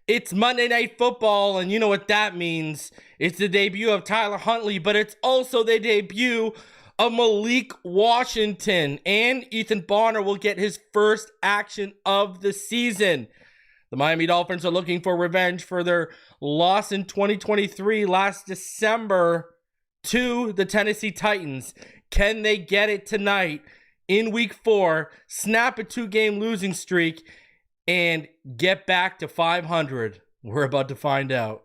It's Monday Night Football, and you know what that means. It's the debut of Tyler Huntley, but it's also the debut of Malik Washington, and Ethan Bonner will get his first action of the season. The Miami Dolphins are looking for revenge for their loss in 2023 last December to the Tennessee Titans. Can they get it tonight in Week 4, snap a 2-game losing streak, and get back to 500? We're about to find out.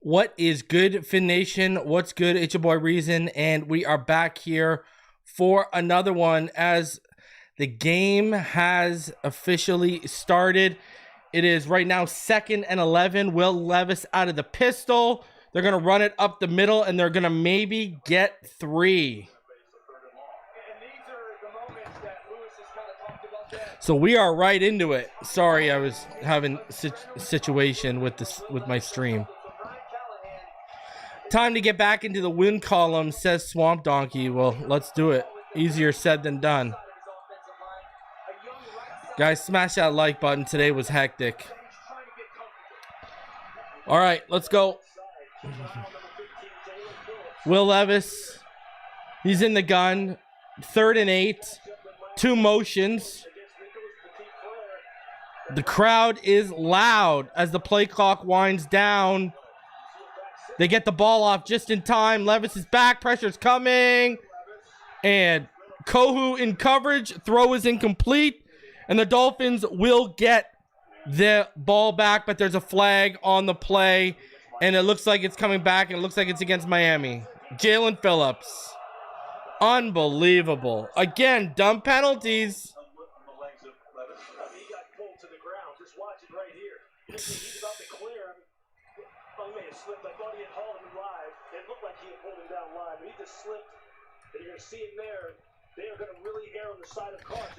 What is good, Fin Nation? What's good? It's your boy Reason, and we are back here for another one as the game has officially started. It is right now 2nd and 11. Will Levis out of the pistol. They're going to run it up the middle, and they're going to maybe get 3. So we are right into it. Sorry, I was having a situation with my stream. Time to get back into the win column, says Swamp Donkey. Well, let's do it. Easier said than done. Guys, smash that like button. Today was hectic. All right, let's go. Will Levis. He's in the gun. 3rd and 8. 2 motions. The crowd is loud as the play clock winds down. They get the ball off just in time. Levis is back. Pressure's coming. And Kohu in coverage. Throw is incomplete. And the Dolphins will get the ball back, but there's a flag on the play. And it looks like it's coming back, and it looks like it's against Miami. Jalen Phillips. Unbelievable. Again, dumb penalties.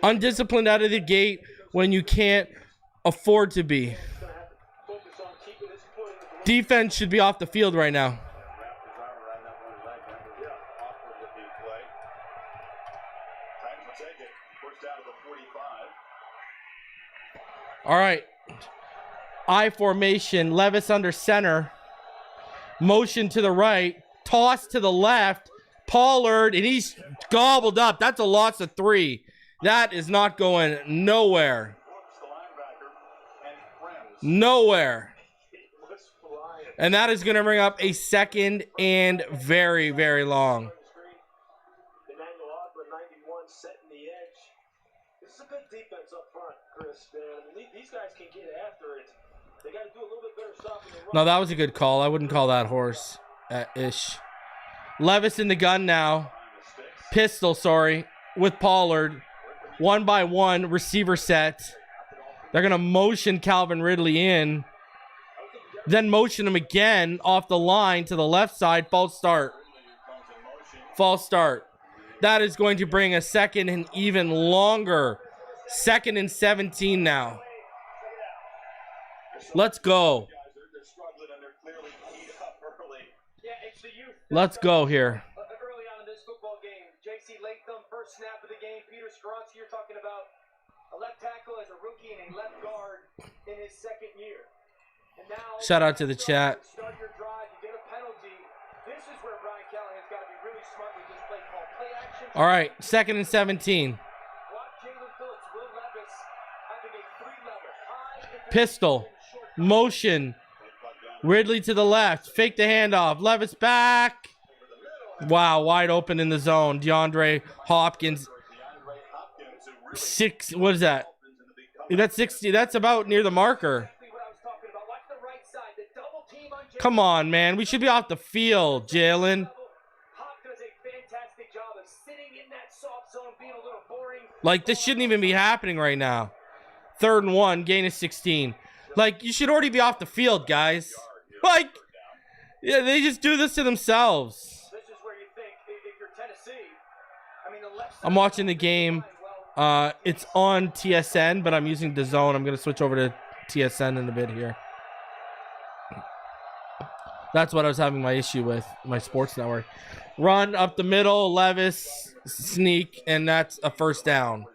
Undisciplined out of the gate when you can't afford to be. Defense should be off the field right now. All right. I formation. Levis under center. Motion to the right. Toss to the left. Pollard, and he's gobbled up. That's a loss of 3. That is not going nowhere. Nowhere. And that is going to bring up a 2nd and very, very long. This is a good defense up front, Chris. These guys can get after it. They got to do a little bit better stuff in the run. No, that was a good call. I wouldn't call that horse-ish. Levis in the gun now. Pistol, sorry, with Pollard. 1 by 1, receiver set. They're going to motion Calvin Ridley in. Then motion him again off the line to the left side. False start. False start. That is going to bring a 2nd and even longer. 2nd and 17 now. Let's go. Let's go here. Early on in this football game, J.C. Latham, first snap of the game. Peter Skoronsky, you're talking about a left tackle as a rookie and a left guard in his 2nd year. And now, shout out to the chat. Start your drive, you get a penalty. This is where Brian Callahan's got to be really smart with this play call. Play action. All right, 2nd and 17. Watch Jalen Phillips, Will Levis having a 3-level high. Pistol. Motion. Ridley to the left. Fake the handoff. Levis back. Wow, wide open in the zone. DeAndre Hopkins. 6. What is that? That's 60. That's about near the marker. Come on, man. We should be off the field, Jalen. Like, this shouldn't even be happening right now. 3rd and 1. Gain of 16. Like, you should already be off the field, guys. Like, yeah, they just do this to themselves. I'm watching the game. It's on TSN, but I'm using DAZN. I'm going to switch over to TSN in a bit here. That's what I was having my issue with, my sports network. Run up the middle, Levis, sneak, and that's a 1st down.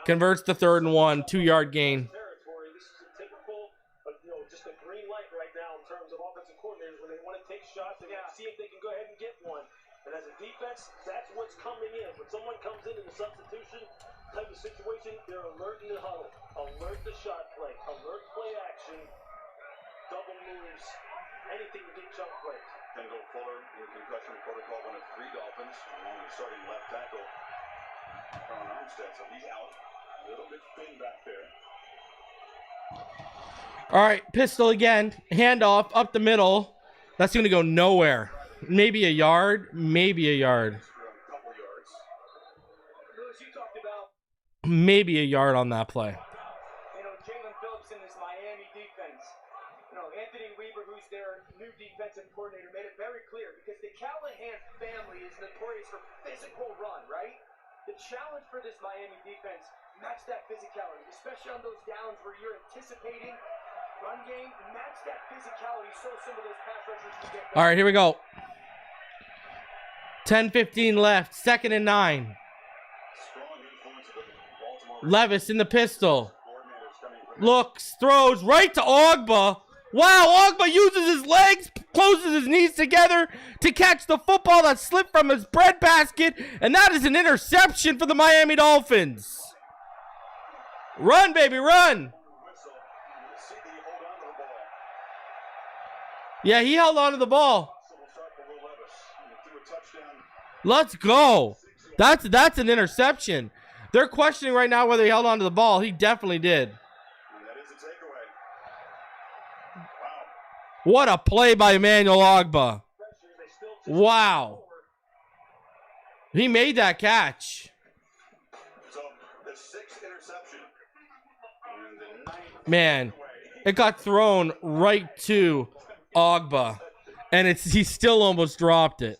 Converts to 3rd and 1, 2-yard gain. See if they can go ahead and get one. And as a defense, that's what's coming in. When someone comes in a substitution type of situation, they're alert in the huddle. Alert the shot play. Alert play action. Double moves. Anything to get jump plays. Kendall Fuller in concussion protocol, one of 3 Dolphins, along with starting left tackle Ron Armstead. So he's out. A little bit thin back there. All right, pistol again. Handoff up the middle. That's going to go nowhere. Maybe a yard. Maybe a yard. Maybe a yard on that play. You know, Jalen Phillips in this Miami defense. You know, Anthony Weaver, who's their new defensive coordinator, made it very clear because the Callahan family is notorious for physical run, right? The challenge for this Miami defense, match that physicality, especially on those downs where you're anticipating Run game, match that physicality so some of those pass rushers can get. All right, here we go. 10:15 left, 2nd and 9. Levis in the pistol. Looks, throws right to Ogba. Wow, Ogba uses his legs, closes his knees together to catch the football that slipped from his breadbasket, and that is an interception for the Miami Dolphins. Run, baby, run. Yeah, he held on to the ball. Let's go. That's an interception. They're questioning right now whether he held on to the ball. He definitely did. What a play by Emmanuel Ogba. Wow. He made that catch. Man, it got thrown right to Ogba, and he still almost dropped it.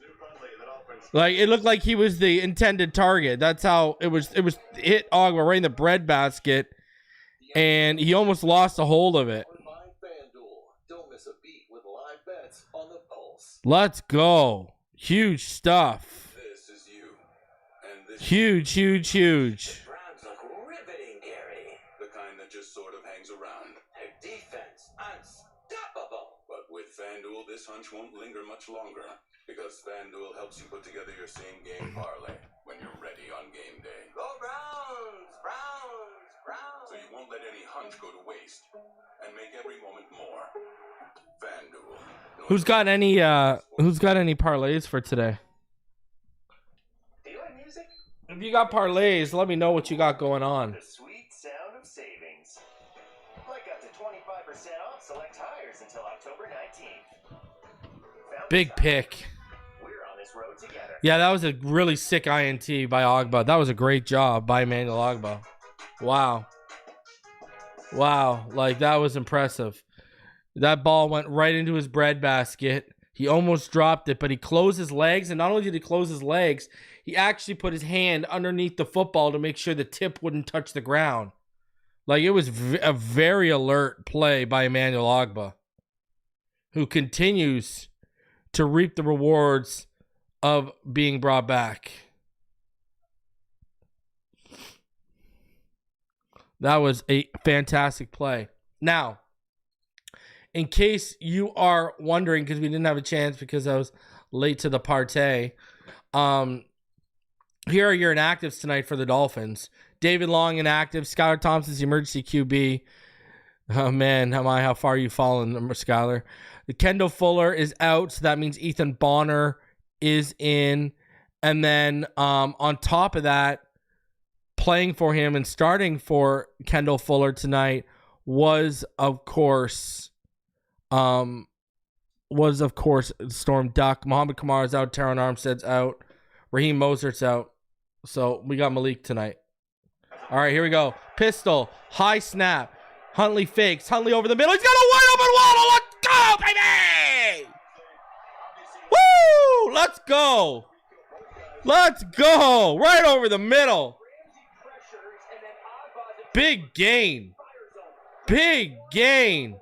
Like, it looked like he was the intended target. That's how it was. It was hit Ogba right in the breadbasket, and he almost lost a hold of it. Let's go. Huge stuff. Huge, huge, huge. The kind that just sort of hangs around. Their defense, unstoppable. But with FanDuel, this hunch won't linger much longer, because FanDuel helps you put together your same game parlay when you're ready on game day. Go Browns, Browns, Browns. So you won't let any hunch go to waste, and make every moment more. FanDuel. Who's got any parlays for today? Do you like music? If you got parlays, let me know what you got going on. The sweet sound of savings. Like up to 25% off select hires until October 19th. Big pick. We're on this road together. Yeah, that was a really sick INT by Ogba. That was a great job by Emmanuel Ogba. Wow. Wow. Like, that was impressive. That ball went right into his breadbasket. He almost dropped it, but he closed his legs. And not only did he close his legs, he actually put his hand underneath the football to make sure the tip wouldn't touch the ground. Like, it was a very alert play by Emmanuel Ogba, who continues to reap the rewards of being brought back. That was a fantastic play. Now, in case you are wondering, because we didn't have a chance because I was late to the party, here are your inactives tonight for the Dolphins. David Long inactive. Skylar Thompson's the emergency QB. Oh, man, how far you fallen, Skylar. Kendall Fuller is out, so that means Ethan Bonner is in. And then on top of that, playing for him and starting for Kendall Fuller tonight was of course Storm Duck. Muhammad Kamara's out. Taron Armstead's out. Raheem Mostert's out. So we got Malik tonight. All right, here we go. Pistol. High snap. Huntley fakes. Huntley over the middle. He's got a wide open wall. Let's go, baby! Woo! Let's go. Let's go. Right over the middle. Big gain. Big gain.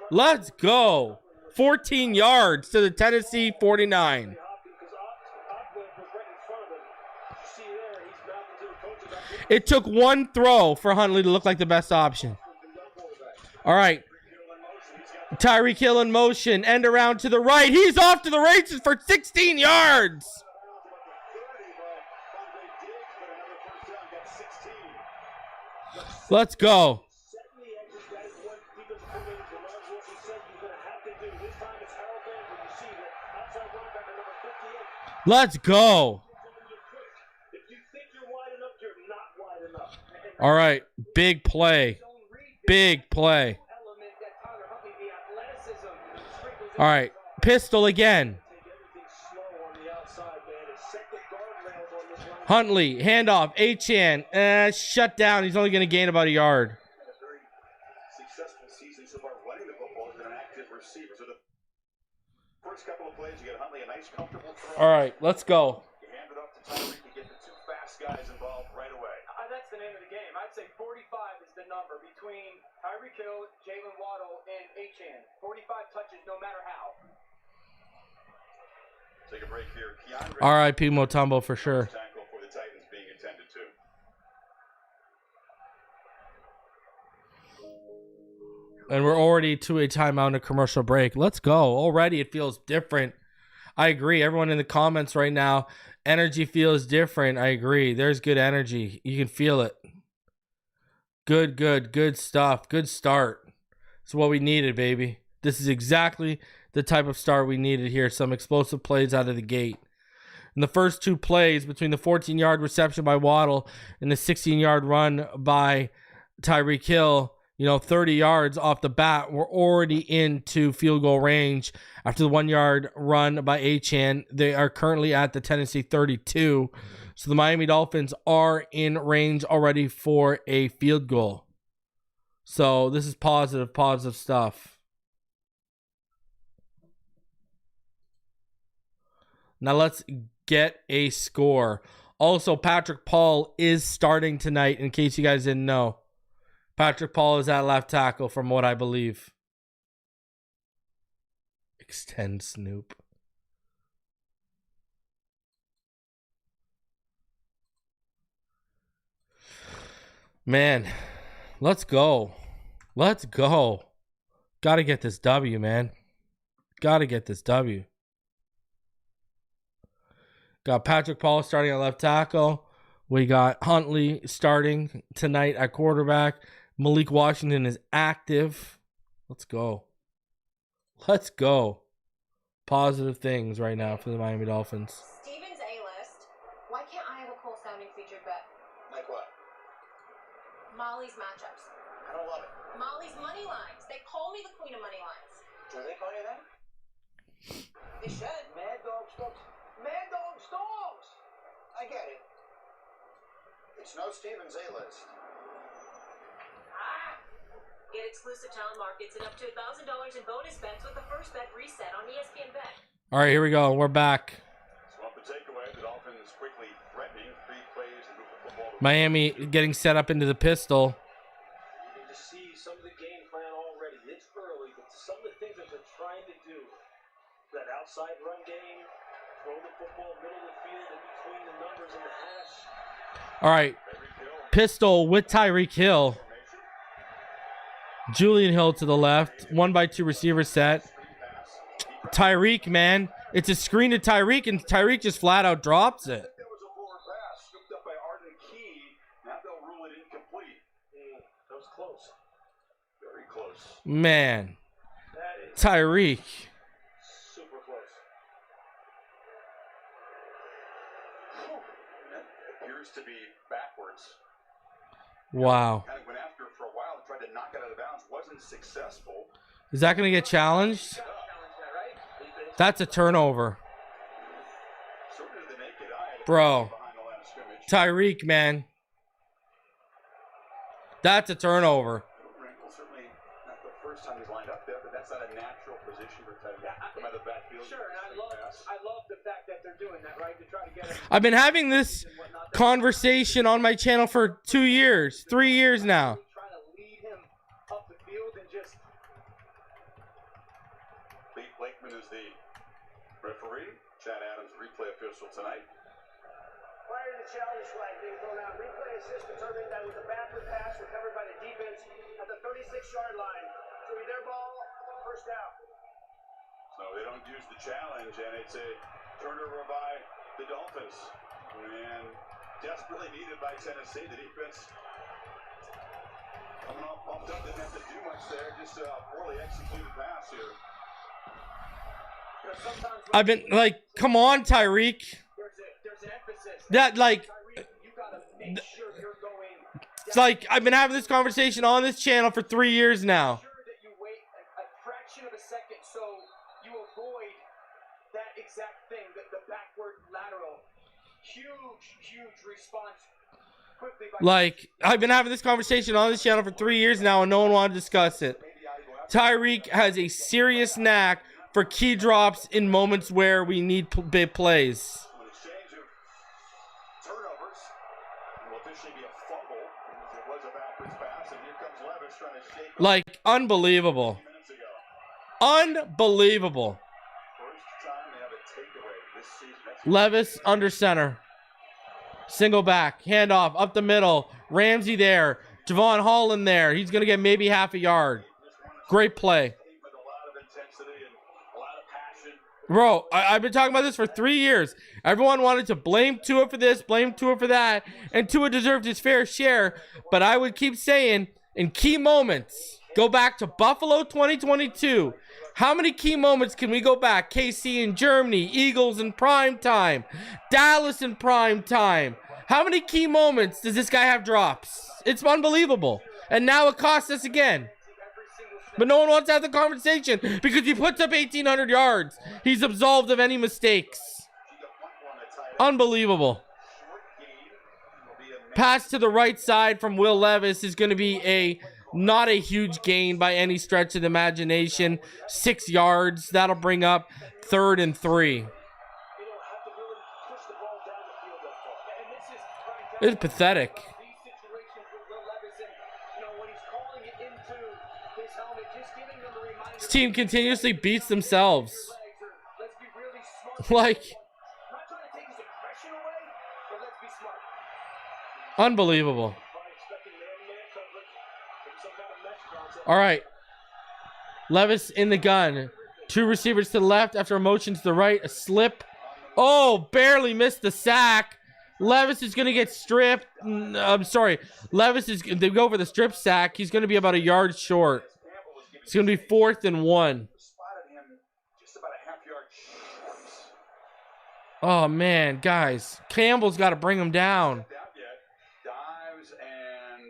Let's go. 14 yards to the Tennessee 49. It took one throw for Huntley to look like the best option. All right. Tyreek Hill in motion. End around to the right. He's off to the races for 16 yards. Let's go. Let's go. All right. Big play. Big play. All right. Pistol again. Huntley. Handoff. Achane. Shut down. He's only going to gain about a yard. Successful season so far running the football as an active receiver. So the first couple of plays, you get Huntley a nice, comfortable throw. All right. Let's go. You hand it off to Tyreek to get the two fast guys involved right away. That's the name of the game. I'd say 45 is the number between Tyreek Tyreek Hill, Jalen Waddle, and Achane. 45 touches, no matter how. Take a break here. R.I.P. Mutombo for sure. Tackle for the Titans being attended to. And we're already to a timeout and a commercial break. Let's go. Already it feels different. I agree. Everyone in the comments right now, energy feels different. I agree. There's good energy. You can feel it. Good stuff. Good start. It's what we needed, baby. This is exactly the type of start we needed here. Some explosive plays out of the gate. In the first two plays, between the 14-yard reception by Waddle and the 16-yard run by Tyreek Hill, 30 yards off the bat, we're already into field goal range. After the 1-yard run by Achane, they are currently at the Tennessee 32. So the Miami Dolphins are in range already for a field goal. So this is positive stuff. Now let's get a score. Also, Patrick Paul is starting tonight, in case you guys didn't know. Patrick Paul is at left tackle, from what I believe. Extend Snoop. Man, let's go. Let's go. Got to get this W, man. Got to get this W. Got Patrick Paul starting at left tackle. We got Huntley starting tonight at quarterback. Malik Washington is active. Let's go. Let's go. Positive things right now for the Miami Dolphins. Steven's A-list. Why can't I have a cool sounding featured bet? Like what? Molly's matchups. I don't love it. Molly's money lines. They call me the queen of money lines. Do they call you that? They should. Mad Dogs, folks. Mad Dogs, dogs! I get it. It's no Stevens A-list. Get exclusive talent markets and up to $1,000 in bonus bets with the first bet reset on ESPN Bet. All right, here we go. We're back. So up the takeaway, the Dolphins quickly threatening 3 plays and move the football. Miami getting set up into the pistol. You can just see some of the game plan already. It's early, but some of the things that they're trying to do, that outside run game, throw the football middle of the field in between the numbers and the hash. All right, pistol with Tyreek Hill. Julian Hill to the left. 1x2 receiver set. Tyreek, man. It's a screen to Tyreek, and Tyreek just flat out drops it. There was a forward pass scooped up by Arden Key. Now they'll rule it incomplete. That was close. Very close. Man. That is Tyreek. super close. That appears to be backwards. Wow. Kind of went after it for a while and tried to knock it out of bounds. Wasn't successful. Is that going to get challenged? That's a turnover. Sort of the naked eye. Bro. Behind the line of scrimmage. Tyreek, man. That's a turnover. Wrinkle, certainly not the first time he's lined up there, but that's not a natural position for Tyreek. Come out of the backfield. Sure, and I love the fact that they're doing that, right? To try to get him. I've been having this conversation on my channel for 2 years, 3 years now. Trying to lead him up the field and just. Lee Blakeman is the referee. Chad Adams, replay official tonight. Prior to the challenge flag being thrown out, replay assist determined that it was a backward pass recovered by the defense at the 36-yard line. So with their ball, first down. So they don't use the challenge, and it's a turnover by the Dolphins. And desperately needed by Tennessee. The defense coming off pumped up, didn't have to do much there. Just a poorly executed pass here. You know, sometimes I've been like, come on, Tyreek. there's an emphasis. That like, Tyreek, you gotta make sure you're going. it's like I've been having this conversation on this channel for 3 years now. Sure that you wait a fraction of a second so you avoid that exact thing, the backward lateral. Huge response quickly by Like, I've been having this conversation on this channel for 3 years now, and no one wanted to discuss it. Tyreek has a serious knack for key drops in moments where we need big plays. An exchange of turnovers. It will officially be a fumble. It was a backwards pass, and here comes Levis trying to shake Like, unbelievable. Minutes ago. Unbelievable. First time they have a takeaway this season. That's Levis under center. Single back. Handoff up the middle. Ramsey there. Javon Holland there. He's going to get maybe half a yard. Great play. with a lot of intensity and a lot of passion. Bro, I've been talking about this for 3 years. Everyone wanted to blame Tua for this, blame Tua for that, and Tua deserved his fair share. But I would keep saying, in key moments, go back to Buffalo 2022. How many key moments can we go back? KC in Germany, Eagles in prime time, Dallas in prime time. How many key moments does this guy have drops? It's unbelievable. And now it costs us again. But no one wants to have the conversation because he puts up 1,800 yards. He's absolved of any mistakes. Unbelievable. Pass to the right side from Will Levis is going to be not a huge gain by any stretch of the imagination. 6 yards. That'll bring up 3rd and 3. It's pathetic. This team continuously beats themselves. Like, unbelievable. All right. Levis in the gun. 2 receivers to the left after a motion to the right. A slip. Oh, barely missed the sack. Levis is going to get stripped. I'm sorry. Levis is going to go for the strip sack. He's going to be about a yard short. It's going to be 4th and 1. Oh, man. Guys, Campbell's got to bring him down. Dives and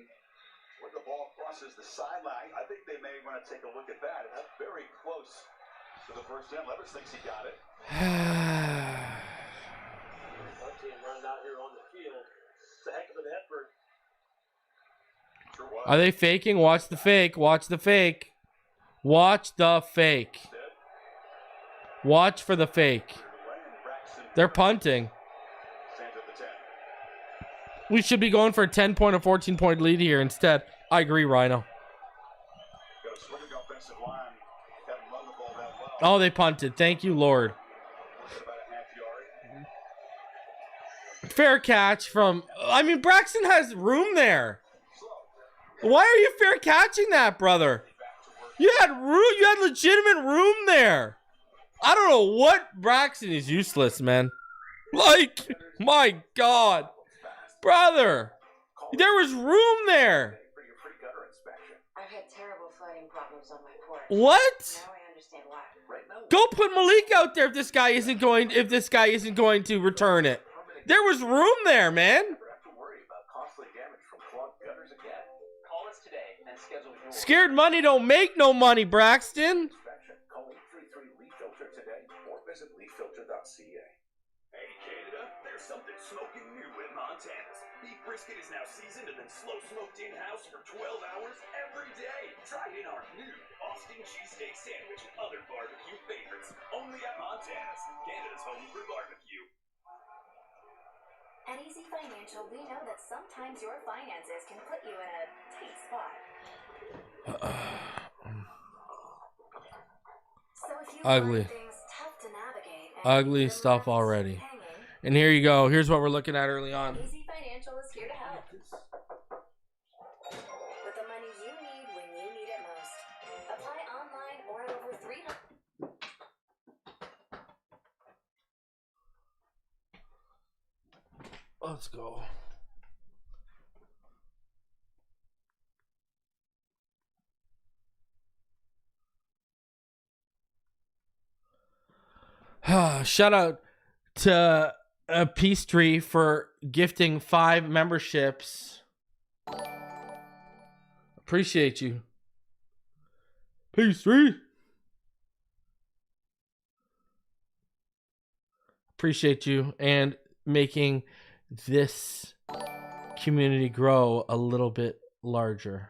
when the ball crosses the sideline, I think they may want to take a look at that. That's very close to the first down. Levis thinks he got it. Are they faking? Watch the fake. Watch the fake. Watch the fake. Watch for the fake. They're punting. We should be going for a 10-point or 14-point lead here instead. I agree, Rhino. Oh, they punted. Thank you, Lord. Fair catch from... I mean, Braxton has room there. Why are you fair catching that, brother? You had room. You had legitimate room there. I don't know what... Braxton is useless, man. Like, my God. Brother, there was room there. I've had terrible flooding problems on my porch. What? Now I understand why. Go put Malik out there if this guy isn't going to return it. There was room there, man. Scared money don't make no money, Braxton. Call 833-LEAF-FILTER today or visit leaffilter.ca. Hey, Canada, there's something smoking new in Montana's. Beef brisket is now seasoned and then slow smoked in-house for 12 hours every day. Try it in our new Austin cheesesteak sandwich and other barbecue favorites. Only at Montana's, Canada's home for barbecue. At Easy Financial, we know that sometimes your finances can put you in a tight spot. So if you Ugly. find things tough to navigate and Ugly you're stuff left already. hanging, And here you go. Here's what we're looking at early on. Easy Financial is here to help. With the money you need when you need it most. Apply online or at over 300. Let's go. Shout out to Peace Tree for gifting 5 memberships. Appreciate you. Peace Tree. Appreciate you and making this community grow a little bit larger.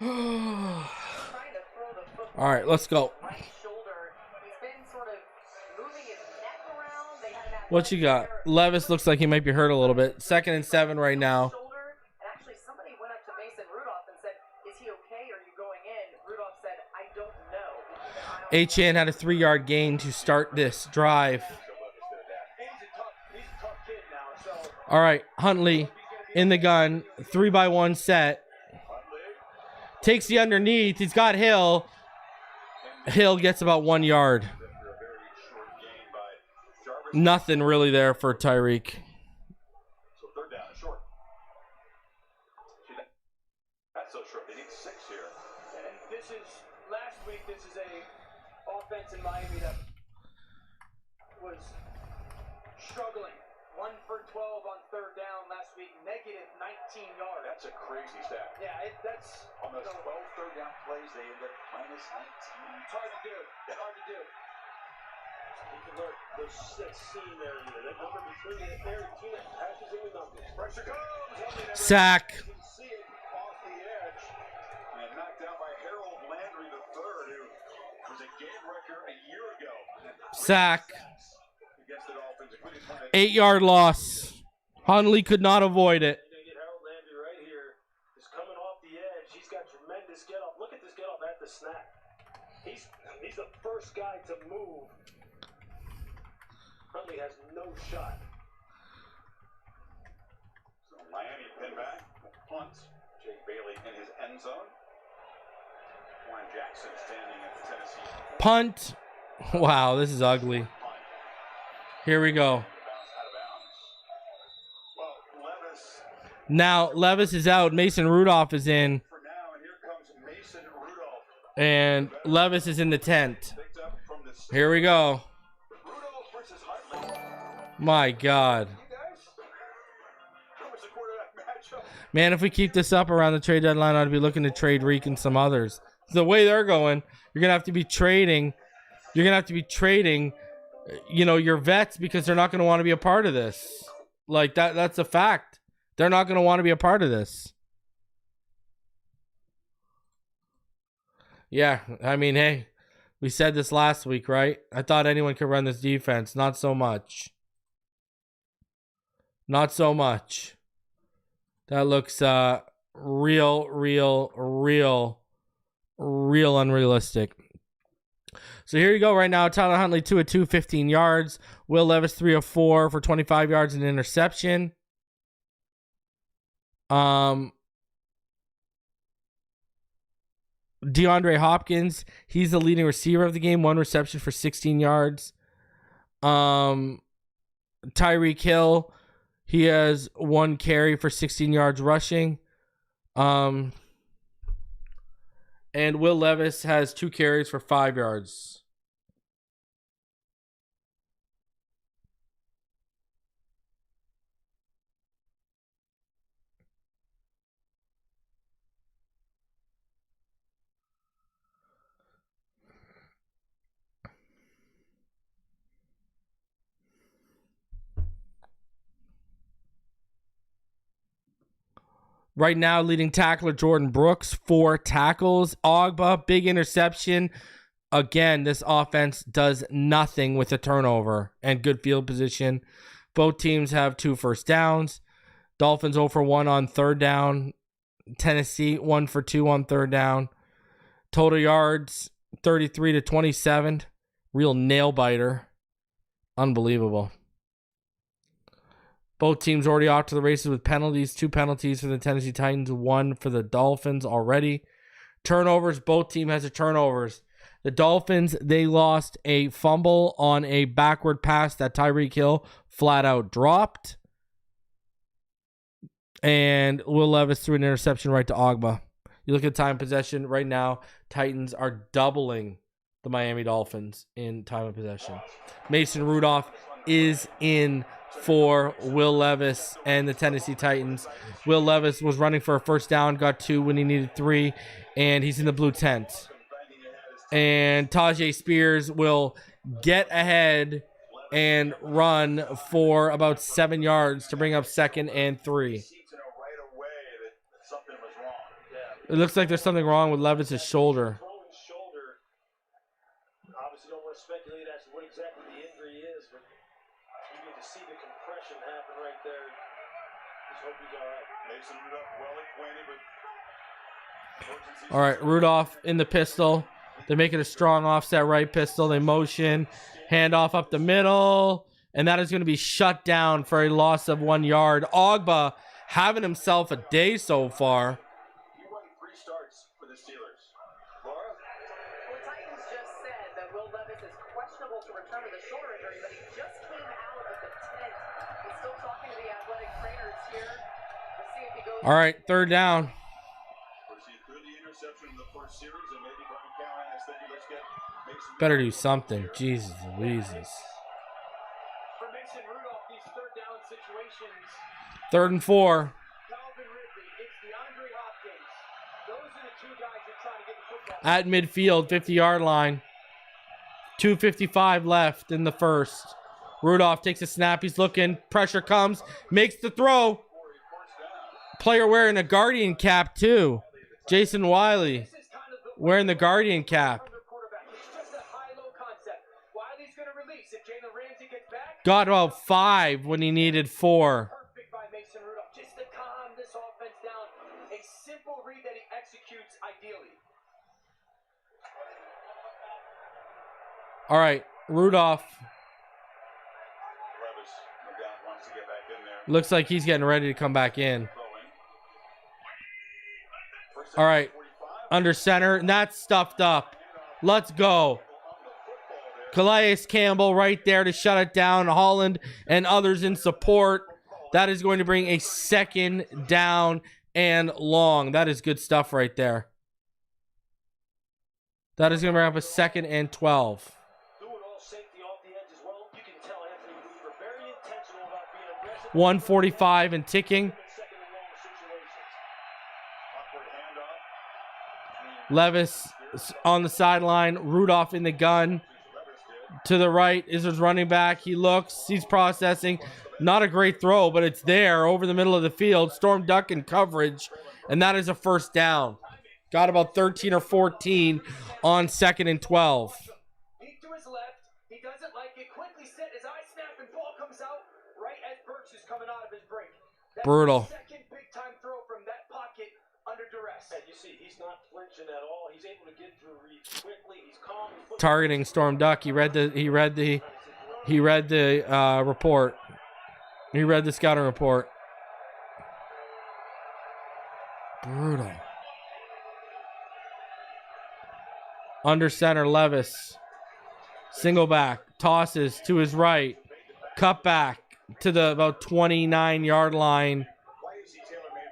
All right, let's go. What you got? Levis looks like he might be hurt a little bit. 2nd and 7 right now. Actually, somebody went up to Mason Rudolph and said, "Is he okay? Are you going in?" Rudolph said, "I don't know." Achane had a 3-yard gain to start this drive. All right, Huntley in the gun, 3-by-1 set. Takes the underneath. He's got Hill. Hill gets about 1 yard. Nothing really there for Tyreek. So 3rd down, short. That's so short. They need 6 here. And this is last week. This is a offense in Miami that was struggling. 1 for 12 on 3rd down last week. Negative 19 yards. That's a crazy stat. Yeah, that's On those 12 3rd down plays, they end up minus 19. It's hard to do. It's hard to do. You can learn that seam area, that number between the air and team passes in the numbers. Pressure comes. Sack. You can see it off the edge. And knocked down by Harold Landry III, who was a game wrecker a year ago. Sack. Against the Dolphins, including 8-yard loss. Huntley could not avoid it. You're going to get Harold Landry right here. He's coming off the edge. He's got tremendous get off. Look at this get off at the snap. He's the first guy to move. Huntley has no shot. So Miami pin back, punt. Jake Bailey in his end zone. Warren Jackson standing at the Tennessee. Punt. Wow, this is ugly. Here we go. Bounce out of bounds. Well, Levis Now Levis is out. Mason Rudolph is in. for now, and here comes Mason Rudolph. And Levis is in the tent. Picked up from the Here we go. Rudolph versus Huntley. My God. You guys? How was the quarterback matchup? Man, if we keep this up around the trade deadline, I'd be looking to trade Reek and some others. The way they're going, you're going to have to be trading. You're going to have to be trading, your vets because they're not going to want to be a part of this. Like, that's a fact. They're not going to want to be a part of this. Yeah, I mean, hey, we said this last week, right? I thought anyone could run this defense. Not so much. Not so much. That looks real unrealistic. So here you go right now. Tyler Huntley 2 of 2, 15 yards. Will Levis 3 of 4 for 25 yards and an interception. DeAndre Hopkins, he's the leading receiver of the game. 1 reception for 16 yards. Tyreek Hill, he has 1 carry for 16 yards rushing. And Will Levis has 2 carries for 5 yards. Right now, leading tackler Jordan Brooks, 4 tackles. Ogba, big interception. Again, this offense does nothing with a turnover and good field position. Both teams have 2 first downs. Dolphins 0 for 1 on 3rd down. Tennessee 1 for 2 on 3rd down. Total yards 33 to 27. Real nail biter. Unbelievable. Both teams already off to the races with penalties. 2 penalties for the Tennessee Titans, 1 for the Dolphins already. Turnovers, both team has a turnovers. The Dolphins, they lost a fumble on a backward pass that Tyreek Hill flat out dropped. And Will Levis threw an interception right to Ogba. You look at time possession right now, Titans are doubling the Miami Dolphins in time of possession. Mason Rudolph is in for Will Levis and the Tennessee Titans. Will Levis was running for a first down, got 2 when he needed 3, and he's in the blue tent. And Tajay Spears will get ahead and run for about 7 yards to bring up 2nd and 3. Seemed to know right away that something was wrong. Yeah. It looks like there's something wrong with Levis's shoulder. Throwing shoulder. Obviously, don't want to speculate as to what exactly the injury is, but you need to see the compression happen right there. Just hope he's all right. Mason Rudolph well acquainted with. All right, Rudolph in the pistol. They're making a strong offset right pistol. They motion, handoff up the middle, and that is going to be shut down for a loss of 1 yard. Ogba having himself a day so far. He won 3 starts for the Steelers. Laura? Well, Titans just said that Will Levis is questionable to return to the shoulder injury, but he just came out of the tent. He's still talking to the athletic trainers here. We'll see if he goes. All right, third down. Through the interception in the first series, and maybe Brian Callahan is thinking, let's get Mason Better do something. Jesus Louises. For Mason Rudolph, these third down situations, 3rd and 4. Calvin Ridley, it's DeAndre Hopkins. Those are the two guys you're trying to get the football. At midfield, 50-yard line. 2:55 left in the first. Rudolph takes a snap. He's looking. Pressure comes. Makes the throw. Player wearing a Guardian cap, too. Jason Wiley This is kind of the wearing the Guardian cap. under quarterback. It's just a high-low concept. Wiley's going to release. If Jalen Ramsey gets back, Got about 5 when he needed 4. perfect by Mason Rudolph. Just to calm this offense down. A simple read that he executes ideally. All right, Rudolph Levis, no doubt, wants to get back in there. looks like he's getting ready to come back in. Throwing. First All right, 45. under center, and that's stuffed up. Let's go. Calais Campbell right there to shut it down. Holland and others in support. That is going to bring a 2nd down and long. That is good stuff right there. That is going to bring up a 2nd and 12. Do it all safety off the edge as well. You can tell Anthony Weaver very intentional about being aggressive. 145 and ticking. In second and long situations. Awkward handoff. Levis on the sideline. Rudolph in the gun. To the right is his running back. He looks. He's processing. Not a great throw, but it's there over the middle of the field. Storm duck in coverage. And that is a 1st down. Got about 13 or 14 on 2nd and 12. Peek to his left. He doesn't like it. Quickly set his eye snap and ball comes out right as Burks is coming out of his break. That's Brutal. the second big-time throw from that pocket under duress. And you see, he's not flinching at all. He's able to get through reads quickly. He's calm. He's putting Targeting Storm Duck. He read the report. He read the scouting report. Brutal. Under center, Levis. Single back. Tosses to his right. Cut back to the about 29-yard line.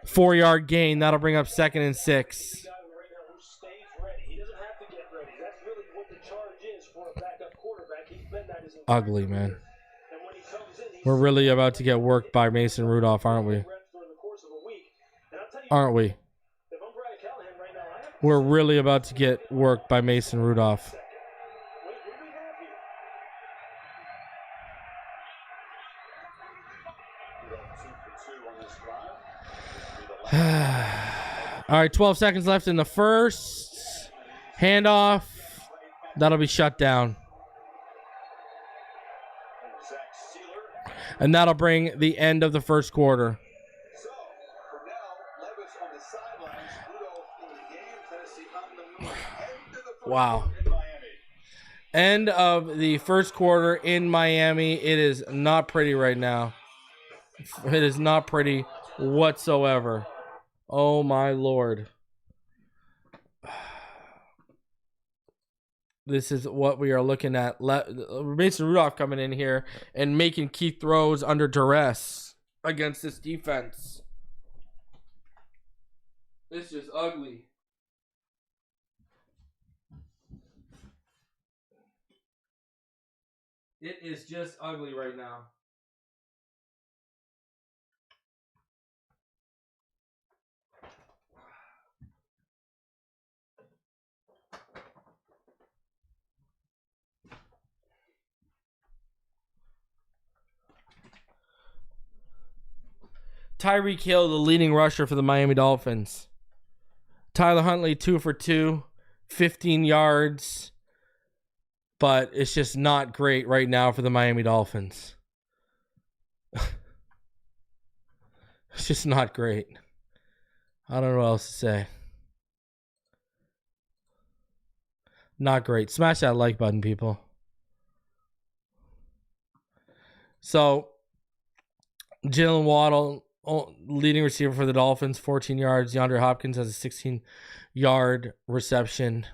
4-yard gain. That'll bring up 2nd and 6. guy right now who stays ready. He doesn't have to get ready. That's really what the charge is for a backup quarterback. He's been that his entire Ugly, man. career. And when he comes in, he's We're really about to get worked by Mason Rudolph, aren't we? reps during the course of a week. And I'll tell you, Aren't we? if I'm Brian Callahan right now, I have to We're really about to get worked by Mason Rudolph. second. What do we have here? Rudolph 2 for 2 on this drive. This will be the last. All right, 12 seconds left in the first. Handoff. That'll be shut down. Zach Sealer. And that'll bring the end of the first quarter. So, for now, Levis on the sidelines, Rudolph in the game, Tennessee on the move. End of the first Wow. quarter in Miami. End of the first quarter in Miami. It is not pretty right now. It is not pretty whatsoever. Oh, my Lord. This is what we are looking at. Mason Rudolph coming in here and making key throws under duress against this defense. This is ugly. It is just ugly right now. Tyreek Hill, the leading rusher for the Miami Dolphins. Tyler Huntley, 2 for 2, 15 yards. But it's just not great right now for the Miami Dolphins. It's just not great. I don't know what else to say. Not great. Smash that like button, people. So, Jalen Waddle, leading receiver for the Dolphins, 14 yards. DeAndre Hopkins has a 16-yard reception.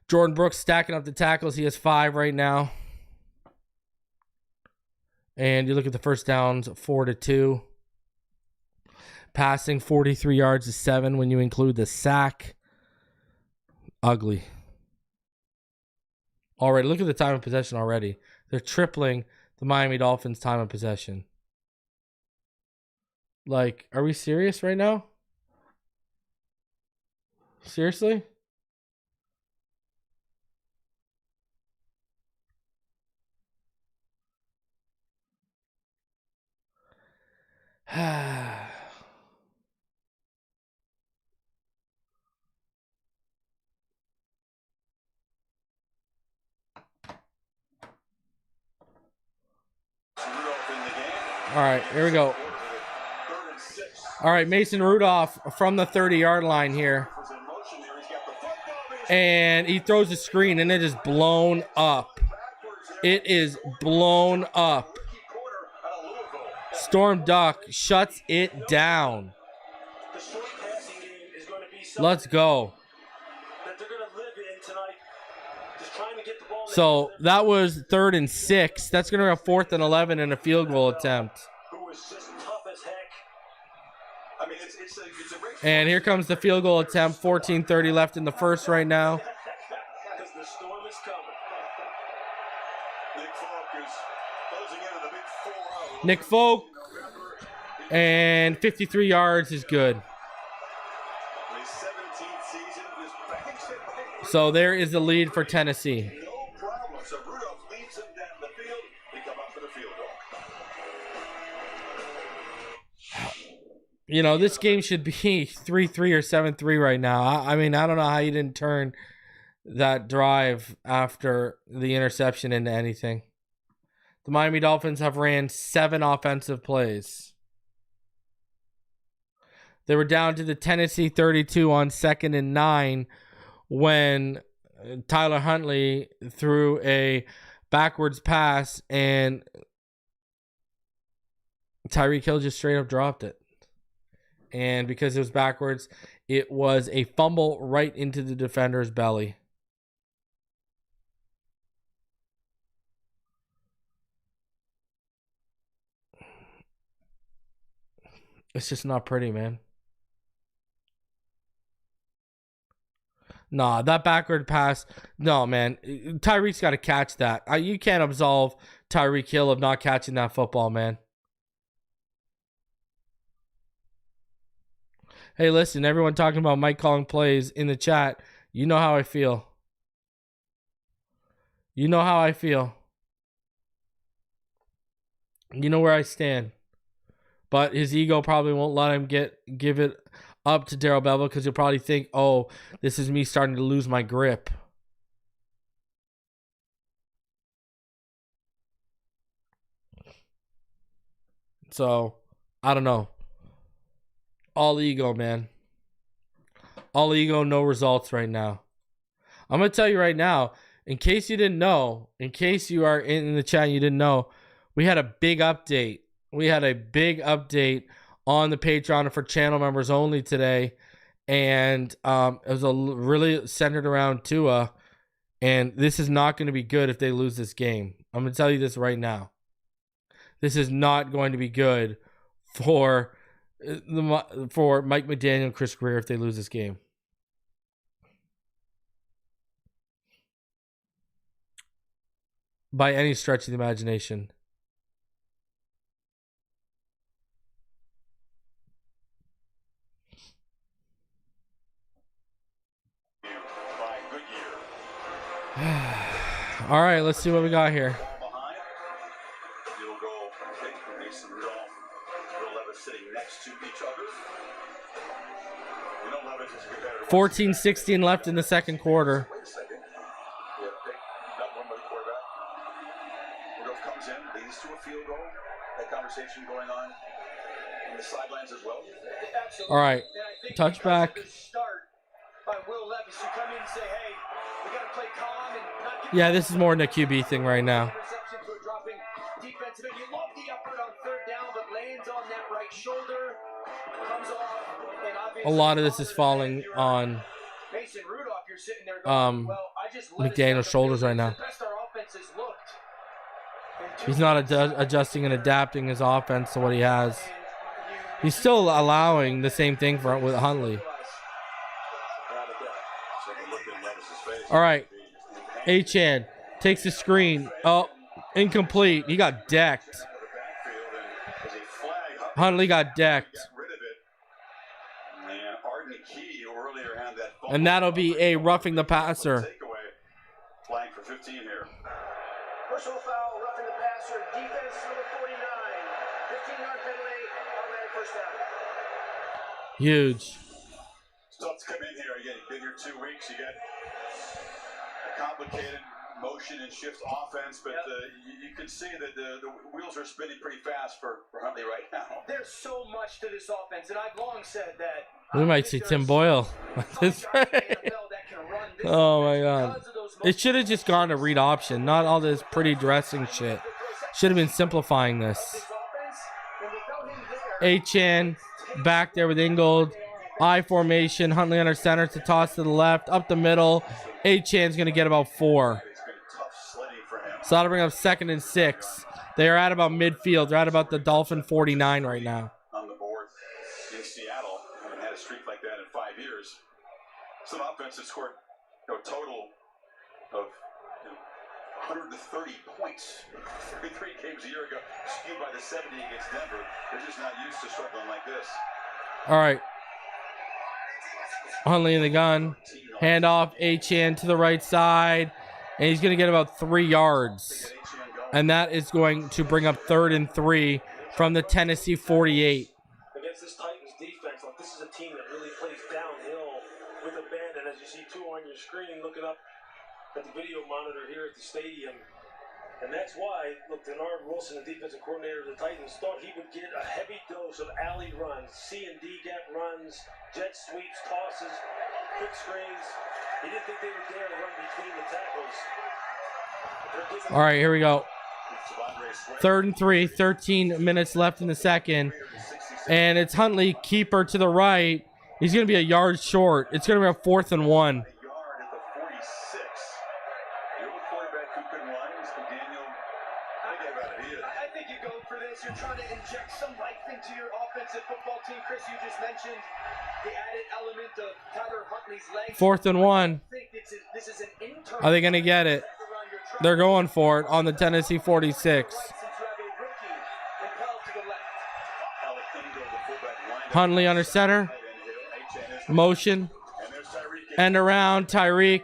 Jordan Brooks stacking up the tackles. He has 5 right now. And you look at the first downs, 4-2. Passing 43 yards to 7 when you include the sack. Ugly. Already, look at the time of possession already. They're tripling the Miami Dolphins' time of possession. Like, are we serious right now? Seriously? All right, here we go. All right, Mason Rudolph from the 30-yard line here. And he throws a screen, and it is blown up. It is blown up. Storm Duck shuts it down. Let's go. So that was 3rd and 6. That's going to be a 4th and 11 and a field goal attempt. And here comes the field goal attempt. 14:30 left in the first right now. Nick Folk. And 53 yards is good. So there is the lead for Tennessee. You know, this game should be 3-3 or 7-3 right now. I mean, I don't know how you didn't turn that drive after the interception into anything. The Miami Dolphins have ran 7 offensive plays. They were down to the Tennessee 32 on 2nd and 9 when Tyler Huntley threw a backwards pass and Tyreek Hill just straight up dropped it. And because it was backwards, it was a fumble right into the defender's belly. It's just not pretty, man. Nah, that backward pass. No, man. Tyreek's got to catch that. You can't absolve Tyreek Hill of not catching that football, man. Hey, listen, everyone talking about Mike calling plays in the chat. You know how I feel. You know how I feel. You know where I stand. But his ego probably won't let him give it up to Darrell Bevell because he'll probably think, oh, this is me starting to lose my grip. So, I don't know. All ego, man. All ego, no results right now. I'm going to tell you right now, in case you didn't know, in case you are in the chat and you didn't know, we had a big update. We had a big update on the Patreon for channel members only today. And it was really centered around Tua. And this is not going to be good if they lose this game. I'm going to tell you this right now. This is not going to be good for Mike McDaniel and Chris Greer if they lose this game. By any stretch of the imagination. All right, let's see what we got here. Will Levis sitting next to each other. You know Levis is a competitor. 14-16 left in the second quarter. Wait a second. Yeah, not one by the quarterback. Rudolph comes in, leads to a field goal. That conversation going on in the sidelines as well. Absolutely. All right. And I think Touchback. because of the start by Will Levis, you come in and say, hey, we got to play calm and not give Yeah, this is more than a QB thing right now. interception to a dropping defensive end. You love the effort on third down, but lands on that right shoulder, comes off, and A obviously lot of this is falling on Mason Rudolph. You're sitting there going, well, I just let us down McDaniel's the shoulders field. right now. It's the best our offense has looked. And He's not adjusting and adapting his offense to what he has. He's still allowing the same thing with Huntley. All right. Achane takes the screen. Oh, incomplete. He got decked. Huntley got decked. And that'll be a roughing the passer. Flag for 15 here. Personal foul, roughing the passer, defense number 49. 15-yard penalty, automatic first down. Huge. Tough to come in here. Again, you've been here 2 weeks. You got a complicated motion and shift offense, but you can see that the wheels are spinning pretty fast for Huntley right now. There's so much to this offense, and I've long said that. We might see Tim Boyle. Oh my God. It should have just gone to read option, not all this pretty dressing shit. Should have been simplifying this. Achane back there with Ingold. I formation. Huntley under center to toss to the left. Up the middle. Achane's going to get about 4. So that'll bring up 2nd and 6. They are at about midfield. They're at about the Dolphin 49 right now. On the board in Seattle. Haven't had a streak like that in 5 years. Some offense that scored a total of 130 points. 33 games a year ago. Skewed by the 70 against Denver. They're just not used to struggling like this. All right. Huntley in the gun. Handoff. Achane to the right side. And he's going to get about 3 yards. And that is going to bring up 3rd and 3 from the Tennessee 48. Against this Titans defense, like this is a team that really plays downhill with a band. And as you see two on your screen, looking up at the video monitor here at the stadium. And that's why, look, Denard Wilson, the defensive coordinator of the Titans, thought he would get a heavy dose of alley runs, C and D gap runs, jet sweeps, tosses, quick screens. He didn't think they would dare run between the tackles. All right, here we go. 3rd and 3, 13 minutes left in the second. And it's Huntley, keeper to the right. He's going to be a yard short. It's going to be a 4th and 1. I think you go for this. You're trying to inject some life into your offensive football team. Chris, you just mentioned the added element of Tyler Huntley's legs. 4th and 1. This is an internal. Are they going to get it? They're going for it on the Tennessee 46. Huntley under center. Motion. End around. Tyreek.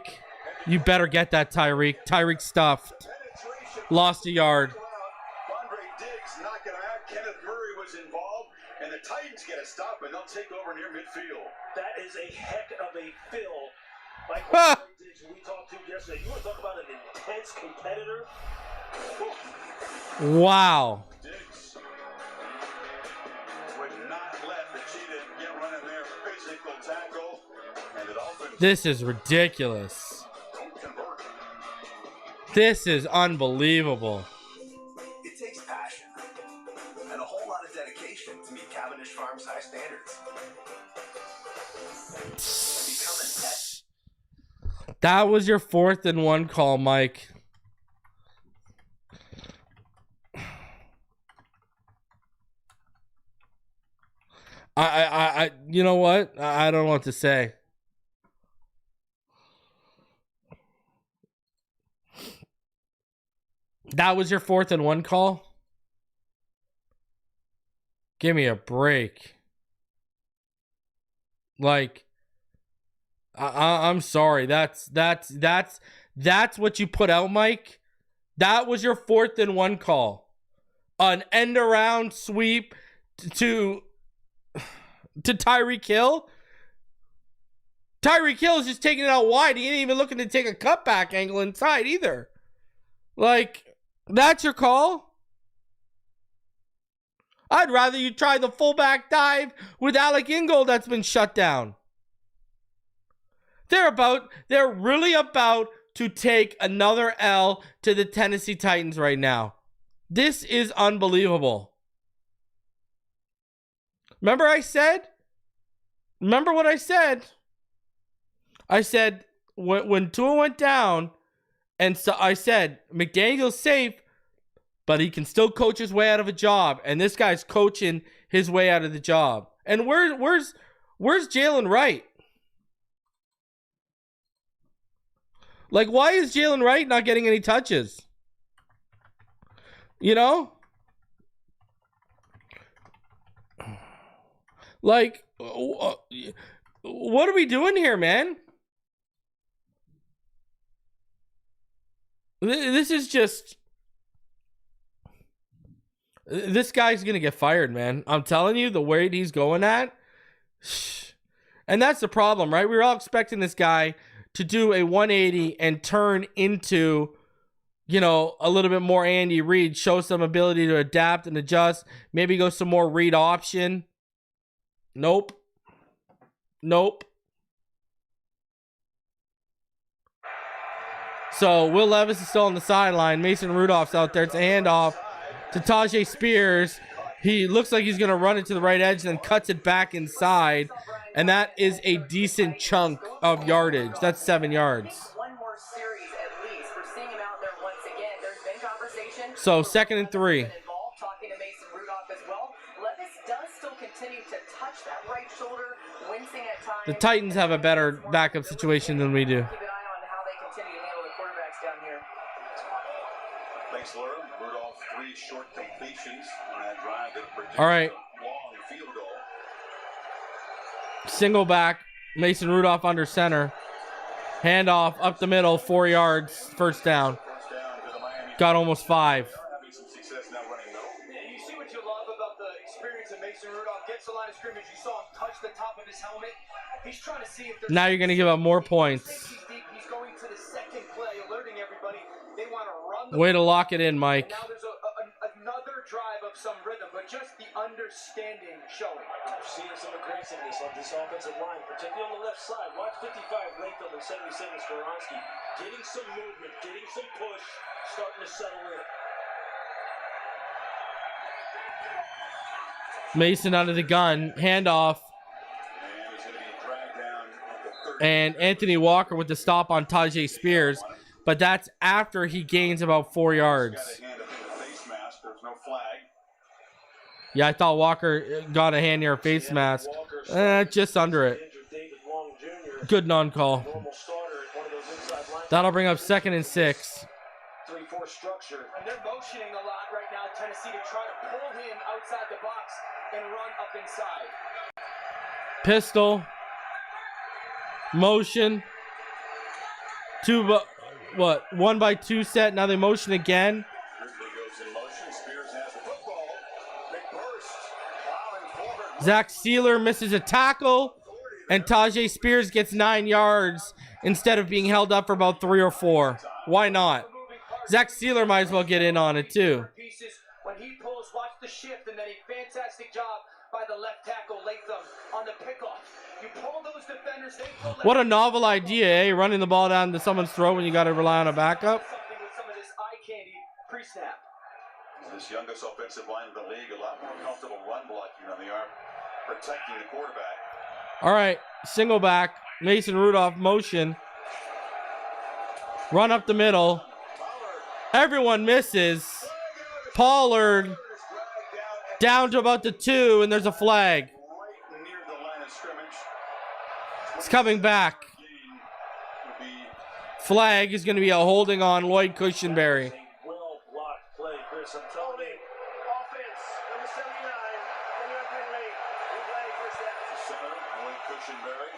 You better get that, Tyreek. Tyreek stuffed. Lost a yard. And the Titans get a stop, and they'll take over near midfield. That is a heck of a fill. Like we talked to yesterday. You want to talk about an intense competitor? Wow. Diggs would not let the cheetah get running their physical tackle. And the Dolphins This is ridiculous. don't convert. This is unbelievable. It takes passion and a whole lot of dedication to meet Cavendish Farms' high standards. Become an pet. That was your 4th and 1 call, Mike. I you know what? I don't know what to say. That was your 4th and 1 call? Give me a break. Like, I'm sorry. That's what you put out, Mike. That was your 4th and 1 call. An end around sweep to Tyreek Hill. Tyreek Hill is just taking it out wide. He ain't even looking to take a cutback angle inside either. Like, that's your call? I'd rather you try the fullback dive with Alec Ingold that's been shut down. They're really about to take another L to the Tennessee Titans right now. This is unbelievable. Remember what I said? I said when Tua went down, and so I said McDaniel's safe, but he can still coach his way out of a job, and this guy's coaching his way out of the job. And where's Jalen Wright? Like, why is Jalen Wright not getting any touches? You know? Like, what are we doing here, man? This is just... This guy's going to get fired, man. I'm telling you, the rate he's going at. And that's the problem, right? We were all expecting this guy to do a 180 and turn into, you know, a little bit more Andy Reid, show some ability to adapt and adjust, maybe go some more read option. Nope. So Will Levis is still on the sideline. Mason Rudolph's out there. It's a handoff to Tajay Spears. He looks like he's going to run it to the right edge, then cuts it back inside. And that is a decent chunk of yardage. That's 7 yards. One more series at least. We're seeing him out there once again. There's been conversation. So 2nd and 3. Talking to Mason Rudolph as well. Levis does still continue to touch that right shoulder, wincing at times. The Titans have a better backup situation than we do. Keep an eye on how they continue to handle the quarterbacks down here. Thanks, Laura. Rudolph, 3 short completions on that drive that produced All right. a long field goal. Single back. Mason Rudolph under center. Handoff up the middle. 4 yards. First down. First down to the Miami. Got almost 5. Having some success now running though. Yeah, you see what you love about the experience of Mason Rudolph. Gets the line of scrimmage. You saw him touch the top of his helmet. He's trying to see if there's... Now you're going to give up more points. He's going to the second play, alerting everybody. They want to run the... Way to lock it in, Mike. Now there's another drive of some rhythm, but just the understanding showing. We're seeing some aggressiveness on this offensive line, particularly on the left side. Watch 55, Latham, and 77, Skoronski. Getting some movement, getting some push, starting to settle in. Mason out of the gun. Handoff. And he's going to be dragged down at the 30. And Anthony Walker with the stop on Tajay Spears. But that's after he gains about 4 yards. Got a hand up in the face mask. There's no flag. Yeah, I thought Walker got a hand near a face mask. Just under it. Good non-call. That'll bring up 2nd and 6. 3-4 structure. And they're motioning a lot right now, Tennessee, to try to pull him outside the box and run up inside. Pistol. Motion. 1 by 2 set. Now they motion again. Ridley goes in motion. Spears has the football. Big burst. Plowing forward. Zach Sealer misses a tackle. And Tajay Spears gets 9 yards instead of being held up for about 3 or 4. Why not? Zach Sealer might as well get in on it too. When he pulls, watch the shift, and then a fantastic job by the left tackle, Latham, on the pickoff. You pull those defenders, they pull. What a novel idea, eh? Running the ball down to someone's throat when you got to rely on a backup. Something with some of this eye candy pre-snap. This youngest offensive line in the league, a lot more comfortable run blocking than they are protecting the quarterback. All right, single back. Mason Rudolph motion. Run up the middle. Everyone misses. Pollard down to about the 2, and there's a flag. Right near the line of scrimmage. It's coming back. Flag is going to be a holding on Lloyd Cushenberry. Well blocked play, Chris. I'm telling you. Offense, number 79. Then you have penalty. We play first down. Center, Lloyd Cushenberry.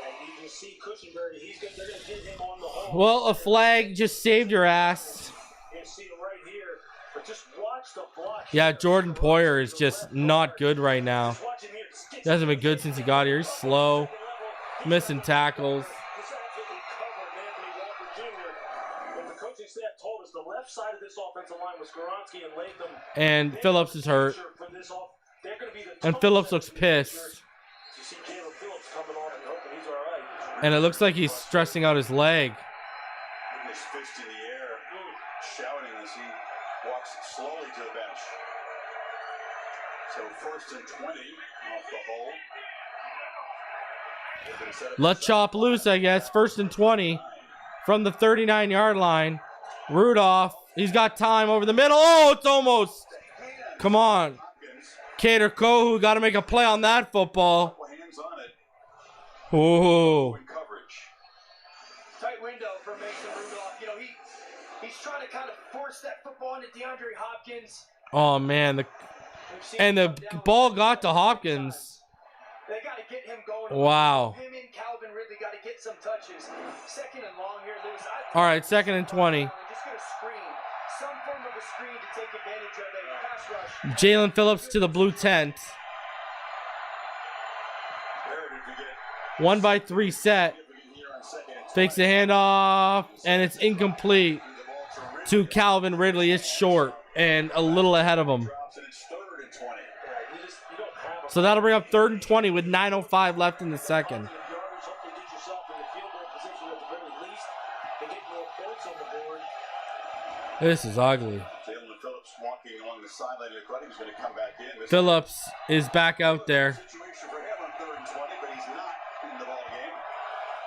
And you can see Cushenberry. They're going to get him on the hole. Well, a flag just saved your ass. You can see him right here. But just watch the block. Yeah, Jordan Poyer is just not good right now. He hasn't been good since he got here. He's slow, missing tackles. This absolutely covered Anthony Walker Jr. But the coaching staff told us the left side of this offensive line was Skoronski and Latham. And Phillips is hurt. They're going to be the And Phillips looks pissed. You see Caleb Phillips coming off and hoping he's all right. And it looks like he's stressing out his leg. Putting his fist in the air, shouting as he walks slowly to the bench. So 1st and 20 off the hole. Let's chop loose, I guess. 1st and 20 from the 39-yard line. Rudolph, he's got time over the middle. Oh, it's almost. Come on. Kader Kohu got to make a play on that football. Ooh. Tight window for Mason Rudolph. You know, he's trying to kind of force that football into DeAndre Hopkins. Oh, man. The ball got to Hopkins. They got to get him going. Wow. Him and Calvin Ridley got to get some touches. 2nd and long here, Lewis. All right, 2nd and 20. Just going to screen. Some form of a screen to take advantage of a pass rush. Jalen Phillips to the blue tent. 1-by-3 set. Fakes the handoff, and it's incomplete to Calvin Ridley. It's short and a little ahead of him. So that'll bring up 3rd and 20 with 9:05 left in the second. This is ugly. Phillips is back out there. Situation for him on 3rd and 20, but he's not in the ball game.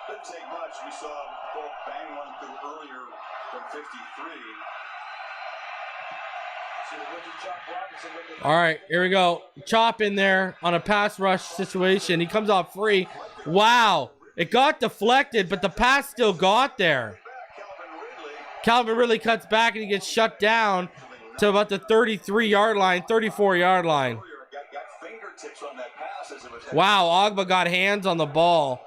Didn't take much. We saw Bolt bang one through earlier from 53. All right, here we go. Chop in there on a pass rush situation. He comes off free. Wow. It got deflected, but the pass still got there. Calvin Ridley cuts back and he gets shut down to about the 33-yard line, 34-yard line. Wow, Ogba got hands on the ball.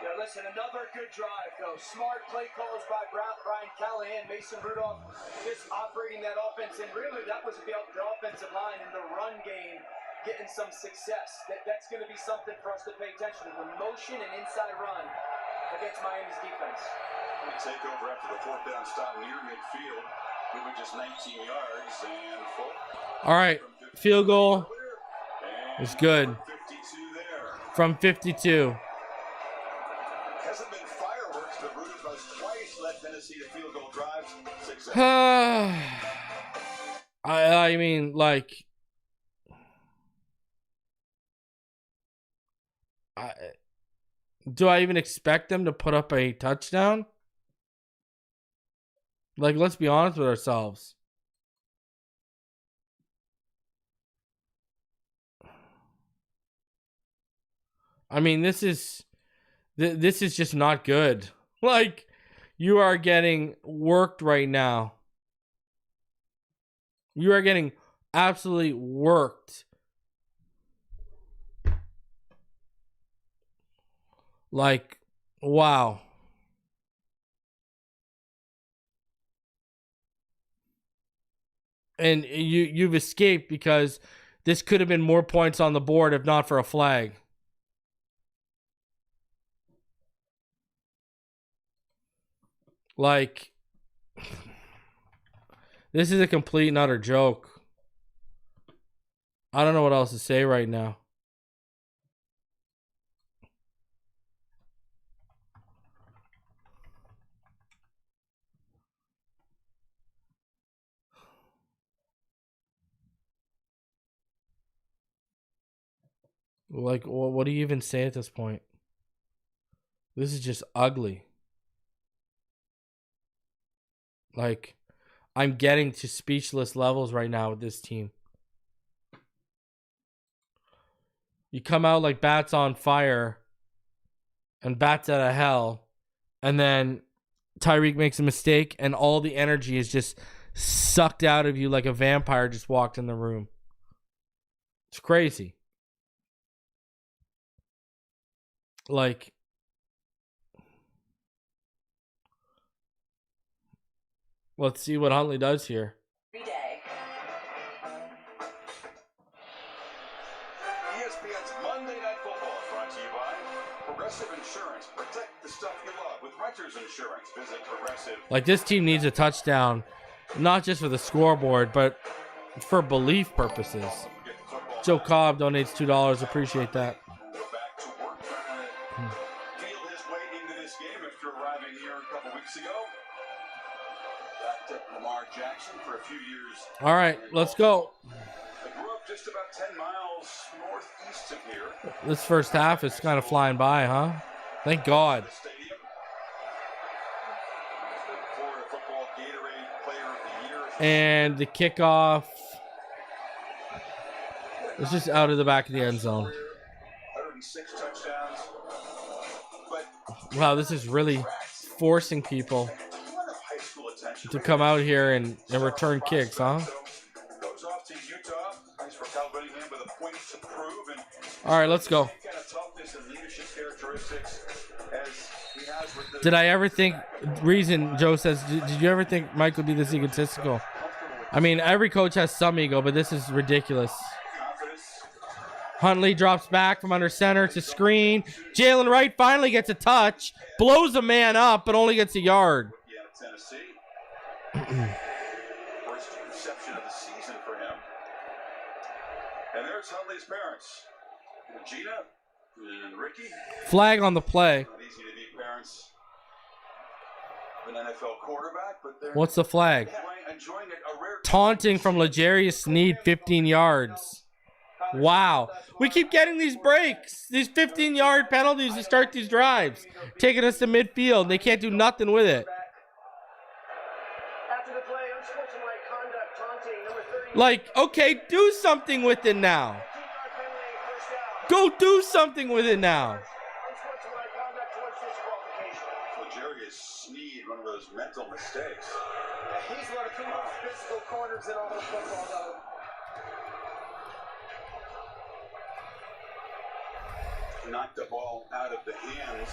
Yeah, listen, another good drive, though. Smart play calls by Brian Callahan, Mason Rudolph, just operating that offense. And really, that was the offensive line in the run game getting some success. That's going to be something for us to pay attention to. The motion and inside run against Miami's defense. We take over after the 4th down stop near midfield. Moving just 19 yards and full. All right, field goal is good. From 52. Hasn't been fireworks, but Rudolph twice led Tennessee to field goal drives. 6 I mean, like, do I even expect them to put up a touchdown? Like, let's be honest with ourselves. I mean, this is just not good. Like, you are getting worked right now. You are getting absolutely worked. Like, wow. And you've escaped because this could have been more points on the board if not for a flag. Like, this is a complete and utter joke. I don't know what else to say right now. Like, what do you even say at this point? This is just ugly. Like, I'm getting to speechless levels right now with this team. You come out like bats on fire and bats out of hell, and then Tyreek makes a mistake and all the energy is just sucked out of you like a vampire just walked in the room. It's crazy. Like, let's see what Huntley does here. Every day. ESPN's Monday Night Football is brought to you by Progressive Insurance. Protect the stuff you love with Renters Insurance. Visit Progressive. Like, this team needs a touchdown, not just for the scoreboard, but for belief purposes. Joe Cobb donates $2. Appreciate that. Go back to work, trying to feel his way into this game after arriving here a couple weeks ago. Backed up Lamar Jackson for a few years. All right, let's go. I grew up just about 10 miles northeast of here. This first half is kind of flying by, huh? Thank God. The stadium. The Florida Football Gatorade Player of the Year. And the kickoff. It's just out of the back of the end zone. 106 touchdowns. But Wow, this is really forcing people a lot of high school attention. to come out here and return kicks, huh? Goes off to Utah. Thanks for celebrating him with a point to prove. And All right, let's go. kind of toughness and leadership characteristics as he has with the Did I ever think, reason Joe says, did you ever think Mike would be this egotistical? I mean, every coach has some ego, but this is ridiculous. confidence. Huntley drops back from under center to screen. Jalen Wright finally gets a touch, blows a man up, but only gets a yard. Yeah, Tennessee. First reception of the season for him. And there's Huntley's parents. Gina and Ricky. Flag on the play. Not easy to be parents of an NFL quarterback, but they're What's the flag? enjoying a rare Taunting from L'Jarius Sneed, 15 yards. Wow. We keep getting these breaks, these 15-yard penalties to start these drives, taking us to midfield. They can't do nothing with it. After the play, unsportsmanlike conduct, taunting, number 30. Like, okay, do something with it now. 15-yard penalty, first down. Go do something with it now. Unsportsmanlike conduct towards disqualification. L'Jarius Sneed, one of those mental mistakes. He's one of the most physical corners in all of football, though. Knocked the ball out of the hands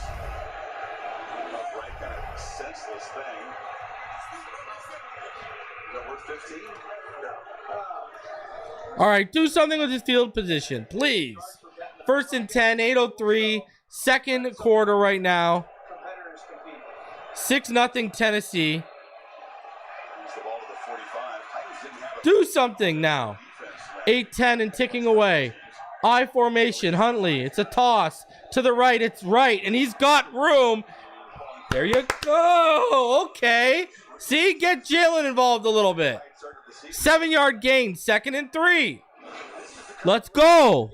of Wright, kind of senseless thing. Number 15? No. All right, do something with his field position, please. First and 10, 8:03, second quarter right now. Competitors compete. 6-0 Tennessee. Moves the ball to the 45. Titans didn't have a Do something now. defense. 8-10 and ticking away. I formation, Huntley. It's a toss. To the right, it's right, and he's got room. There you go. Okay. See, get Jalen involved a little bit. 7-yard gain, 2nd and 3. Let's go.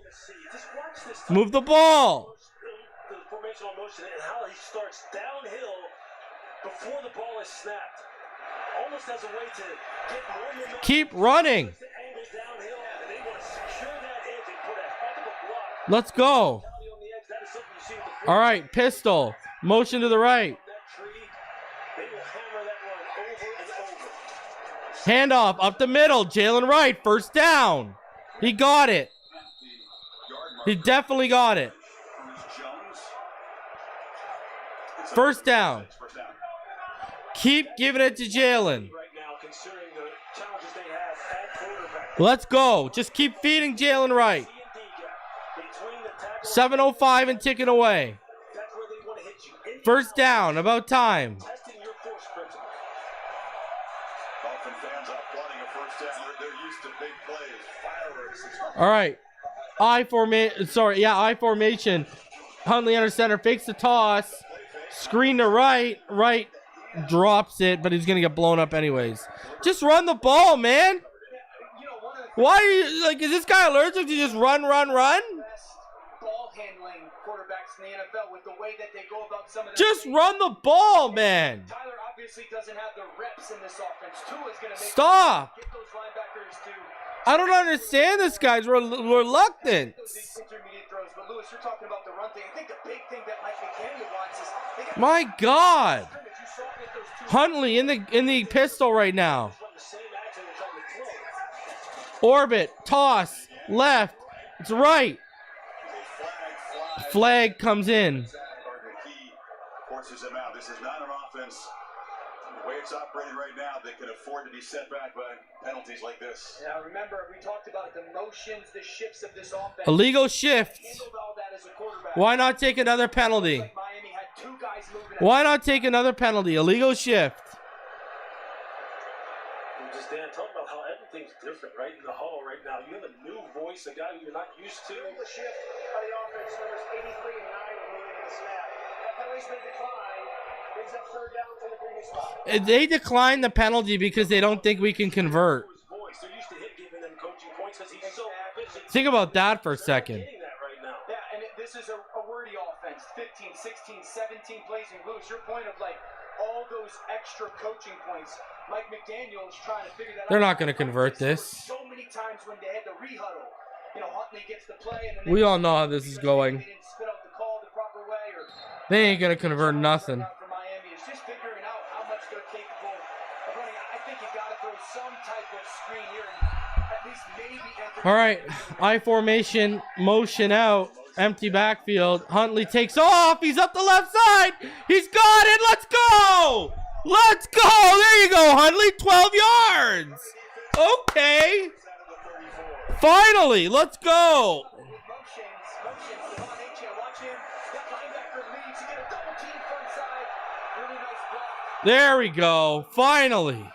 Just watch this Move the ball. the formational motion and how he starts downhill before the ball is snapped. Almost as a way to get more momentum. Keep running. The angle downhill, and they want to secure that edge and put a heck of a block. Let's go. On the edge, that is something you see with the All right, pistol. Motion to the right. that tree. They will hammer that one over and over. Handoff up the middle. Jalen Wright, first down. He got it. He definitely got it. Jones. First down. First down. Keep giving it to Jalen. Right now, considering the challenges they have at quarterback. Let's go. Just keep feeding Jalen Wright. C and D gap between the tackle. 7:05 and ticking away. That's where they want to hit you. In First down. About time. testing your force principle. Dolphin fans applauding a first down. They're used to big plays, fireworks. All right. I formation. Huntley under center, fakes the toss. Screen to right. Right drops it, but he's going to get blown up anyways. Just run the ball, man. Why are you, like, is this guy allergic to just run? Best ball handling quarterbacks in the NFL with the way that they go about some of their Just run the ball, man. Tyler obviously doesn't have the reps in this offense. Tua is going to make Stop. get those linebackers to I don't understand this guy's reluctant. those intermediate throws. But Lewis, you're talking about the run thing. I think the big thing that Mike McDaniel wants is they got My God. scrimmage. You saw that those two Huntley in the pistol right now. Run the same action as on the throw. Orbit, toss, left. It's right. Flag comes in. He forces him out. This is not an offense. The way way it's operating right now, they can afford to be set back by penalties like this. Yeah, remember, we talked about the motions, the shifts of this offense. Illegal shift. Handled all that as a quarterback. Why not take another penalty? Like Miami had two guys moving. Why not take another penalty? Illegal shift. Just Dan, talking about how everything's different, right? In the huddle right now. You have a new voice, a guy who you're not used to. The shift by the offense, numbers 83 and 9 are moving the snap. That penalty's been declined. Brings up third down from the previous spot. They decline the penalty because they don't think we can convert. They're used to him giving them coaching points because he's so efficient. Think about that for a second. Getting that right now. Yeah, and this is a wordy offense. 15, 16, 17 plays and moves. Your point of like all those extra coaching points. Mike McDaniel is trying to figure that out. They're not going to convert this. So many times when they had the rehuddle, you know, Huntley gets the play and then We all know how this is going. They didn't spit out the call the proper way, or They ain't going to convert nothing. for Miami is just figuring out how much they're capable of running. I think you got to throw some type of screen here and at least maybe enter. All right, I formation, motion out, empty backfield. Huntley takes off. He's up the left side. He's got it. Let's go. Let's go. There you go, Huntley. 12 yards. Okay. Finally, let's go. There we go. Finally.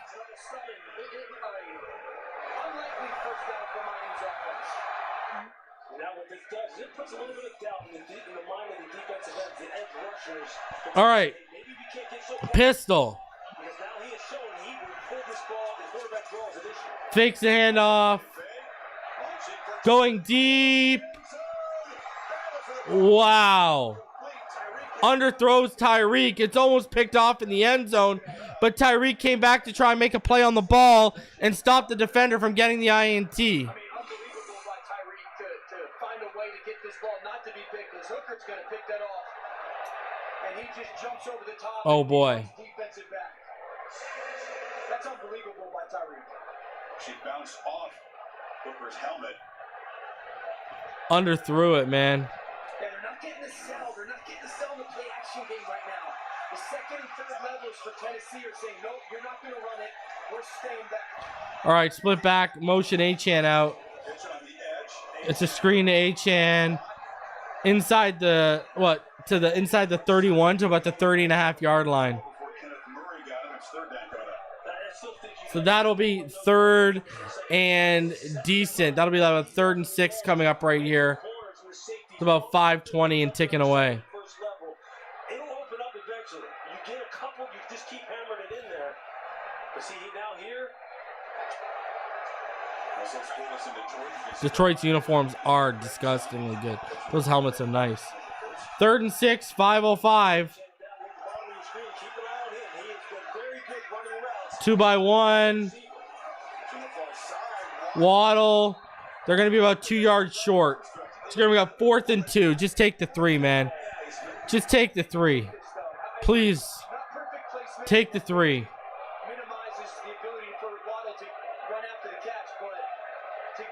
Puts a little bit of doubt in the mind of the defensive ends, the edge rushers. All right. Maybe we can't get so Pistol. because now he has shown he will pull this ball and quarterback draws an issue. Fakes the handoff. Going deep. Wow. Underthrows Tyreek. It's almost picked off in the end zone, but Tyreek came back to try and make a play on the ball and stop the defender from getting the INT. Unbelievable by Tyreek to find a way to get this ball not to be picked. Because Hooker's going to pick that off, and he just jumps over the top. Oh boy! Defensive back. That's unbelievable by Tyreek. She bounced off Hooker's helmet. Underthrew it, man. Yeah, they're not getting the sell. They're not getting the sell in the play action game right now. The second and third levels for Tennessee are saying, nope, you're not going to run it. We're staying back. All right, split back, motion Achan out. It's a screen to Achan. Inside the, inside the 31 to about the 30.5-yard line. So that'll be third and decent. That'll be like a 3rd and 6 coming up right here. It's about 5:20 and ticking away. First level. It'll open up eventually. You get a couple, you just keep hammering it in there. But see, now here. Detroit's uniforms are disgustingly good. Those helmets are nice. 3rd and 6, 5:05. 2-by-1. Waddle. They're going to be about 2 yards short. It's going to be about 4th and 2. Just take the 3, man. Just take the 3. Please. Take the 3. Minimizes the ability for Waddle to run after the catch, but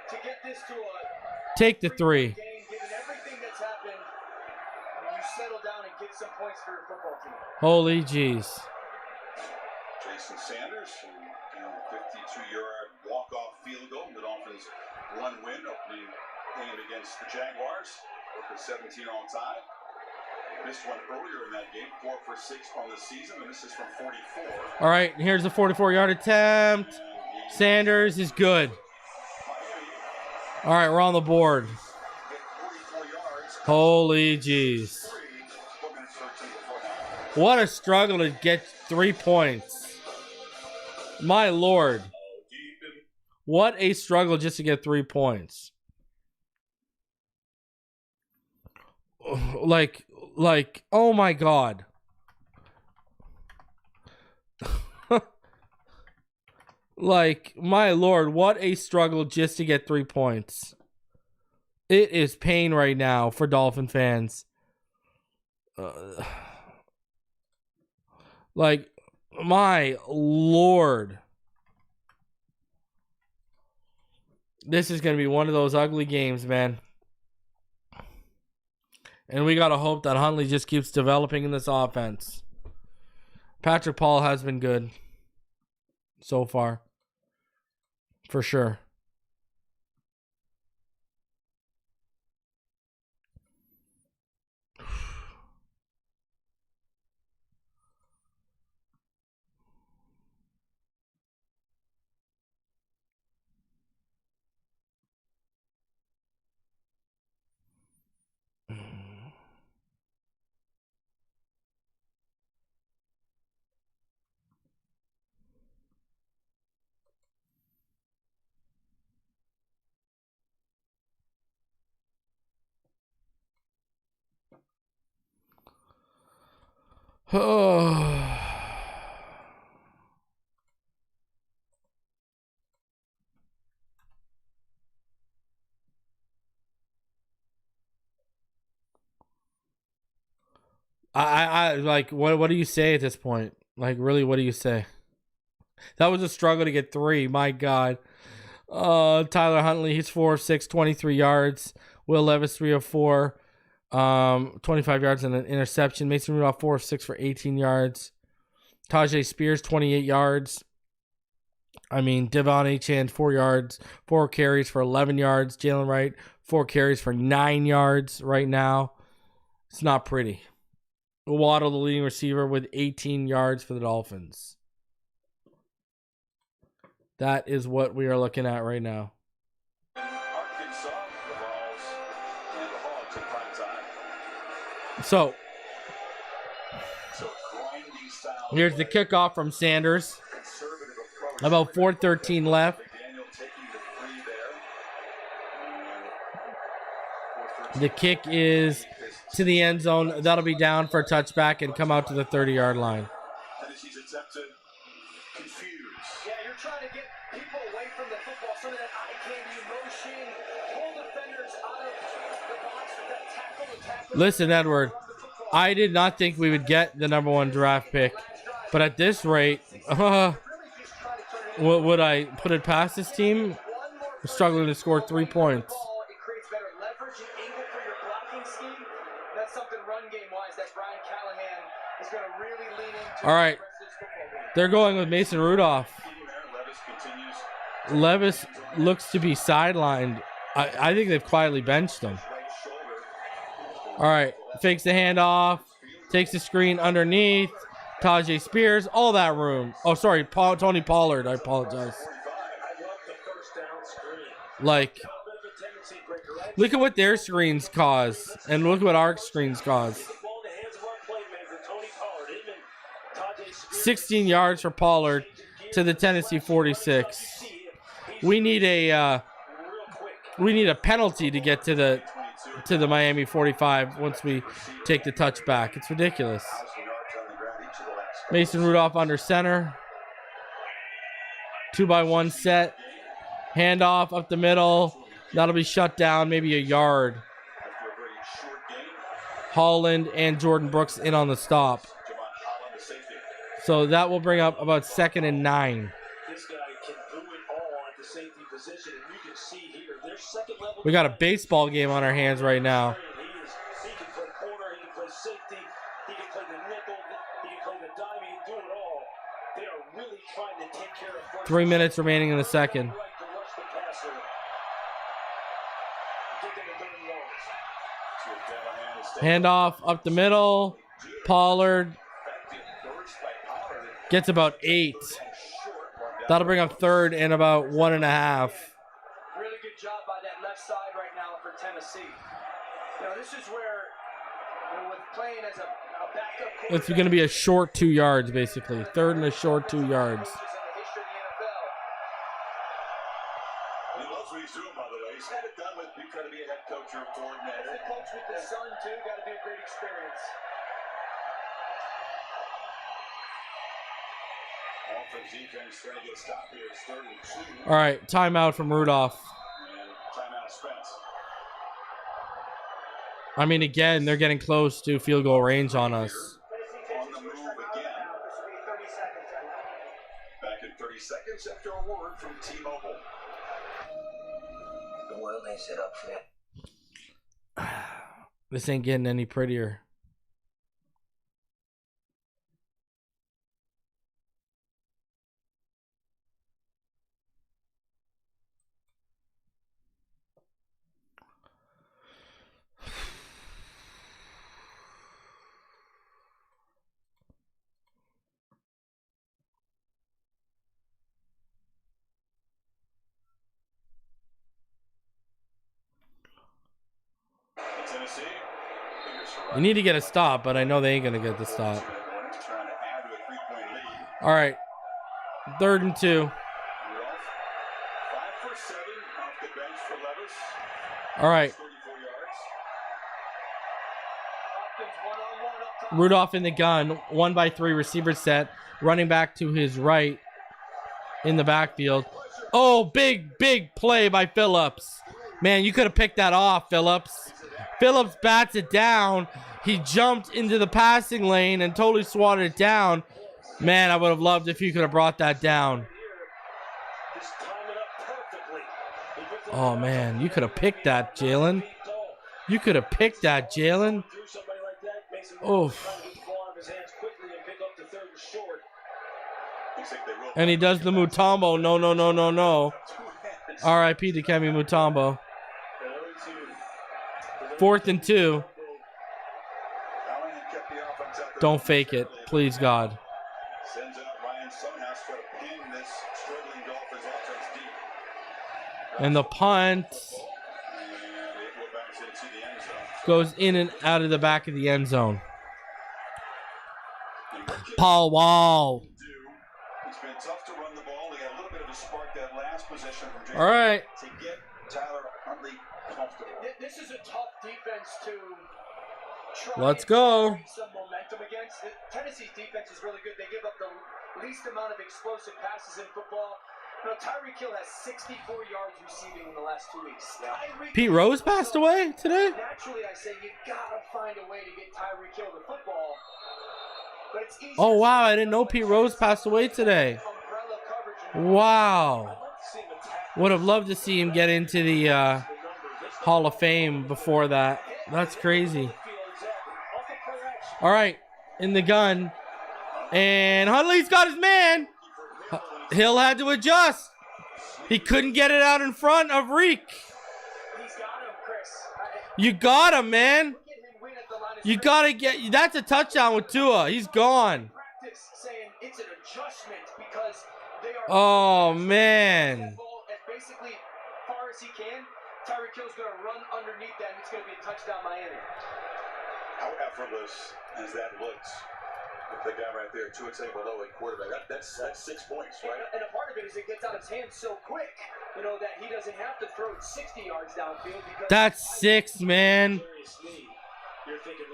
to get this to a Take the 3. game, given everything that's happened, you settle down and get some points for your football team. Holy jeez. Jason Sanders, and 52-yard walk-off field goal. The Dolphins 1 win opening game against the Jaguars. With 17 on time. Missed one earlier in that game, 4 for 6 on the season, and this is from 44. All right, here's a 44-yard attempt. Sanders is good. All right, we're on the board. Holy jeez. What a struggle to get 3 points. My Lord. What a struggle just to get 3 points. Like, oh my God. Like, my Lord, what a struggle just to get 3 points. It is pain right now for Dolphin fans. Like, my Lord. This is going to be one of those ugly games, man. And we got to hope that Huntley just keeps developing in this offense. Patrick Paul has been good. so far. For sure. Oh. I like what do you say at this point? Like really, what do you say? That was a struggle to get 3. My God. Tyler Huntley, he's 4 of 6, 23 yards. Will Levis 3 of 4, 25 yards and an interception. Mason Rudolph 4 of 6 for 18 yards. Tajay Spears 28 yards. I mean, Devon Achane 4 yards, 4 carries for 11 yards. Jalen Wright 4 carries for 9 yards right now. It's not pretty. Waddle, the leading receiver, with 18 yards for the Dolphins. That is what we are looking at right now. Arkansas, the Vols, and the Hogs in prime time. So, grinding style. here's the kickoff from Sanders. Conservative approach. About 4:13 left. McDaniel taking the 3 there. The kick is to the end zone. That'll be down for a touchback and come out to the 30-yard line. Tennessee's attempt to confuse. Yeah, you're trying to get people away from the football, some of that eye candy motion, pull defenders out of the box with that tackle. Listen, Edward, I did not think we would get the number 1 draft pick, but at this rate, would I put it past this team? We're struggling to score 3 points. It creates better leverage and angle for your blocking scheme. That's something run game-wise that Brian Callahan is going to really lean into. All right. They're going with Mason Rudolph. Levis looks to be sidelined. I think they've quietly benched him. All right. Fakes the handoff. Takes the screen underneath. Tajay Spears. All that room. Oh, sorry. Tony Pollard. I apologize. Like, look at what their screens cause. And look what our screens cause. 16 yards for Pollard to the Tennessee 46. We need a penalty to get to the Miami 45 once we take the touchback. It's ridiculous. Mason Rudolph under center. 2-by-1 set. Handoff up the middle. That'll be shut down, maybe a yard. Holland and Jordan Brooks in on the stop. So that will bring up about 2nd and 9. This guy can do it all at the safety position, and you can see here, their second level. We got a baseball game on our hands right now. He can play corner, he can play safety, he can play the nickel, he can play the dime, he can do it all. They are really trying to take care of first. 3 minutes remaining in the second. Handoff up the middle. Pollard gets about 8. That'll bring up 3rd and about 1.5. Really good job by that left side right now for Tennessee. This is where, with playing as a backup. It's going to be a short 2 yards, basically. 3rd and a short 2 yards. He loves what he's doing, by the way. He's had it done with trying to be a head coach or a coordinator. Head coach with his son, too. Got to be a great experience. Offense, defense, trying to get a stop here. It's 3rd and 2. All right, timeout from Rudolph. And timeout Spence. I mean, again, they're getting close to field goal range on us. On the move again. Back in 30 seconds after a word from T-Mobile. The world ain't set up for that. This ain't getting any prettier. You need to get a stop, but I know they ain't going to get the stop. All right. 3rd and 2. 5 for 7 off the bench for Levis. All right. 34 yards. Hopkins one-on-one up top. Rudolph in the gun. 1-by-3 receiver set. Running back to his right in the backfield. Oh, big play by Phillips. Man, you could have picked that off, Phillips. Phillips bats it down. He jumped into the passing lane and totally swatted it down. Man, I would have loved if you could have brought that down. Oh, man, you could have picked that, Jalen. You could have picked that, Jalen. Oh. And he does the Mutombo. No. R.I.P. to Kemi Mutombo. 4th and 2. Don't fake it. Please, God. Sends out Ryan Sunhouse to pin this struggling Dolphins offense deep. And the punt And it will bounce into the end zone. goes in and out of the back of the end zone. Paul Wall. It's been tough to run the ball. They got a little bit of a spark that last possession from Jason All right. to get Tyler Huntley comfortable. This is a tough defense to try Let's and go. create some momentum against. Tennessee's defense is really good. They give up the least amount of explosive passes in football. You know, Tyreek Hill has 64 yards receiving in the last 2 weeks. Pete Rose passed away today? Naturally, I say you gotta find a way to get Tyreek Hill the football. But it's easy. Oh, wow. I didn't know Pete Rose passed away today. Wow. Would have loved to see him get into the Hall of Fame before that. That's crazy. All right. In the gun. And Huntley's got his man. Hill had to adjust. He couldn't get it out in front of Reek. You got him, man. You got to get... That's a touchdown with Tua. He's gone. Oh, man. Basically, far as he can, Tyreek Hill's going to run underneath that, and it's going to be a touchdown Miami. How effortless as that looks. With the guy right there, Tagovailoa quarterback. That's 6 points, right? And a part of it is it gets out of his hands so quick, you know, that he doesn't have to throw it 60 yards downfield. That's 6, man.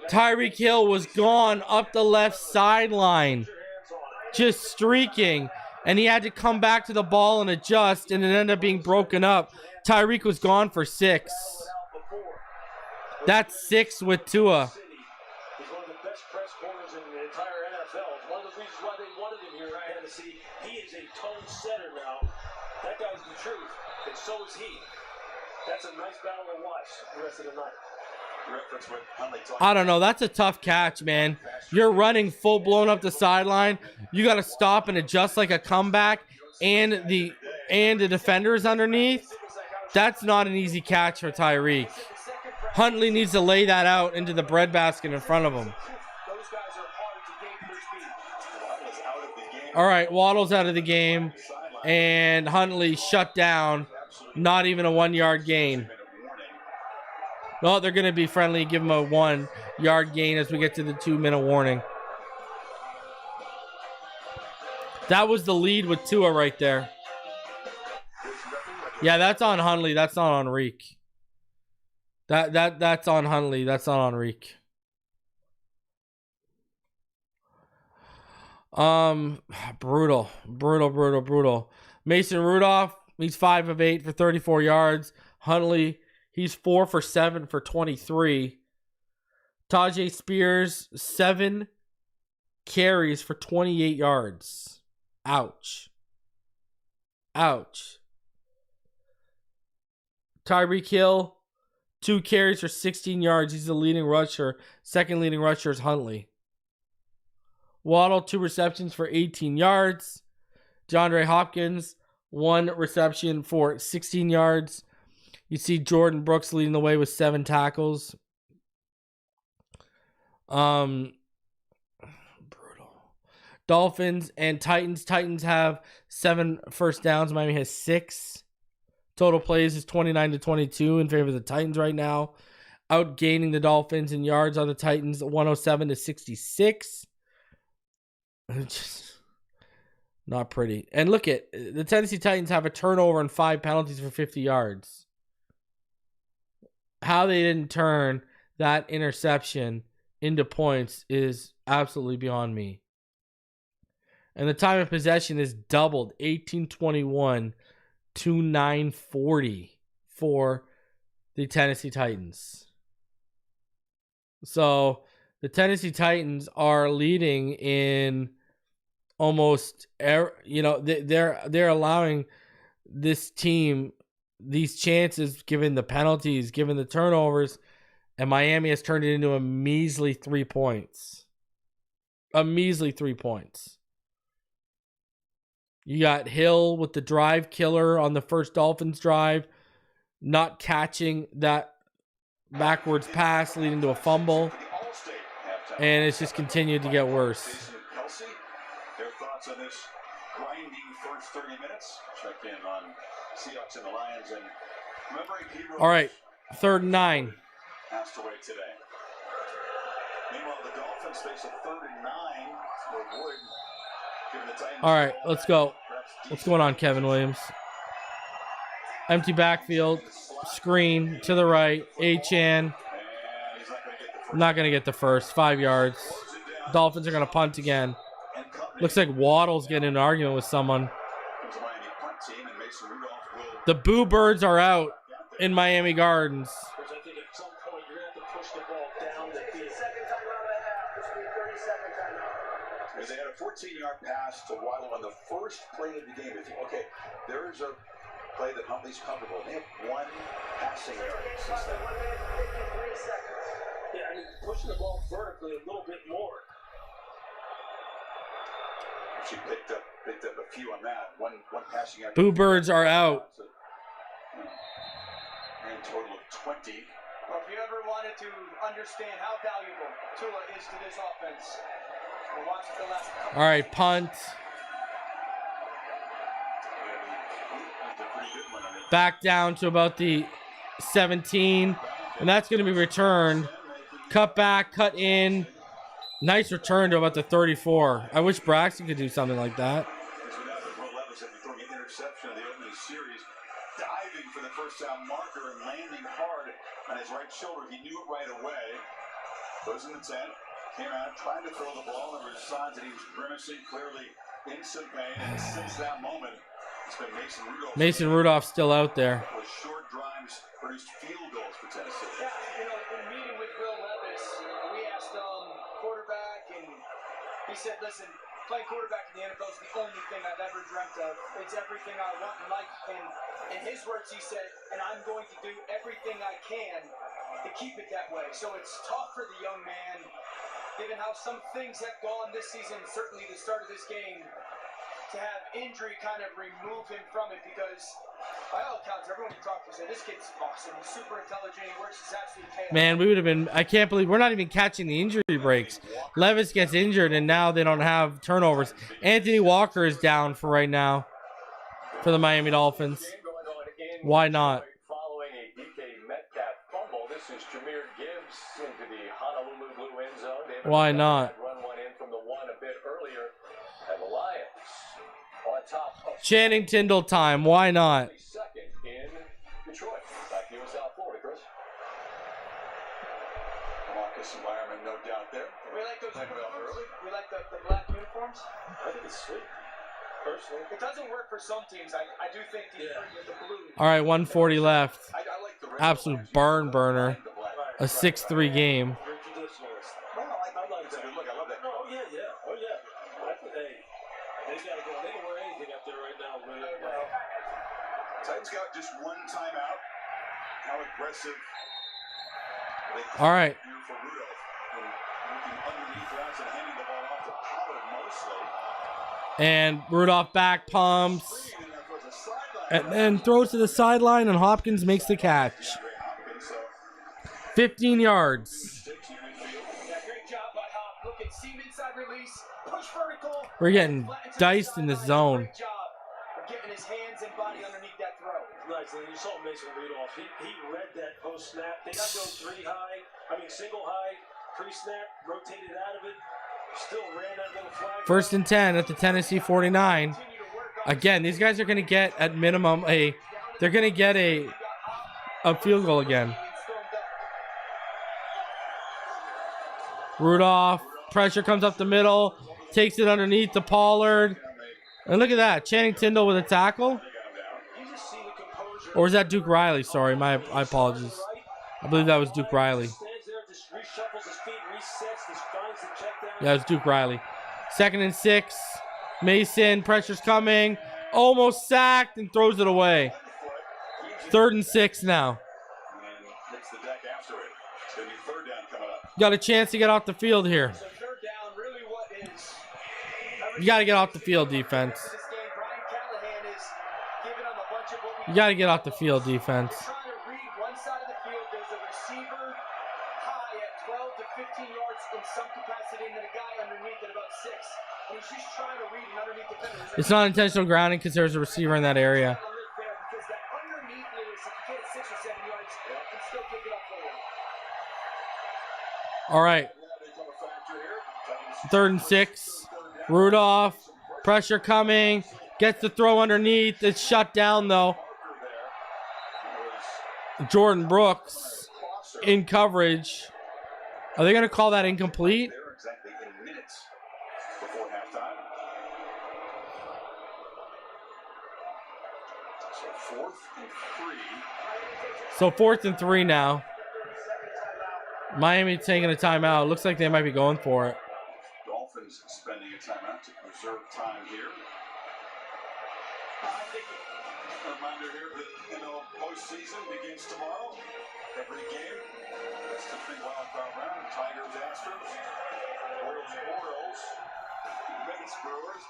Tyreek Hill was gone up the left sideline. Just streaking. And he had to come back to the ball and adjust, and it ended up being broken up. Tyreek was gone for 6. That's 6 with Tua. He's one of the best press corners in the entire NFL. It's one of the reasons why they wanted him here in Tennessee. He is a tone setter now. That guy's the truth, and so is he. That's a nice battle to watch the rest of the night. I don't know. That's a tough catch, man. You're running full blown up the sideline. You got to stop and adjust like a comeback, and the defender's underneath. That's not an easy catch for Tyreek. Huntley needs to lay that out into the breadbasket in front of him. All right, Waddle's out of the game, and Huntley shut down. Not even a 1-yard gain. No, they're going to be friendly, give him a 1-yard gain as we get to the 2-minute warning. That was the lead with Tua right there. Yeah, that's on Huntley. That's not on Reek. That's on Huntley. That's not on Reek. Brutal. Mason Rudolph, he's 5 of 8 for 34 yards. Huntley, he's 4 for 7 for 23. Tajay Spears, 7 carries for 28 yards. Ouch. Tyreek Hill, 2 carries for 16 yards. He's the leading rusher. Second leading rusher is Huntley. Waddle, 2 receptions for 18 yards. DeAndre Hopkins, 1 reception for 16 yards. You see Jordan Brooks leading the way with 7 tackles. Brutal. Dolphins and Titans. Titans have 7 first downs. Miami has 6. Total plays is 29-22 in favor of the Titans right now. outgaining the Dolphins in yards on the Titans, 107-66. Just not pretty. And look at the Tennessee Titans have a turnover and 5 penalties for 50 yards. How they didn't turn that interception into points is absolutely beyond me. And the time of possession is doubled, 18:21 to 9:40 for the Tennessee Titans. So the Tennessee Titans are leading in almost, they're allowing this team these chances, given the penalties, given the turnovers, and Miami has turned it into a measly 3 points. A measly 3 points. You got Hill with the drive killer on the first Dolphins drive, not catching that backwards pass, leading to a fumble. And it's just continued to get worse. Their thoughts on this grinding first 30 minutes. Check in on Seahawks and the Lions. And remember, all right, 3rd and 9. Passed away today. Meanwhile, the Dolphins face a 3rd and 9 to avoid giving the Titans. All right, let's go. What's going on, Kevin Williams? Empty backfield, screen to the right, Achane. Not going to get the first, 5 yards. Dolphins are going to punt again. Looks like Waddle's getting in an argument with someone. The Boo Birds are out in Miami Gardens. I think at some point you're going to have to push the ball down the field. They had a 14-yard pass to Waddle on the first play of the game. Okay, there is a play that Huntley's comfortable. They have 1 passing yard since then. Yeah, I mean, pushing the ball vertically a little bit more. She picked up a few on that. One passing yard. Boo Birds are out. And total of 20. Well, if you ever wanted to understand how valuable Tua is to this offense, we'll watch the last couple. All right, punt. Back down to about the 17. And that's going to be returned. Cut back, cut in. Nice return to about the 34. I wish Braxton could do something like that. Will Levis after throwing an interception in the opening series, diving for the first down marker and landing hard on his right shoulder. He knew it right away. Goes in the 10, came out trying to throw the ball. There were signs that he was grimacing, clearly in some pain. And since that moment, it's been Mason Rudolph. Mason Rudolph's still out there. With short drives produced field goals for Tennessee. Yeah, in meeting with Will Levis, we asked quarterback, and he said, listen, playing quarterback in the NFL is the only thing I've ever dreamt of. It's everything I want in life. And in his words, he said, and I'm going to do everything I can to keep it that way. So it's tough for the young man, given how some things have gone this season, certainly the start of this game, to have injury kind of remove him from it, because by all accounts, everyone you talk to said this kid's awesome. He's super intelligent. He works his absolute tail. Man, we would have been, I can't believe we're not even catching the injury breaks. Levis gets injured, and now they don't have turnovers. Anthony Walker is down for right now for the Miami Dolphins. Why not? Following a DK Metcalf fumble, this is Jahmyr Gibbs into the Honolulu Blue end zone. Why not? Run one in from the 1 a bit earlier, and the Lions on top of Channing Tindall time. Why not? second in Detroit. Back to you in South Florida, Chris. Marcus environment, no doubt there. We like those uniforms. We like the black uniforms. I think it's sweet, personally. It doesn't work for some teams. I do think the blue. All right, 140 left. I like the Absolute barn burner. A 6-3 game. You're a traditionalist. Well, I like that. Look, I love that. Oh, yeah. Oh, yeah. Hey, they got to go. They can wear anything up there right now. Titans got just 1 timeout. How aggressive. All right. Here for Rudolph. Looking underneath routes and handing the ball off to Pollard mostly. And Rudolph back pumps. And then throws to the sideline, and Hopkins makes the catch. 15 yards. Yeah, great job by Hop. Look at seam inside release, push vertical. We're getting diced in this zone. Great job of getting his hands and body underneath that throw. Nice. And you saw Mason Rudolph. He read that post-snap. They got to go single high, pre-snap, rotated out of it. Still ran that little flag. 1st and 10 at the Tennessee 49. Again, these guys are going to get at minimum they're going to get a field goal again. Rudolph, pressure comes up the middle, takes it underneath to Pollard. And look at that, Channing Tindall with a tackle. Or was that Duke Riley? Sorry, my apologies. I believe that was Duke Riley. Yeah, it was Duke Riley. 2nd and 6. Mason, pressure's coming. Almost sacked and throws it away. 3rd and 6 now. Got a chance to get off the field here. You got to get off the field, defense. You got to get off the field, defense. It's not intentional grounding because there's a receiver in that area. All right. 3rd and 6. Rudolph. Pressure coming. Gets the throw underneath. It's shut down, though. Jordan Brooks in coverage. Are they going to call that incomplete? So 4th and 3 now. Miami taking a timeout. Looks like they might be going for it. Dolphins spending a timeout to preserve time here. A reminder here that postseason begins tomorrow. Every game. That's the big wild card round. Tigers, Astros, Orioles, Mets, Brewers,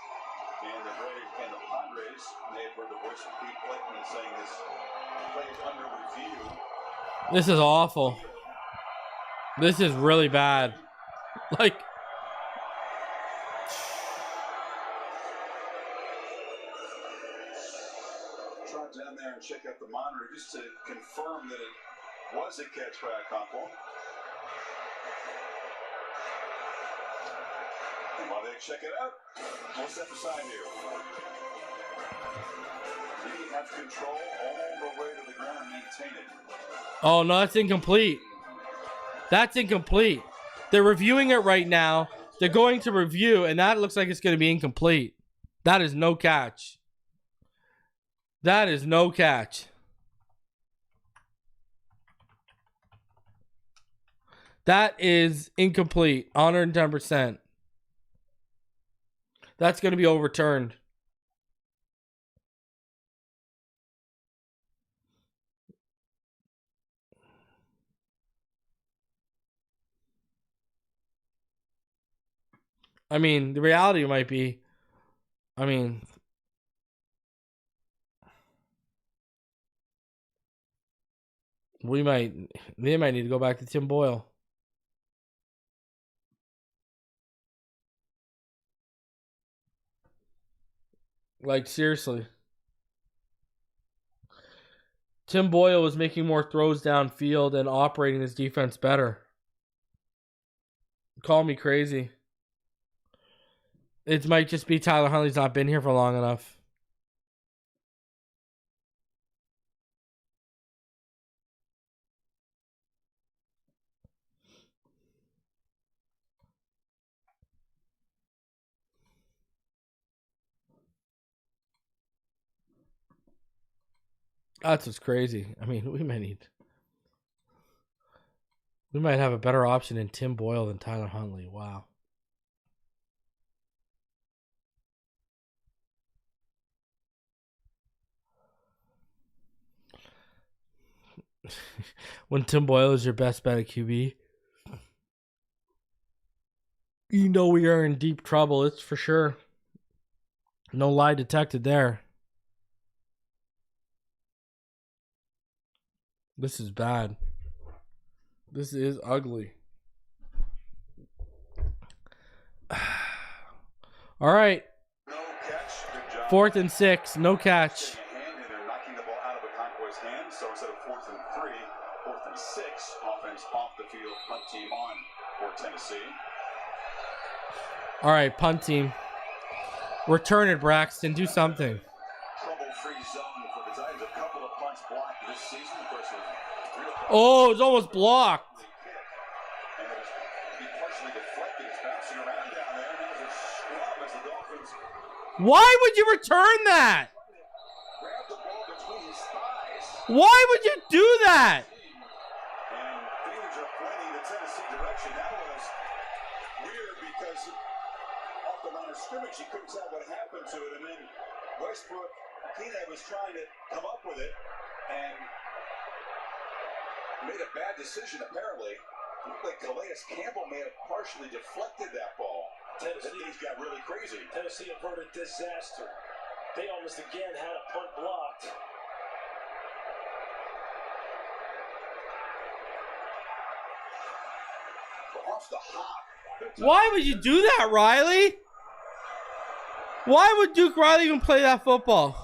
and the Braves and the Padres. They have heard the voice of Pete Blakeman saying this play is under review. This is awful. This is really bad. Like, trot down there and check out the monitor just to confirm that it was a catch by Okonkwo. And while they check it out, we'll step aside here. We have control all the way to the ground and maintain it. oh no, that's incomplete. That's incomplete. They're reviewing it right now. They're going to review, and that looks like it's going to be incomplete. That is no catch. That is no catch. That is incomplete. 110%. That's going to be overturned. I mean, the reality might be, they might need to go back to Tim Boyle. Like, seriously. Tim Boyle was making more throws downfield and operating his defense better. Call me crazy. It might just be Tyler Huntley's not been here for long enough. That's what's crazy. I mean, we might have a better option in Tim Boyle than Tyler Huntley. Wow. When Tim Boyle is your best bet at QB, you know we are in deep trouble. It's for sure. No lie detected there. This is bad. This is ugly. All right. 4th and 6. No catch. They're knocking the ball out of Okonkwo's hands, so instead of 4th and 3, 4th and offense off the field. Punt team on for Tennessee. All right, punt team. Return it, Braxton. Do something. Trouble-free zone for the Titans. A couple of punts blocked this season. Of course, Oh, it's almost blocked. and it was partially deflected. It's bouncing around down there. And there's a scrub as the Dolphins Why would you return that? grab the ball between his thighs. Why would you do that? And things are pointing the Tennessee direction. That was weird because off the line of scrimmage, you couldn't tell what happened to it. And then Westbrook, was trying to come up with it and made a bad decision, apparently. It looked like Calais Campbell may have partially deflected that ball. Tennessee's got really crazy. Tennessee averted disaster. They almost again had a punt blocked. Off the hop. Why would you do that, Riley? Why would Duke Riley even play that football?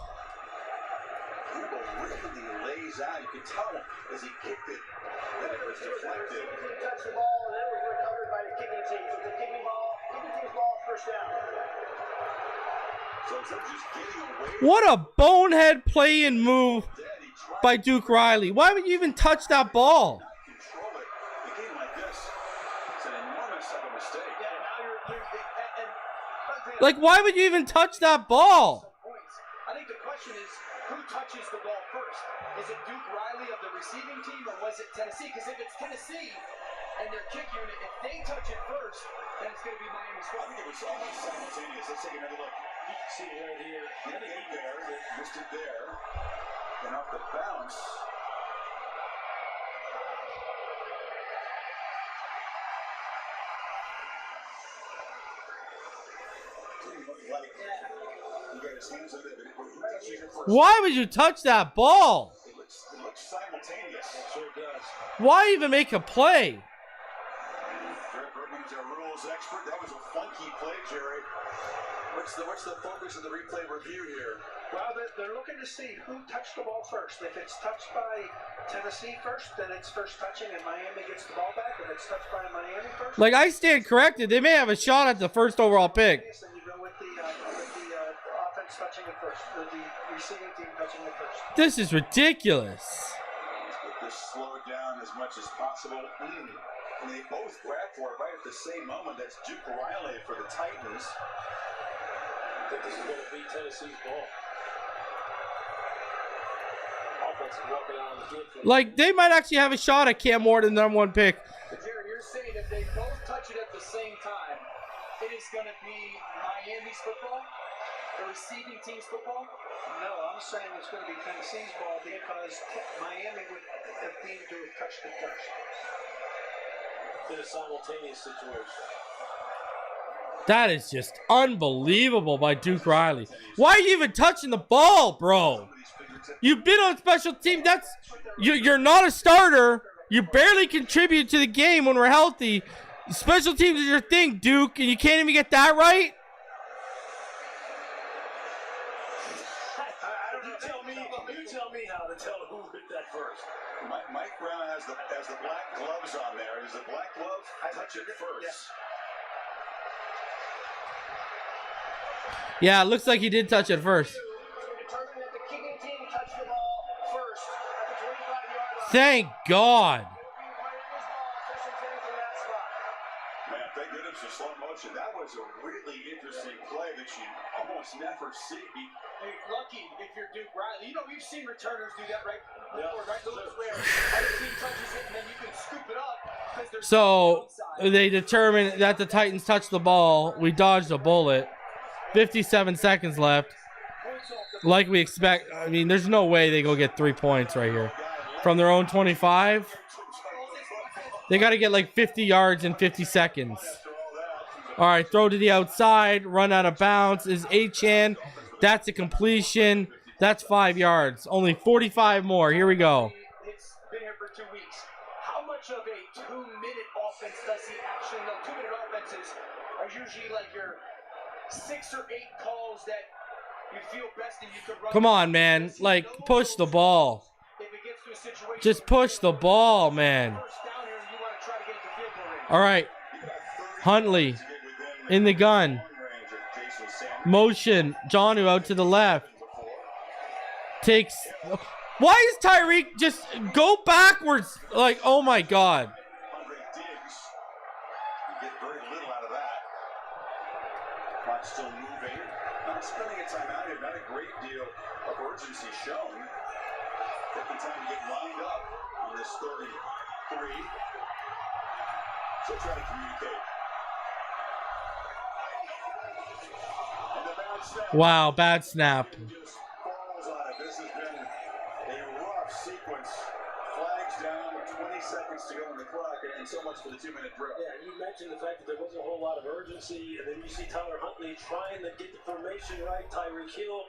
Campbell really lays out. You could tell as he kicked it that it was deflected. Touched the ball and then it was recovered by the kicking team. So the kicking team's ball, first down. So instead of just getting away, What a bonehead play and move by Duke Riley. Why would you even touch that ball? control it. A game like this, it's an enormous type of mistake. Yeah, now you're Like, why would you even touch that ball? points. I think the question is, who touches the ball first? Is it Duke Riley of the receiving team, or was it Tennessee? Because if it's Tennessee and their kick unit, if they touch it first, then it's going to be Miami's I fault. think it was almost simultaneous. Let's take another look. You can see it right here. Didn't get there, missed it there, and off the bounce. Didn't look like he got his hands on it, but who touches it first? Why would you touch that ball? It looks simultaneous. It sure does. Why even make a play? Jerry Bergman's our rules expert. That was a funky play, Jerry. What's the focus of the replay review here? Well, they're looking to see who touched the ball first. If it's touched by Tennessee first, then it's first touching and Miami gets the ball back. If it's touched by Miami first, Like, I stand corrected. They may have a shot at the first overall pick. then you go with the offense touching it first, or the receiving team touching it first. This is ridiculous. Let's get this slowed down as much as possible. And they both grab for it right at the same moment. That's Duke Riley for the Titans. I think this is going to be Tennessee's ball. Offense is walking out on the field. Like, they might actually have a shot at Cam Ward in the #1 pick. But Jared, you're saying if they both touch it at the same time, it is going to be Miami's football? The receiving team's football? No, I'm saying it's going to be Tennessee's ball because Miami would have deemed to have touched it first. In a simultaneous situation. That is just unbelievable by Duke Riley. Why are you even touching the ball, bro? You've been on special team. You're not a starter. You barely contribute to the game when we're healthy. Special teams is your thing, Duke, and you can't even get that right? You tell me how to tell who hit that first. Mike Brown has the black gloves on there. Does the black glove touch it first? Yes. Yeah, it looks like he did touch it first. Determine that the kicking team touched the ball first at the 25-yard line. Thank God. Miami's ball, officials into that spot. Man, thank goodness for slow motion. That was a really interesting play that you almost never see. Hey, lucky if you're Duke Riley. You know, we've seen returners do that, right? Yeah. Right, Lewis, where other team touches it and then you can scoop it up. So they determined that the Titans touched the ball. We dodged a bullet. 57 seconds left. Like we expect. I mean, there's no way they go get 3 points right here. From their own 25. They got to get like 50 yards in 50 seconds. All right, throw to the outside. Run out of bounds is Achan. That's a completion. That's 5 yards. Only 45 more. Here we go. It's been here for 2 weeks. How much of a 2-minute offense does he actually know? 2-minute offenses are usually like your 6 or 8 calls that you feel best and you could run. Come on, man. Like, push the ball. If it gets to a situation Just push the ball, man. first down here, All right. Huntley in the gun. Motion. Jonnu out to the left. Takes. Why is Tyreek just go backwards? Like, oh my God. Get very little out of that. Clock still moving. Not spending a timeout here. Not a great deal of urgency shown. Taking time to get lined up on this 33. So trying to communicate. And the bad snap. Wow, bad snap. Just falls on it. This has been a rough sequence. Flags down, 20 seconds to go on the clock, and so much for the 2-minute drill. Yeah, you mentioned the fact that there wasn't a whole lot of urgency, and then you see Tyler Huntley trying to get the formation right. Tyreek Hill,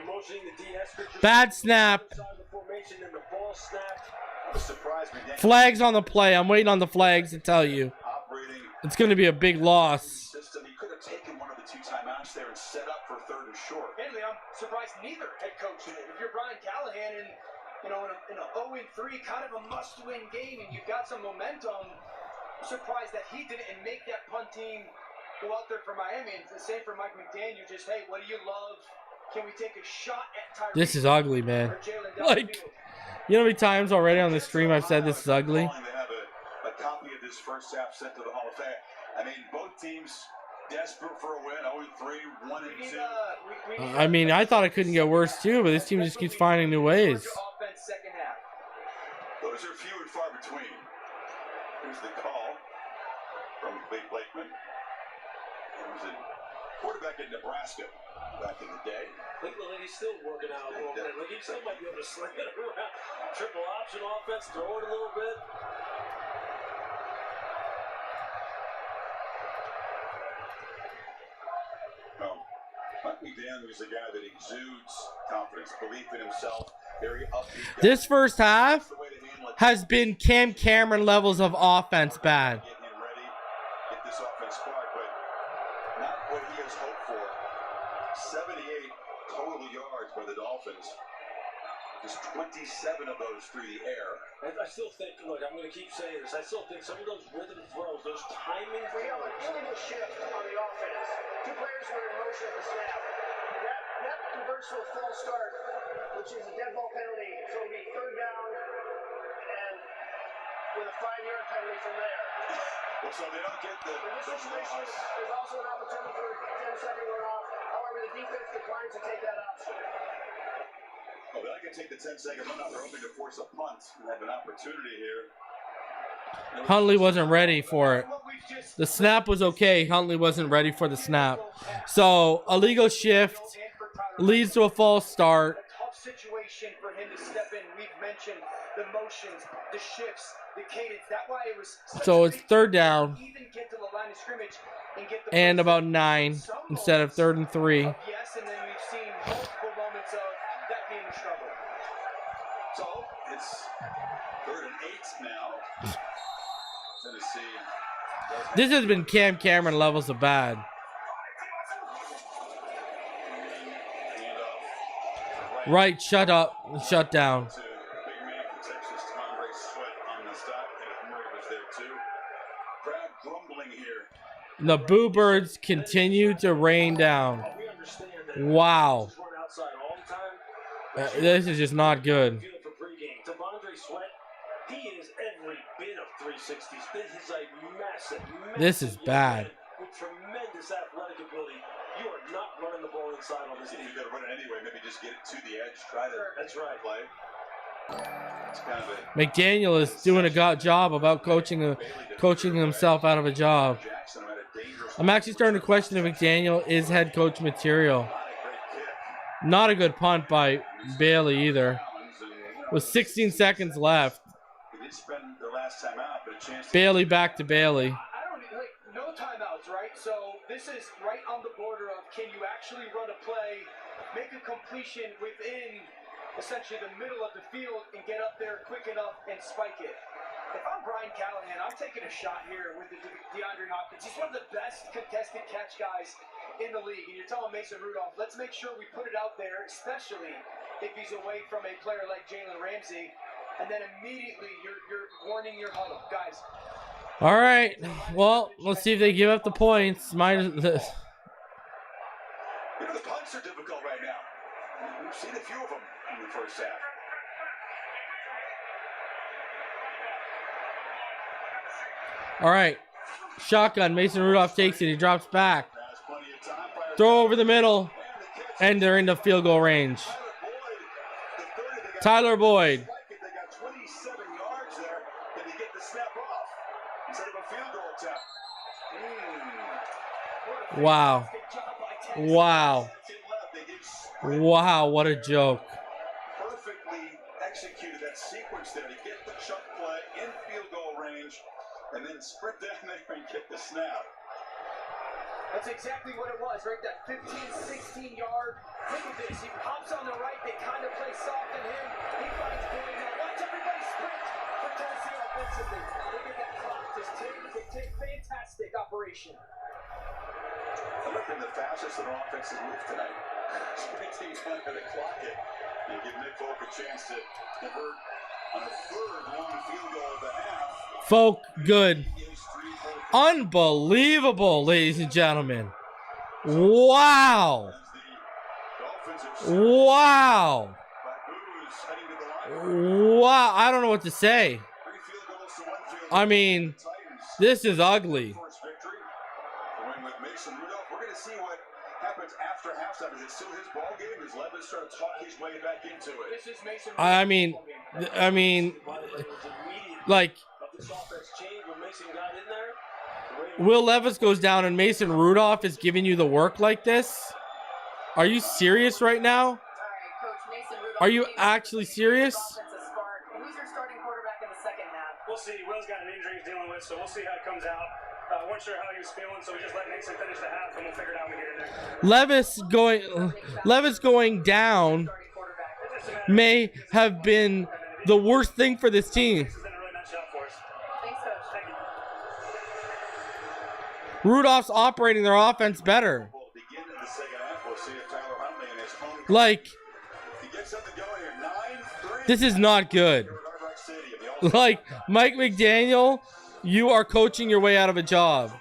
motioning the DS. Bad snap. The formation and the ball snapped. I was surprised we didn't. Flags on the play. I'm waiting on the flags to tell you. Operating It's going to be a big loss. system. He could have taken one of the 2 timeouts there and set up for 3rd and short. Anyway, I'm surprised neither head coach did it. If you're Brian Callahan and in a 0-3 kind of a must-win game and you've got some momentum, I'm surprised that he didn't and make that punt team go out there for Miami. And the same for Mike McDaniel. Just, hey, what do you love? Can we take a shot at Tyreek? This is ugly, man. or Jalen Like, Downfield? you know how many times already on the stream I've said this is ugly? They have a copy of this first half sent to the Hall of Fame. I mean, both teams desperate for a win. 0-3, 1-2. I mean, I thought it couldn't get worse too, but this team just keeps finding new ways. Offense, second half. Those are few and far between. Here's the call from Blake Blakeman. He was a quarterback in Nebraska back in the day. Look, he's still working out a little bit. Like, he still might be able to sling it around. Triple option offense, throw it a little bit. Mike McDaniel is a guy that exudes confidence, belief in himself, very upbeat guy. This first half has been Cam Cameron levels of offense bad. Get him ready, get this offense sparked, but not what he has hoped for. 78 total yards by the Dolphins. Just 27 of those through the air. I still think, look, I'm going to keep saying this. I still think some of those rhythm throws, those timing We have an throws. illegal shift on the offense. 2 players were in motion at the snap. That converts to a false start, which is a dead ball penalty. So it'll be 3rd down and with a 5-yard penalty from there. Well, so they don't get the In this situation, there's also an opportunity for a 10-second runoff. However, the defense declines to take that option. Oh, they're not going to take the 10-second run out. They're hoping to force a punt and have an opportunity here. Huntley wasn't ready for it. The snap was okay. Huntley wasn't ready for the snap. So, a legal shift leads to a false start. A tough situation for him to step in. We've mentioned the motions, the shifts, the cadence. That's why it was such So a it's big 3rd down even get to the line of scrimmage and get the and first about down. 9 Some instead of 3rd and 3. moments of yes, and then we've seen multiple moments of that being a struggle. So it's 3rd and 8 now. Tennessee. This has been Cam Cameron levels of bad. Right, shut up, shut down. To big man from Texas, Andre Sweat on the stop. Kenneth Murray was there too. Crowd grumbling here. The Boo Birds continue to rain down. We understand that. Wow. Just run outside all the time. This is just not good. Feel for pregame. Devondre Sweat, he is every bit of 360s. This is a massive. This is young bad. man with tremendous athletic ability. You are not running the ball inside on this If team. you're going to run it anyway, maybe just get it to the edge. Try to That's right. play. It's kind of a McDaniel is doing a good job about coaching himself out of a job. Jackson had a dangerous I'm actually starting to question if McDaniel is head coach material. Not a good punt by Bailey either. With 16 seconds left. He did spend the last time out, but a chance to Bailey back to Bailey. I don't like no timeouts, right? So this is right on the border of can you actually run a play, make a completion within essentially the middle of the field and get up there quick enough and spike it. If I'm Brian Callahan, I'm taking a shot here with the DeAndre Hopkins. He's one of the best contested catch guys in the league. And you're telling Mason Rudolph, let's make sure we put it out there, especially if he's away from a player like Jalen Ramsey. And then immediately you're warning your huddle. Guys, All right. Well, let's see if they give up the points. You know, the punts are difficult right now. We've seen a few of them in the first half. All right. Shotgun. Mason Rudolph takes it. He drops back. Throw over the middle. And they're into field goal range. Tyler Boyd. They got 27 yards there. Can they get the snap off instead of a field goal attempt? Wow. Wow. Wow, what a joke. Perfectly executed that sequence there to get the chuck play in field goal range and then sprint down there and get the snap. That's exactly what it was, right? That 15, 16 yard. Look at this. He hops on the right. They kind of play soft on him. He finds Boyd. Now watch everybody sprint for Tennessee offensively. Look at that clock. Just tick. Fantastic operation. That might have been the fastest that our offense has moved tonight. Sprinting under the clock it. You give Nick Folk a chance to convert on a third long field goal of the half. Folk, good. Unbelievable, ladies and gentlemen. Wow. Wow. Wow. I don't know what to say. I mean, this is ugly. With Mason Rudolph, we're going to see what happens after halftime. Is it still his ball game? Does Levis try to talk his way back into it? This is Mason I mean, like, Will Levis goes down and Mason Rudolph is giving you the work like this? Are you serious right now? Are you actually serious? Who's your starting quarterback in the second half? We'll see. Will's got an injury he's dealing with, so we'll see how it comes out. Weren't sure how he was feeling, so we just let Mason finish the half, and we'll figure it out when we get in there. Levis going down may have been the worst thing for this team. This has been a really nice job for us. Thanks, Coach. Thank you. Rudolph's operating their offense better. Like, this is not good. Like, Mike McDaniel, you are coaching your way out of a job.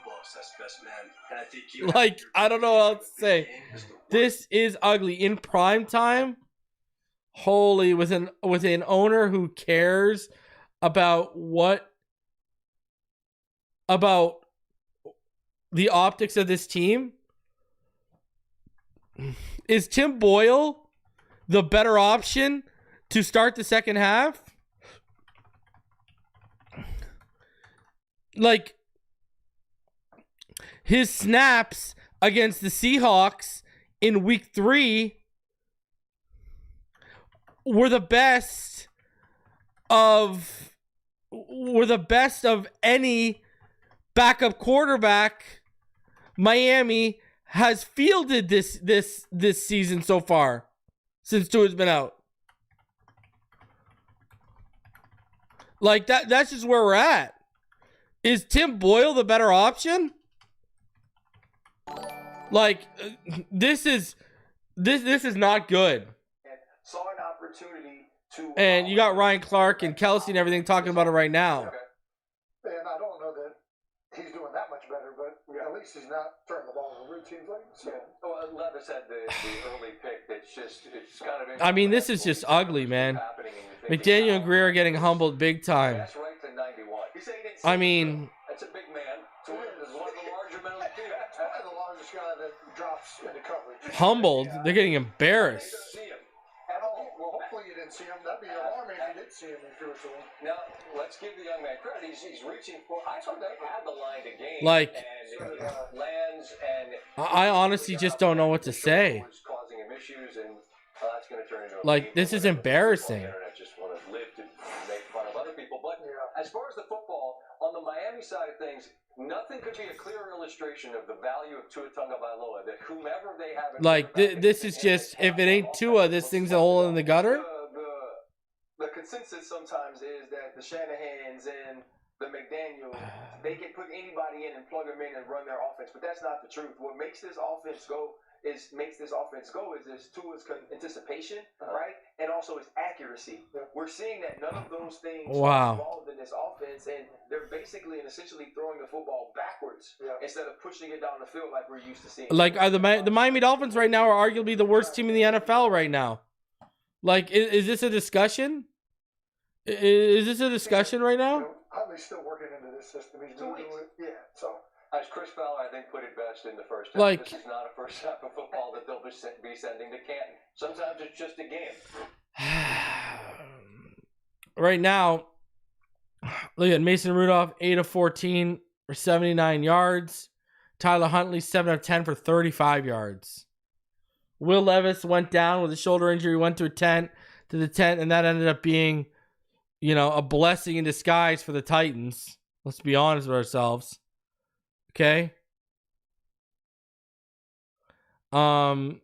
Like, I don't know what else to say. This is ugly. In prime time, holy, with an owner who cares about the optics of this team. Is Tim Boyle the better option to start the second half? Like, his snaps against the Seahawks in week 3 were the best of any backup quarterback Miami has fielded this season so far, since Tua's been out. Like, that's just where we're at. Is Tim Boyle the better option? Like, this is not good. Saw an opportunity to. And you got Ryan Clark and Kelsey and everything talking about it right now. And I don't know that he's doing that much better, but at least he's not turning the ball over, it seems like. So. Well, Levis had the early pick. It's kind of. I mean, this is just ugly, man. McDaniel and Greer are getting humbled big time. That's right to 91. I mean, that's a big man. So one of the larger men on the field. That's probably the largest guy that drops into coverage. humbled. They're getting embarrassed. Well, hopefully you didn't see him. That'd be alarming if you did see him in Jerusalem. Now, let's give the young man credit. He's reaching for. I thought they had the line to gain. Like, and lands and. I honestly just don't know what to say. Causing him issues, and that's going to turn into. Like, this is embarrassing. Just want to live to make fun of other people. But as far as the football, on the Miami side of things, nothing could be a clearer illustration of the value of Tua Tagovailoa. That whomever they have, like, this is just, if it ain't Tua, this thing's a hole in the gutter. The consensus sometimes is that the Shanahans and the McDaniel, they can put anybody in and plug them in and run their offense, but that's not the truth. What makes this offense go makes this offense go is Tua's anticipation, right, and also his accuracy. We're seeing that none of those things are involved in this offense, and they're basically and essentially throwing the football backwards instead of pushing it down the field like we're used to seeing. Like the Miami Dolphins right now are arguably the worst team in the NFL right now. Like, is this a discussion? Is this a discussion right now? Huntley's still working into this system. He's new to it. Yeah, so. As Chris Fowler, I think, put it best in the first half, Like, this is not a first half of football that they'll be sending to Canton. Sometimes it's just a game. Right now, look at Mason Rudolph, 8 of 14 for 79 yards. Tyler Huntley, 7 of 10 for 35 yards. Will Levis went down with a shoulder injury, went to the tent, and that ended up being, you know, a blessing in disguise for the Titans. Let's be honest with ourselves. Okay. Look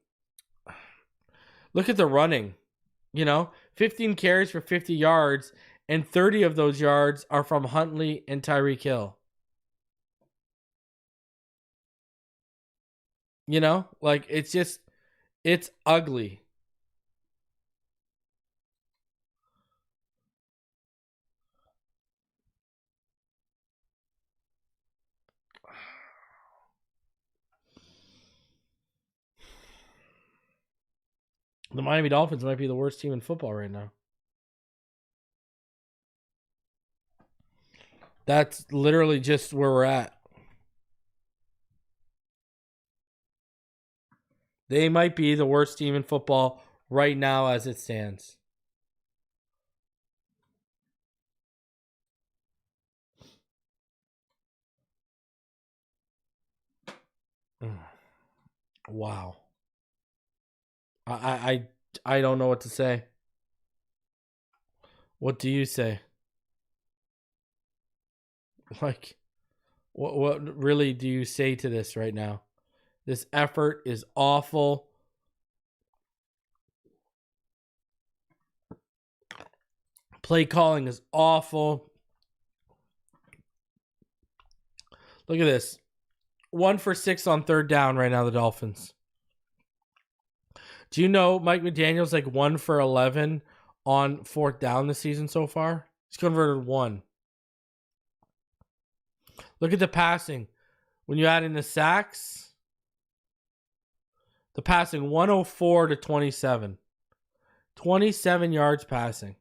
at the running. You know, 15 carries for 50 yards, and 30 of those yards are from Huntley and Tyreek Hill. You know, like, it's ugly. The Miami Dolphins might be the worst team in football right now. That's literally just where we're at. They might be the worst team in football right now as it stands. Wow. I don't know what to say. What do you say? Like, what really do you say to this right now? This effort is awful. Play calling is awful. Look at this. 1 for 6 on third down right now, the Dolphins. Do you know Mike McDaniel's like 1 for 11 on fourth down this season so far? He's converted 1. Look at the passing. When you add in the sacks, the passing 104 to 27. 27 yards passing.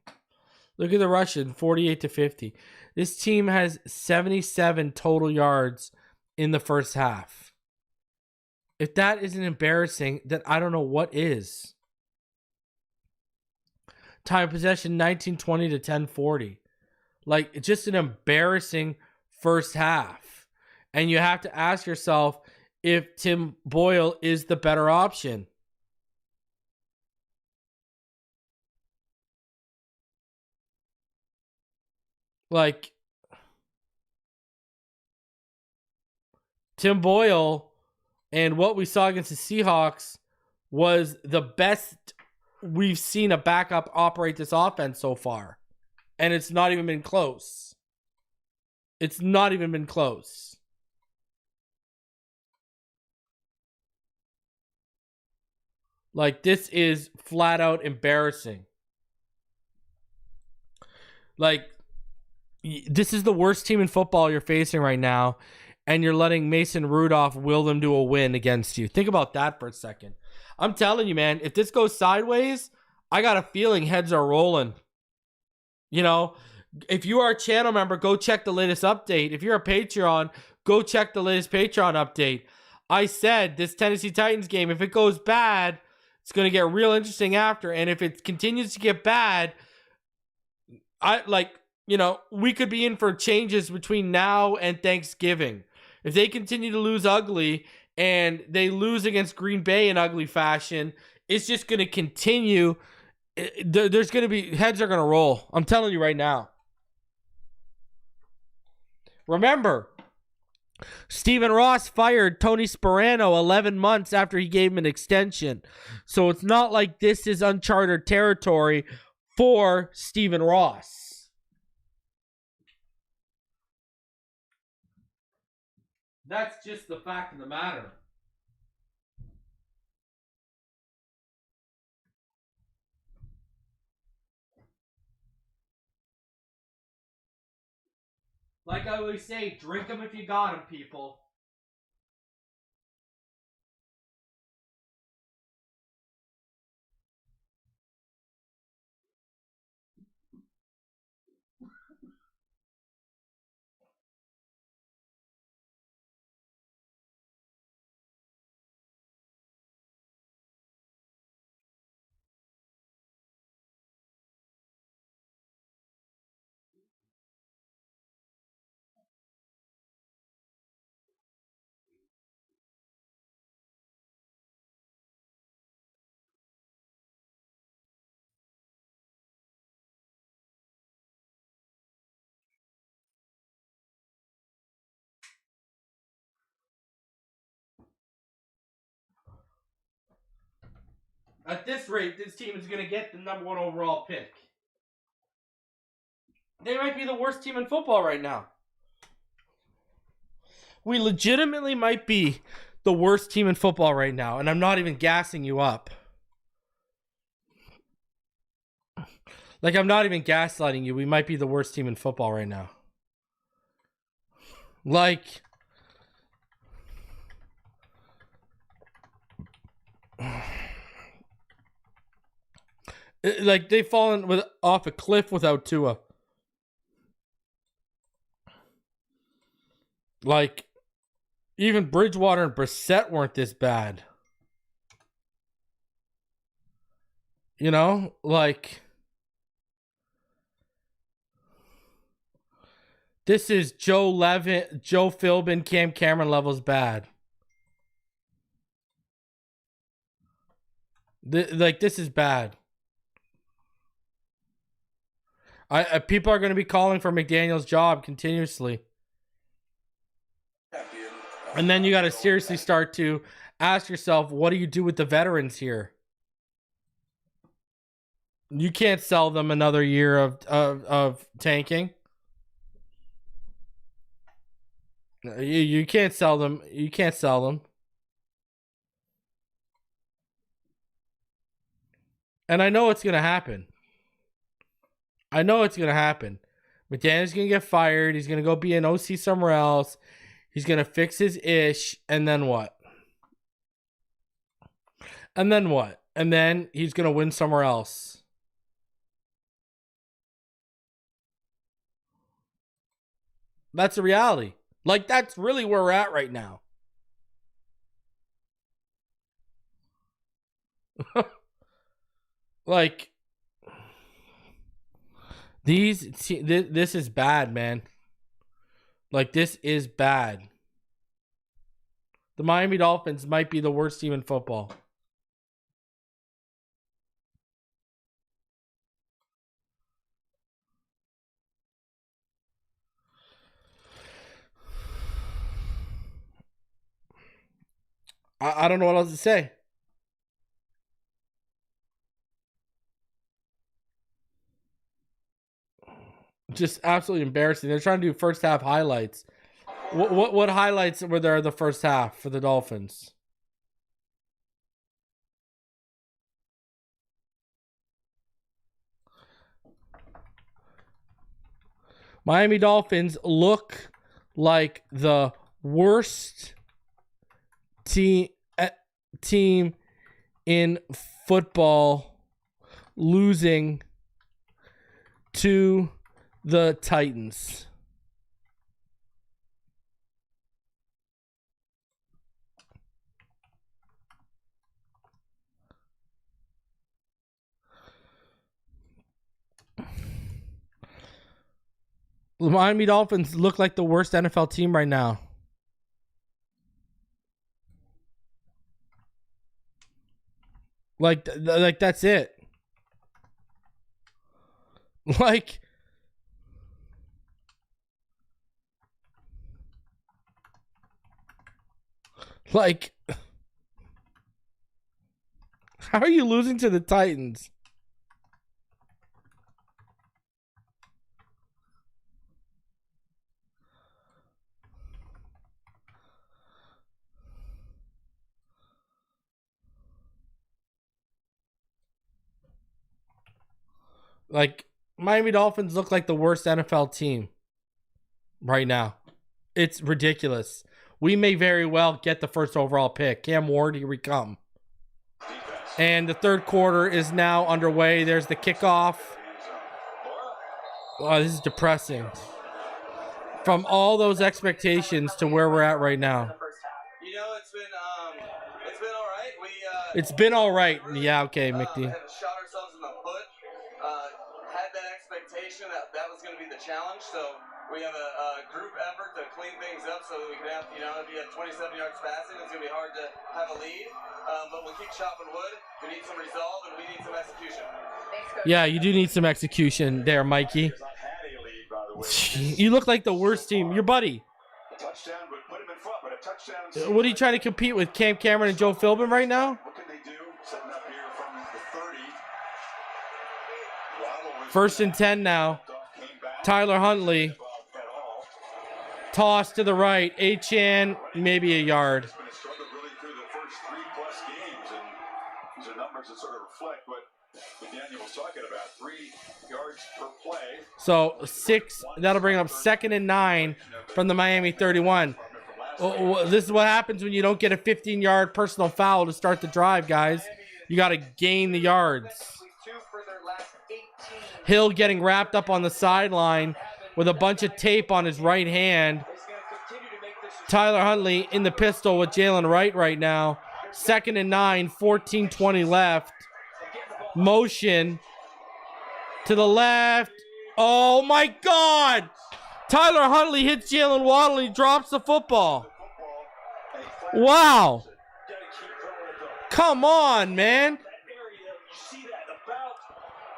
Look at the rushing, 48 to 50. This team has 77 total yards in the first half. If that isn't embarrassing, then I don't know what is. Time of possession, 19-20 to 10-40. Like, it's just an embarrassing first half. And you have to ask yourself if Tim Boyle is the better option. Like, Tim Boyle and what we saw against the Seahawks was the best we've seen a backup operate this offense so far. And it's not even been close. It's not even been close. Like, this is flat out embarrassing. Like, this is the worst team in football you're facing right now, and you're letting Mason Rudolph will them to a win against you. Think about that for a second. I'm telling you, man, if this goes sideways, I got a feeling heads are rolling. You know, if you are a channel member, go check the latest update. If you're a Patreon, go check the latest Patreon update. I said this Tennessee Titans game, if it goes bad, it's going to get real interesting after. And if it continues to get bad, we could be in for changes between now and Thanksgiving. If they continue to lose ugly and they lose against Green Bay in ugly fashion, it's just going to continue. There's going to be, heads are going to roll. I'm telling you right now. Remember, Stephen Ross fired Tony Sparano 11 months after he gave him an extension. So it's not like this is uncharted territory for Stephen Ross. That's just the fact of the matter. Like I always say, drink them if you got them, people. At this rate, this team is going to get the number 1 overall pick. They might be the worst team in football right now. We legitimately might be the worst team in football right now, and I'm not even gassing you up. Like, I'm not even gaslighting you. We might be the worst team in football right now. Like, they've fallen off a cliff without Tua. Like, even Bridgewater and Brissett weren't this bad. You know, like, this is Joe Philbin, Cam Cameron levels bad. This is bad. People are going to be calling for McDaniel's job continuously. And then you got to seriously start to ask yourself, what do you do with the veterans here? You can't sell them another year of tanking. You can't sell them. You can't sell them. And I know it's going to happen. I know it's going to happen. McDaniel's going to get fired. He's going to go be an OC somewhere else. He's going to fix his ish. And then what? And then what? And then he's going to win somewhere else. That's the reality. Like, that's really where we're at right now. Like, this is bad, man. Like, this is bad. The Miami Dolphins might be the worst team in football. I don't know what else to say. Just absolutely embarrassing. They're trying to do first half highlights. What highlights were there the first half for the Dolphins? Miami Dolphins look like the worst team in football, losing to the Titans. The Miami Dolphins look like the worst NFL team right now. Like that's it. Like, how are you losing to the Titans? Like, Miami Dolphins look like the worst NFL team. right now. It's ridiculous. We may very well get the first overall pick. Cam Ward, here we come. And the third quarter is now underway. There's the kickoff. Wow, this is depressing. From all those expectations to where we're at right now. You know, it's been all right. It's been all right. Yeah, okay, McD. Have shot ourselves in the foot. Had that expectation that was going to be the challenge. So we have a group effort to clean things up so that we can have, you know, if you have 27 yards passing, it's going to be hard to have a lead. But we'll keep chopping wood. We need some resolve and we need some execution. Yeah, you do need some execution there, Mikey. You look like the worst team. Your buddy. What are you trying to compete with, Cam Cameron and Joe Philbin right now? First and 10 now. Tyler Huntley. Toss to the right. Achan, maybe a yard. These are numbers that sort of reflect what Daniel was talking about. 3 yards per play. So 6, that'll bring up 2nd and 9 from the Miami 31. This is what happens when you don't get a 15-yard personal foul to start the drive, guys. You got to gain the yards. Hill getting wrapped up on the sideline with a bunch of tape on his right hand. Tyler Huntley in the pistol with Jalen Wright right now. 2nd and 9, 14:20 left. Motion to the left. Oh my God! Tyler Huntley hits Jalen Waddle. He drops the football. Wow. Come on, man.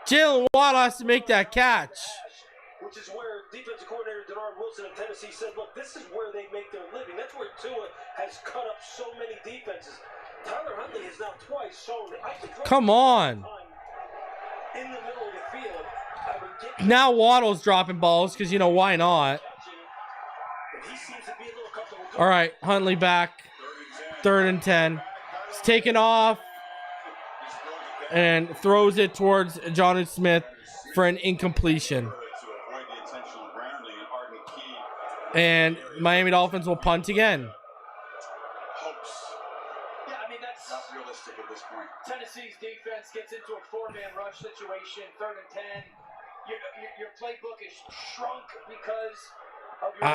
Jalen Waddle has to make that catch. Which is where defensive coordinator Denard Wilson of Tennessee said, look, this is where they make their living. That's where Tua has cut up so many defenses. Tyler Huntley has now twice shown that I can come on. In the middle of the field. I would get now Waddle's dropping balls because, you know, why not? All right, Huntley back. 3rd and 10. He's taken off and throws it towards Jonnu Smith for an incompletion. And Miami Dolphins will punt again. Yeah, I mean, that's not realistic at this point. Tennessee's defense gets into a 4-man rush situation, 3rd and 10. Your playbook is shrunk because of your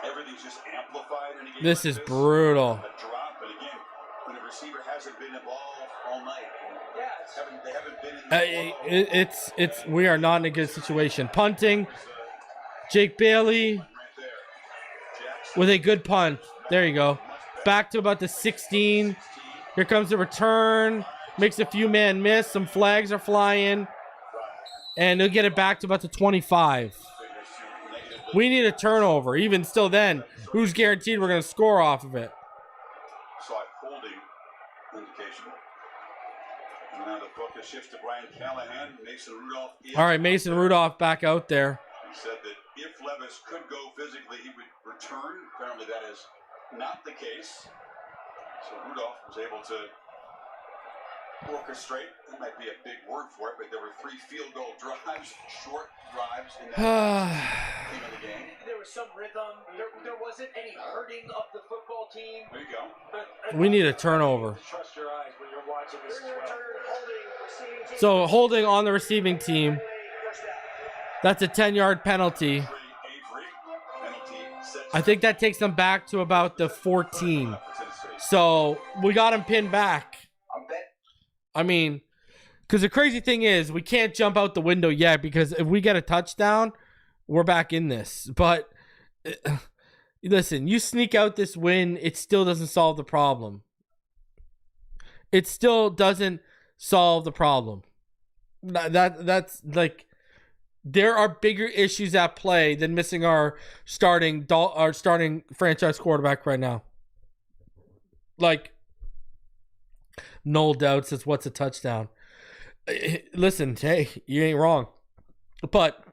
everything's just amplified. And this is brutal. A drop, and again, when the receiver hasn't been involved all night. They haven't been in it's we are not in a good situation. Punting. Jake Bailey with a good punt. There you go. Back to about the 16. Here comes the return. Makes a few man miss. Some flags are flying. And they'll get it back to about the 25. We need a turnover. Even still then, who's guaranteed we're going to score off of it? Slight holding indication. And now the focus shifts to Brian Callahan. Mason Rudolph. All right, Mason Rudolph back out there. He said that if Levis could go physically, he would return. Apparently that is not the case. So Rudolph was able to orchestrate. That might be a big word for it, but there were 3 field goal drives, short drives in that game of the game. There was some rhythm. There wasn't any hurting of the football team. There you go. We need a turnover. Trust your eyes when you're watching this as well. So holding on the receiving team. That's a 10-yard penalty. I think that takes them back to about the 14. So we got him pinned back. I mean, because the crazy thing is we can't jump out the window yet because if we get a touchdown, we're back in this. But listen, you sneak out this win, it still doesn't solve the problem. It still doesn't solve the problem. That's like, there are bigger issues at play than missing our starting franchise quarterback right now. Like, no doubt says, what's a touchdown? Listen, hey, you ain't wrong. But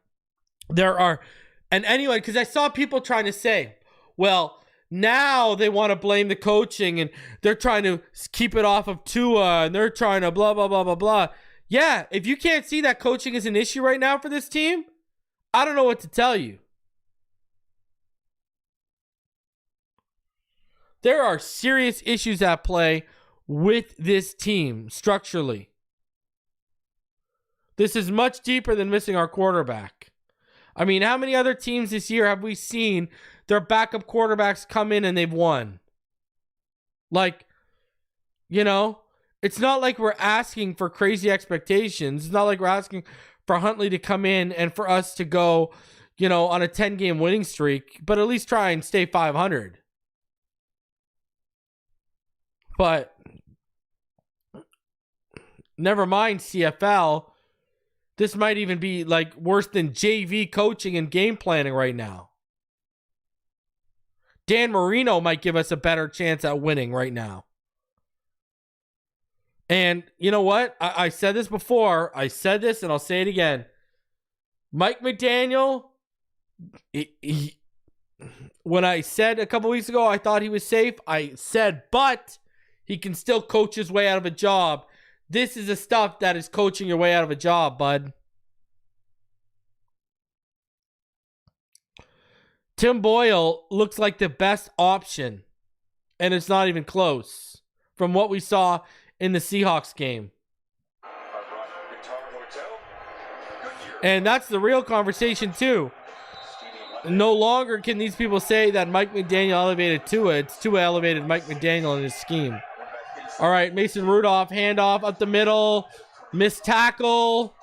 there are, and anyway, because I saw people trying to say, well, now they want to blame the coaching and they're trying to keep it off of Tua and they're trying to blah, blah, blah, blah, blah. Yeah, if you can't see that coaching is an issue right now for this team, I don't know what to tell you. There are serious issues at play with this team structurally. This is much deeper than missing our quarterback. I mean, how many other teams this year have we seen their backup quarterbacks come in and they've won? Like, you know, it's not like we're asking for crazy expectations. It's not like we're asking for Huntley to come in and for us to go, you know, on a 10-game winning streak, but at least try and stay 500. But never mind CFL. This might even be like worse than JV coaching and game planning right now. Dan Marino might give us a better chance at winning right now. And you know what? I said this before. I said this and I'll say it again. Mike McDaniel, when I said a couple weeks ago I thought he was safe, I said, but he can still coach his way out of a job. This is the stuff that is coaching your way out of a job, bud. Tim Boyle looks like the best option, and it's not even close from what we saw in the Seahawks game. And that's the real conversation, too. No longer can these people say that Mike McDaniel elevated Tua. It's Tua elevated Mike McDaniel in his scheme. All right, Mason Rudolph, handoff up the middle, missed tackle,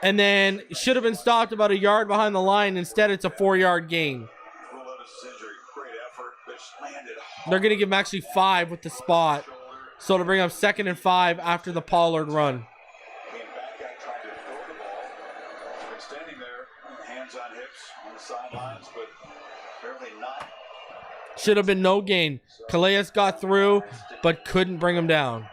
and then should have been stopped about a yard behind the line. Instead, it's a 4-yard gain. They're going to give him actually 5 with the spot. So to bring up 2nd and 5 after the Pollard run. Should have been no gain. Calais got through, but couldn't bring him down.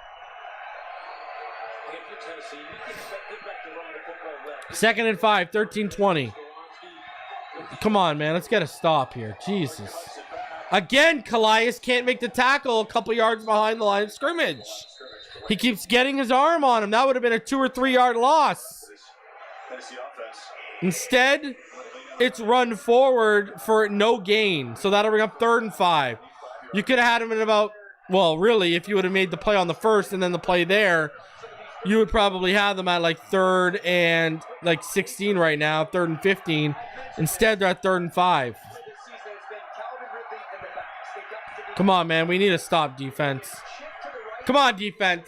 2nd and 5, 13-20. Come on, man. Let's get a stop here. Jesus. Again, Calais can't make the tackle a couple yards behind the line of scrimmage. He keeps getting his arm on him. That would have been a 2 or 3 yard loss. Instead, it's run forward for no gain. So that'll bring up 3rd and 5. You could have had him in about, well, really, if you would have made the play on the first and then the play there, you would probably have them at like 3rd and like 16 right now, 3rd and 15. Instead, they're at 3rd and 5. Come on, man. We need to stop defense. Come on, defense.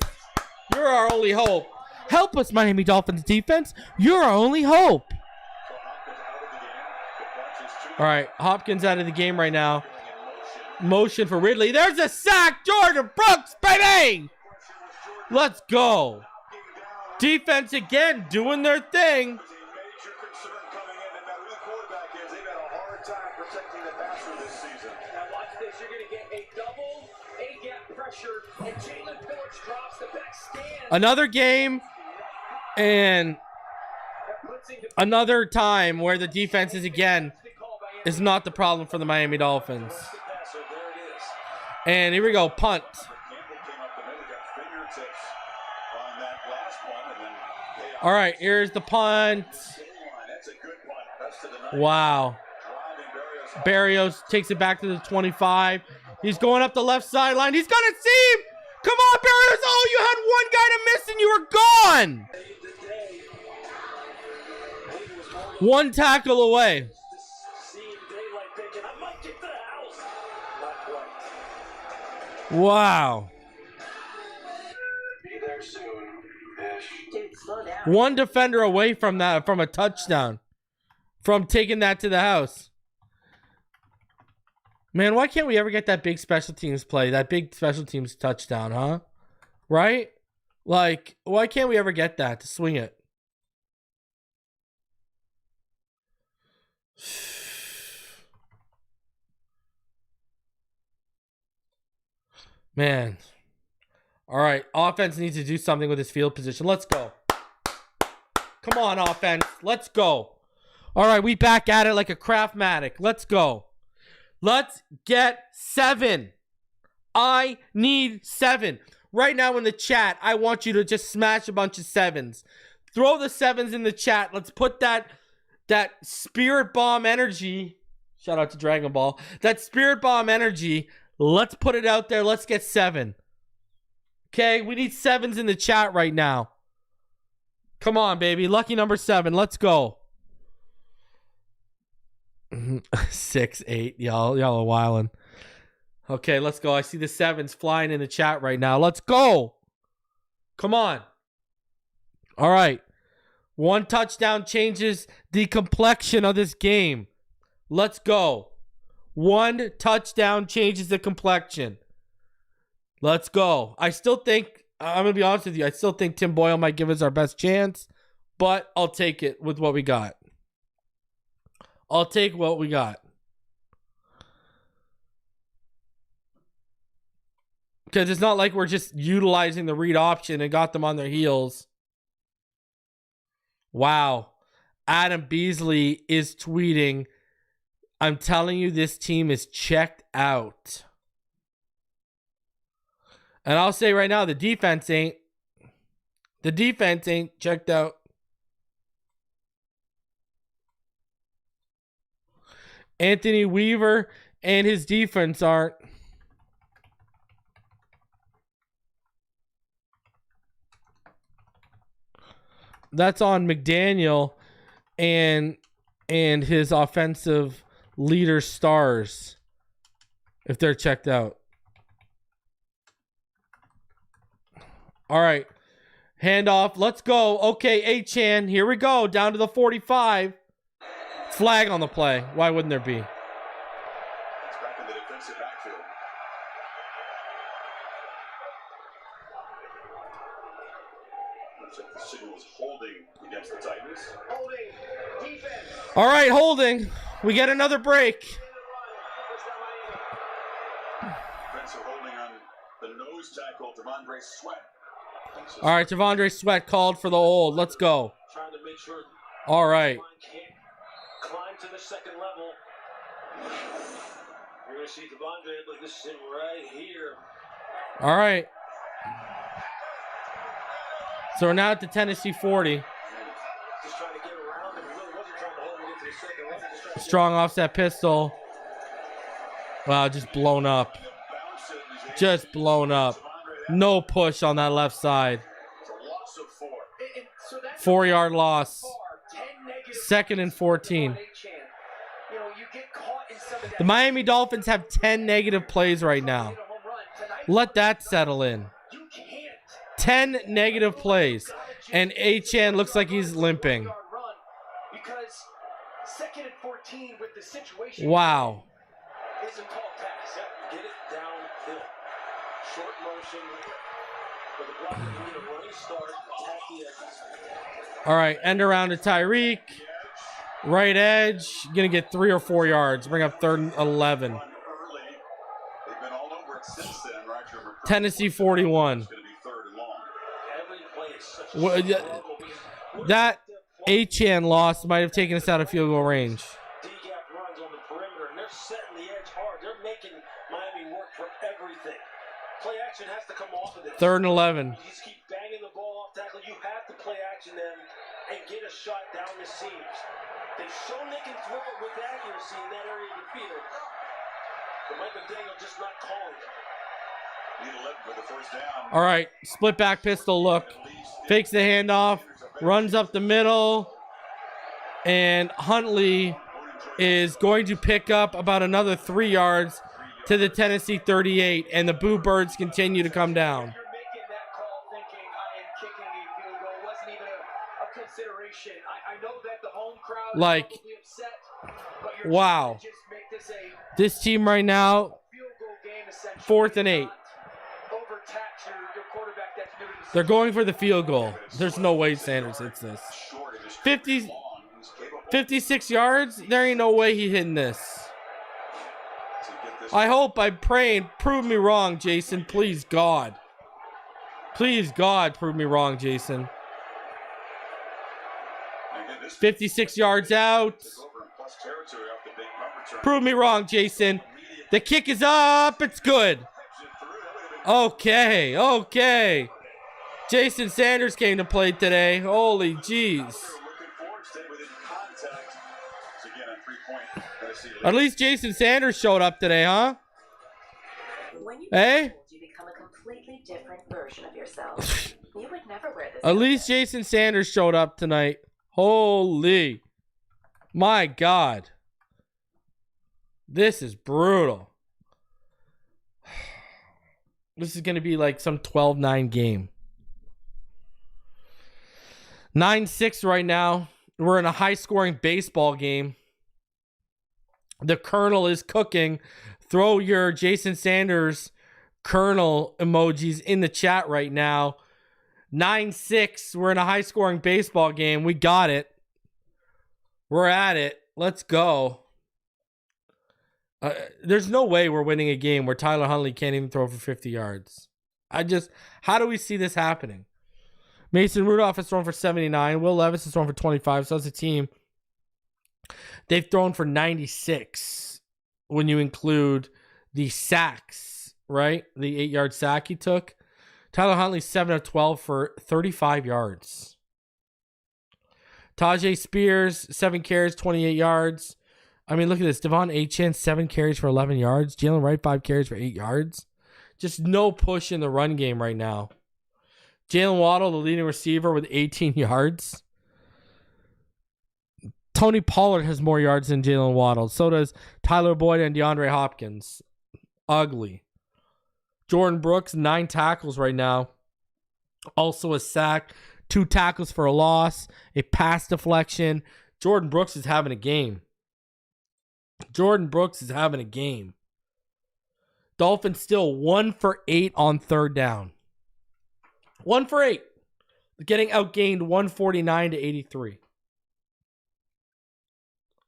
You're our only hope. Help us, Miami Dolphins defense. You're our only hope. All right, Hopkins out of the game right now. Motion for Ridley. There's a sack. Jordan Brooks, baby. Let's go. Defense again doing their thing. Another game and another time where the defense is not the problem for the Miami Dolphins. And here we go, punt. All right, here's the punt. Wow. Barrios takes it back to the 25. He's going up the left sideline. He's got a seam. Come on, Barrios. Oh, you had one guy to miss and you were gone. One tackle away. Wow. One defender away from that, from a touchdown. From taking that to the house. Man, why can't we ever get that big special teams play? That big special teams touchdown, huh? Right? Like, why can't we ever get that to swing it? Man. All right, offense needs to do something with his field position. Let's go. Come on, offense. Let's go. All right, we back at it like a Craftmatic. Let's go. Let's get 7. I need 7. Right now in the chat, I want you to just smash a bunch of 7s. Throw the 7s in the chat. Let's put that that spirit bomb energy. Shout out to Dragon Ball. That spirit bomb energy. Let's put it out there. Let's get 7. Okay, we need 7s in the chat right now. Come on, baby. Lucky number 7. Let's go. 6, 8. Y'all are wildin'. Okay, let's go. I see the 7s flying in the chat right now. Let's go. Come on. All right. 1 touchdown changes the complexion of this game. Let's go. 1 touchdown changes the complexion. Let's go. I still think, I'm going to be honest with you, I still think Tim Boyle might give us our best chance, but I'll take it with what we got. I'll take what we got. Because it's not like we're just utilizing the read option and got them on their heels. Wow. Adam Beasley is tweeting, I'm telling you, this team is checked out. And I'll say right now, the defense ain't checked out. Anthony Weaver and his defense aren't. That's on McDaniel and his offensive leader stars if they're checked out. All right. Handoff. Let's go. Okay, A-Chan. Here we go. Down to the 45. Flag on the play. Why wouldn't there be? It's back in the defensive backfield. Looks like the signal is holding against the Titans. Holding. Defense. All right, holding. We get another break. Defensive holding on the nose tackle, Devondre Sweat. All right, Devondre Sweat called for the hold. Let's go. Trying to make sure all right. Can't climb to the second level. You're going to see Devondre, but this is him right here. All right. So we're now at the Tennessee 40. Just trying to get around him. Really wasn't trying to hold him into the second. Wasn't just trying to strong offset pistol. Wow, just blown up. Just blown up. No push on that left side. 4-yard loss. 2nd and 14. The Miami Dolphins have 10 negative plays right now. Let that settle in. 10 negative plays. And A-Chan looks like he's limping. Wow. get it downhill. Short motion for the block. We need a running start. Attack the edges. All right, end around to Tyreek. Right edge. Going to get 3 or 4 yards. Bring up 3rd and 11. Tennessee 41. That A-Chan loss might have taken us out of field goal range. D-gap runs on the perimeter, and they're setting the edge hard. They're making Miami work for everything. Play action has to come off of this. 3rd and 11. You just keep banging the ball off tackle. You have to play action them and get a shot down the seams. They've shown they can throw it with accuracy in that area of the field. But Mike McDaniel just not calling it. All right, split back pistol look. Fakes the handoff, runs up the middle, and Huntley is going to pick up about another 3 yards to the Tennessee 38, and the Boo Birds continue to come down. You're making that call thinking I am kicking a field goal. It wasn't even a consideration. I know that the home crowd like, is probably upset, but you're wow. just make this a This team right now, field goal game essentially. 4th and 8. Overtax your quarterback that's new to the They're going for the field goal. There's no way Sanders hits this. 56 yards? There ain't no way he hitting this. I hope, I'm praying. Prove me wrong, Jason. Please, God. Please, God, prove me wrong, Jason. 56 yards out. Prove me wrong, Jason. The kick is up. It's good. Okay, okay. Jason Sanders came to play today. Holy jeez. At least Jason Sanders showed up today, huh? When you Hey? you become a completely different version of yourself. You would never wear this. At least Jason Sanders showed up tonight. Holy. My God. This is brutal. This is going to be like some 12-9 game. 9-6 right now. We're in a high-scoring baseball game. The Colonel is cooking. Throw your Jason Sanders Colonel emojis in the chat right now. 9-6. We're in a high-scoring baseball game. We got it. We're at it. Let's go. There's no way we're winning a game where Tyler Huntley can't even throw for 50 yards. How do we see this happening? Mason Rudolph has thrown for 79. Will Levis has thrown for 25. So as a team, they've thrown for 96 when you include the sacks, right? The 8-yard sack he took. Tyler Huntley, 7 of 12 for 35 yards. Tajay Spears, 7 carries, 28 yards. I mean, look at this. Devon Achane, 7 carries for 11 yards. Jalen Wright, 5 carries for 8 yards. Just no push in the run game right now. Jalen Waddle, the leading receiver, with 18 yards. Tony Pollard has more yards than Jalen Waddle. So does Tyler Boyd and DeAndre Hopkins. Ugly. Jordan Brooks, 9 tackles right now. Also a sack. 2 tackles for a loss. A pass deflection. Jordan Brooks is having a game. Jordan Brooks is having a game. Dolphins still 1 for 8 on third down. 1 for 8. Getting outgained 149 to 83.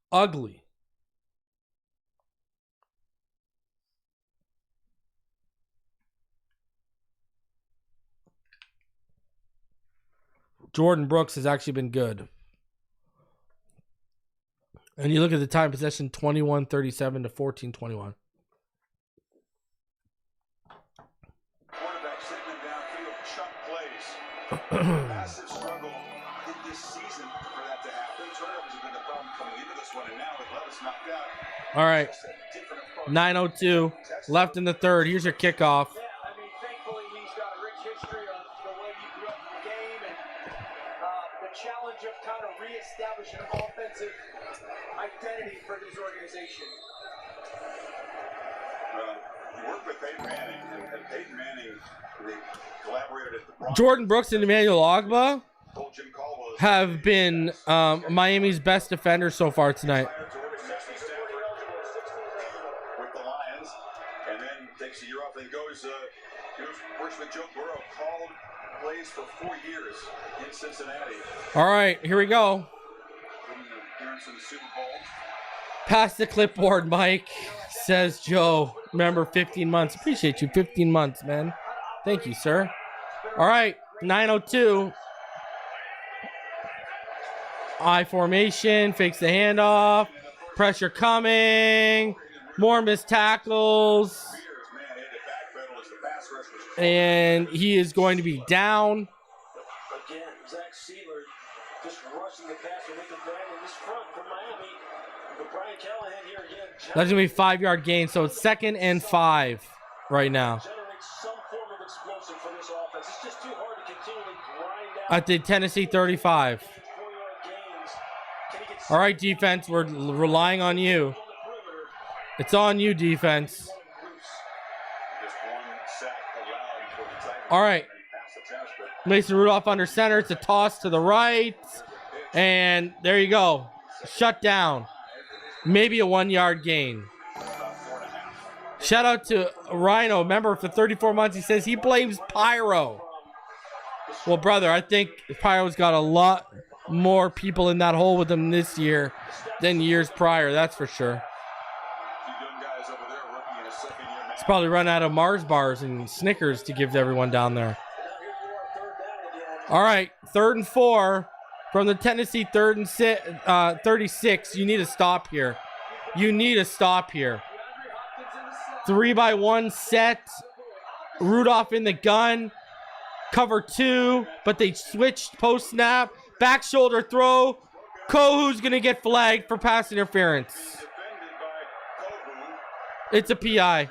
Ugly. Jordan Brooks has actually been good. And you look at the time possession, 21-37 to 14-21. Quarterback sitting downfield, chunk plays. Massive struggle this season for that to happen. Turnovers have been the problem coming into this one, and now with Levis knocked out. All right. 9:02 left in the third. Here's your kickoff. Yeah, I mean, thankfully he's got a rich history of the way he grew up in the game and the challenge of kind of reestablishing an offensive identity for this organization. He worked with Peyton Manning, and Peyton Manning, they collaborated at the Broncos. Jordan Brooks and Emmanuel Ogba have been Miami's best defenders so far tonight. With the Lions, and then takes a year off, then goes works with Joe Burrow, called plays for 4 years in Cincinnati. All right, here we go. Appearance in the Super Bowl. Pass the clipboard, Mike, says Joe. Remember, 15 months. Appreciate you. 15 months, man. Thank you, sir. All right, 9:02. I formation, fakes the handoff. Pressure coming. More missed tackles. And he is going to be down. Again, Zach Sealer just rushing the passer, making bad in this front from Miami. But Brian Callahan here again. That's going to be 5-yard gain, so it's 2nd and 5 right now. Generate some form of explosive for this offense. It's just too hard to continually grind out. At the Tennessee 35. All right, defense, we're relying on you. It's on you, defense. All right. Mason Rudolph under center. It's a toss to the right. And there you go. Shut down. Maybe a 1-yard gain. Shout out to Rhino, member for 34 months. He says he blames Pyro. Well, brother, I think Pyro's got a lot more people in that hole with him this year than years prior. That's for sure. He's probably run out of Mars bars and Snickers to give to everyone down there. All right, 3rd and 4 from the Tennessee 36. You need to stop here. You need to stop here. 3-by-1 set. Rudolph in the gun. Cover 2, but they switched post snap. Back shoulder throw. Kohu's going to get flagged for pass interference. It's a PI.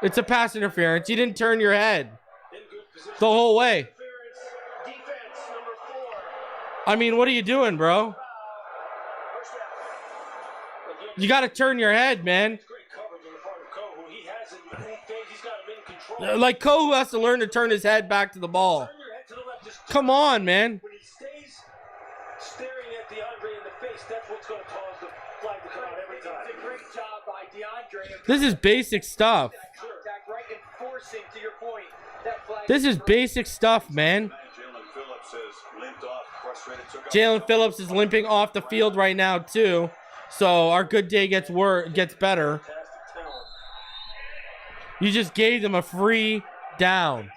It's a pass interference. You didn't turn your head the whole way. I mean, what are you doing, bro? You got to turn your head, man. Like, Kohu has to learn to turn his head back to the ball. Come on, man. When he stays staring at DeAndre in the face, that's what's going to cause the flag to come out every time. It's a great job by DeAndre. This is basic stuff. Right, enforcing, to your point, that flag. This is basic stuff, man. Jalen Phillips is limping off the field right now, too. So our good day gets better. You just gave them a free down.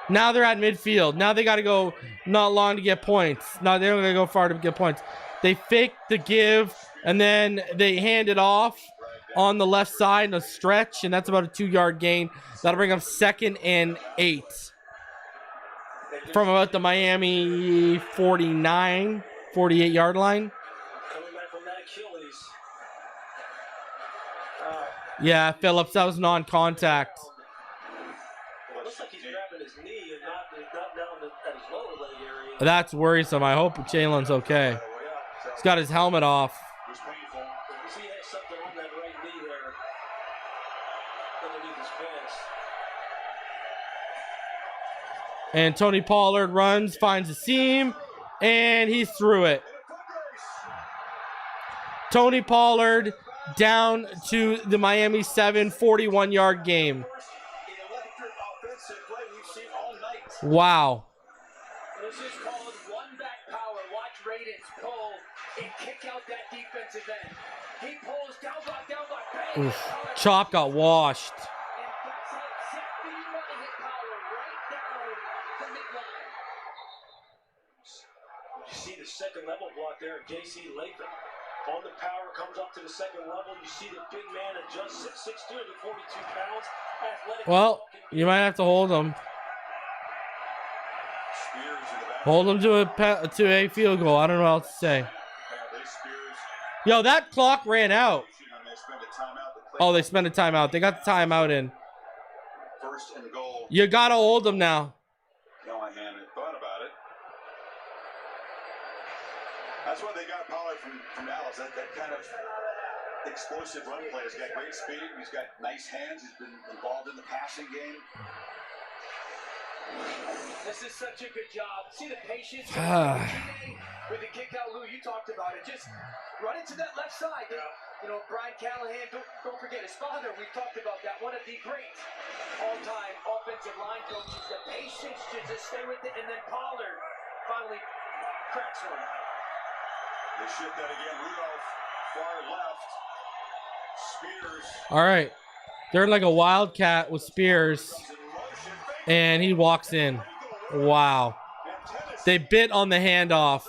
Now they're at midfield. Now they got to go not long to get points. No, they're not going to go far to get points. They fake the give, and then they hand it off on the left side in a stretch, and that's about a 2-yard gain. That'll bring up 2nd and 8. From about the Miami 48 yard line. Coming back from that Achilles. Yeah, Phillips, that was non-contact. It looks like he's grabbing his knee and not down at his lower leg area. That's worrisome. I hope Jalen's okay. He's got his helmet off. You see he has something on that right knee there underneath his pants. And Tony Pollard runs, finds a seam, and he's through it. Tony Pollard down to the Miami 7, 41-yard game. Wow. This is called one-back power. Watch Radens pull and kick out that defensive end. He pulls down block, bang. Oof. Chop got washed. And that's how exactly you want to hit power, right down the midline. You see the second level block there, J.C. Latham. On the power, comes up to the second level. You see the big man adjust 6'2", 42 pounds. Athletic. Well, you might have to hold him. Hold him to a field goal. I don't know what else to say. Yo, that clock ran out. Oh, they spent a timeout. They got the timeout in. First and goal. You got to hold them now. Callahan had thought about it. That's why they got Pollard from Dallas. That kind of explosive run play. He's got great speed. He's got nice hands. He's been involved in the passing game. This is such a good job. See the patience with the kick out, Lou. You talked about it. Just run into that left side. You know, Brian Callahan, don't forget his father. We've talked about that. One of the great all-time offensive line coaches. The patience to just stay with it, and then Pollard finally cracks one. They shift that again. Rudolph far left. Spears. All right. They're like a wildcat with Spears. And he walks in. Wow. They bit on the handoff.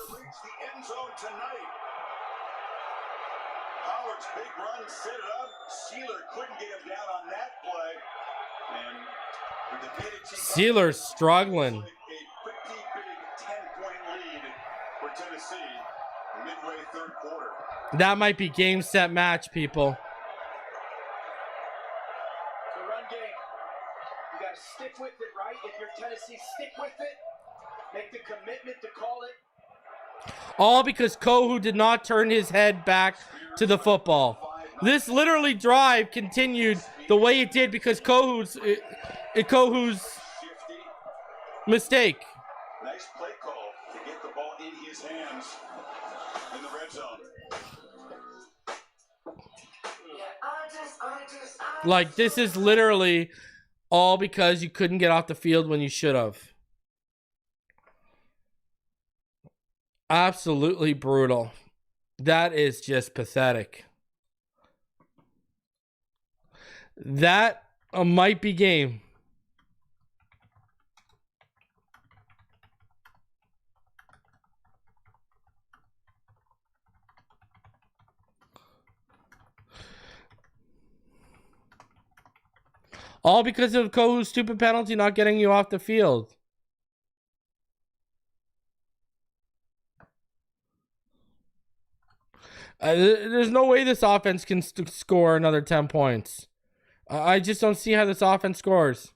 Howard's big run set it up. Sealer couldn't get him down on that play. And Sealer's struggling. A pretty big 10-point lead for Tennessee midway third quarter. That might be game, set, match, people. The run game. You got to stick with it, right? If you're Tennessee, stick with it. Make the commitment to call it. All because Kohu did not turn his head back to the football. This literally drive continued the way it did because Kohu's mistake. Nice play call to get the ball in his hands in the red zone. Like, this is literally all because you couldn't get off the field when you should have. Absolutely brutal. That is just pathetic. That might be game. All because of Kohu's stupid penalty not getting you off the field. There's no way this offense can score another 10 points. I just don't see how this offense scores.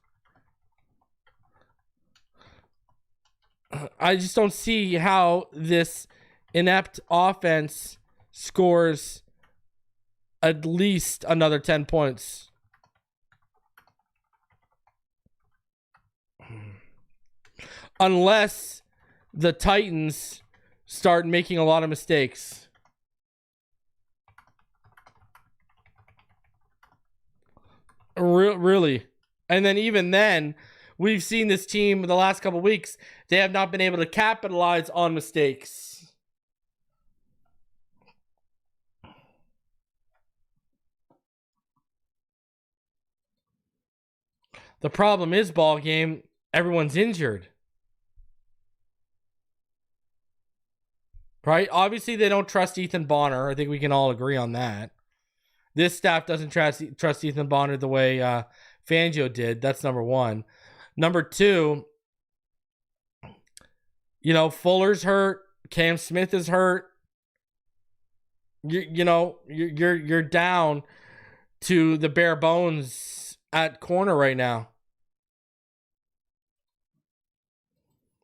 I just don't see how this inept offense scores at least another 10 points. Unless the Titans start making a lot of mistakes. Really. And then even then, we've seen this team the last couple of weeks, they have not been able to capitalize on mistakes. The problem is, ball game, everyone's injured. Right? Obviously, they don't trust Ethan Bonner. I think we can all agree on that. This staff doesn't trust Ethan Bonner the way Fangio did. That's number one. Number two, Fuller's hurt. Cam Smith is hurt. You're down to the bare bones at corner right now.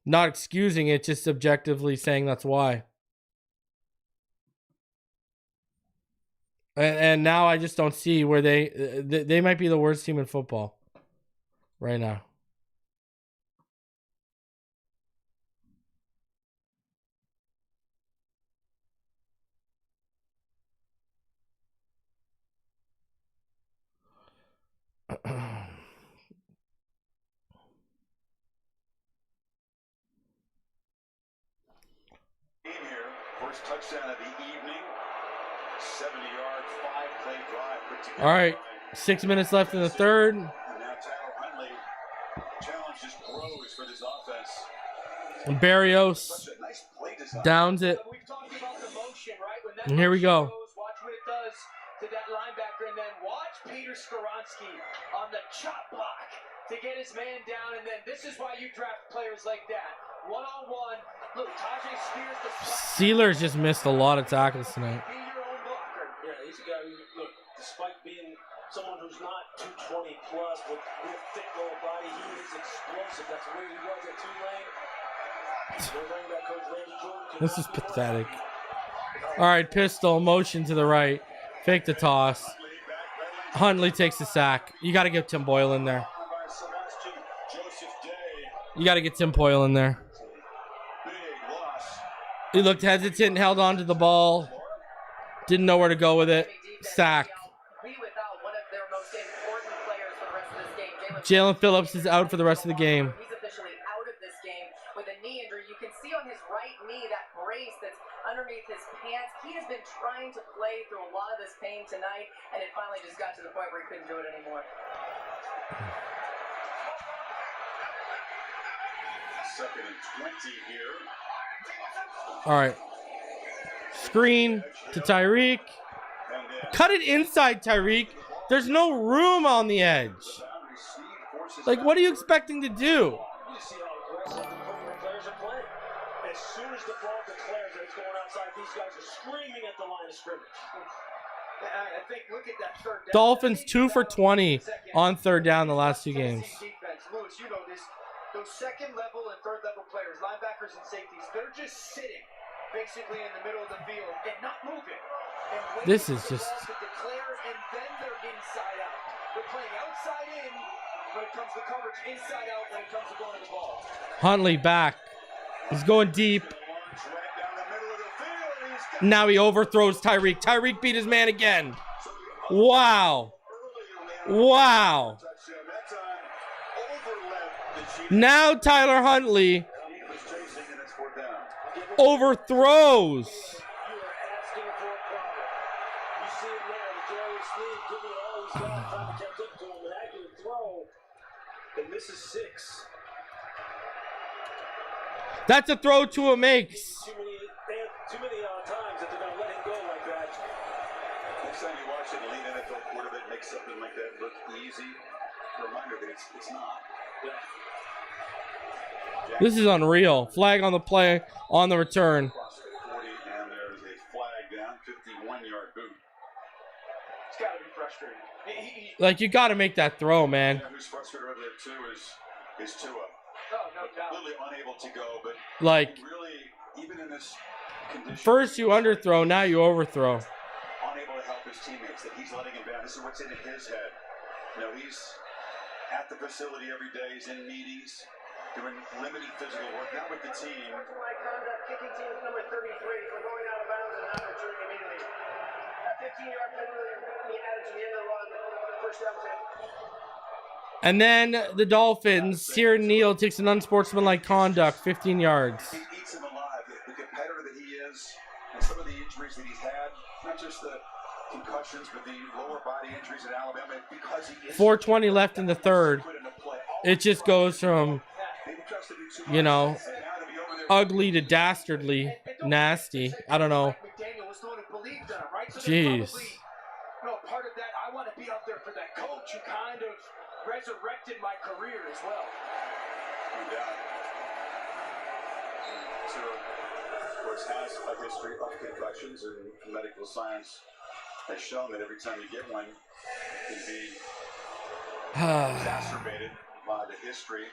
Not excusing it, just objectively saying that's why. And now I just don't see where they might be the worst team in football right now. First touchdown of the evening. 70-yard, 5-play drive put together. All right, 6 minutes left in the third. And now Tyler Huntley. Challenge just grows for this offense. And Barrios downs it. We've talked about the motion, right? When that And here we go. goes, watch what it does to that linebacker, and then watch Peter Skoronski on the chop block to get his man down. And then this is why you draft players like that. One-on-one. Look, Tajay Spears the Steelers just missed a lot of tackles tonight. Yeah, he's a guy who, look, despite being someone who's not 220 plus with thick lower body, he is explosive. That's where he was at Tulane. This is pathetic. All right, pistol, motion to the right. Fake the toss. Huntley takes the sack. You got to get Tim Boyle in there. You got to get Tim Boyle in there. He looked hesitant, held on to the ball. Didn't know where to go with it. Sack. Jalen Phillips is out for the rest of the game. He's officially out of this game with a knee injury. You can see on his right knee that brace that's underneath his pants. He has been trying to play through a lot of this pain tonight, and it finally just got to the point where he couldn't do it anymore. Second and 20 here. All right. Screen to Tyreek. Cut it inside, Tyreek. There's no room on the edge. Like, what are you expecting to do? You see how aggressive the players are playing. As soon as the ball declares that it's going outside, these guys are screaming at the line of scrimmage. I think, look at that third down. Dolphins 2 for 20 on third down the last two games. Defense. Lewis, you know this. Those second level and third level players, linebackers and safeties, they're just sitting basically in the middle of the field and not moving. And this is just to declare, and then they're inside out. They're playing outside in when it comes to coverage, inside out when it comes to going to the ball. Huntley back. He's going deep. Now he overthrows Tyreek. Tyreek beat his man again. Wow. Wow. Now Tyler Huntley overthrows. And this is 6. That's a throw Tua makes. Too many times that they're going to let him go like that. Next time you watch an elite NFL quarterback make something like that look easy, reminder that it's not. Yeah. This is unreal. Flag on the play, on the return. 40, and there's a flag down, 51. 1-yard boot. It's got to be frustrating. Like, you got to make that throw, man. You know who's frustrated over there too is Tua. Oh, no doubt. Literally unable to go, but Like, really, even in this condition, first you underthrow, now you overthrow. unable to help his teammates. That he's letting him down. This is what's in his head. You know, he's at the facility every day. He's in meetings, doing limited physical work, not with the team. Unsportsmanlike conduct, kicking team number 33 for going out of bounds and not returning immediately. A 15-yard penalty added to the end of the run. First down 10. And then the Dolphins, Sierra Neal takes an unsportsmanlike conduct, 15 yards. He eats him alive. The competitor that he is, and some of the injuries that he's had, not just the concussions, but the lower body injuries in Alabama, because he is 4:20 left in the third. It just goes from, you know, ugly to dastardly, nasty. I don't know. Jeez. Part of that, I want to be out there for that coach who kind of resurrected my career as well. No doubt. So, of course, has a history of concussions, and medical science has shown that every time you get one, it can be exacerbated by the history.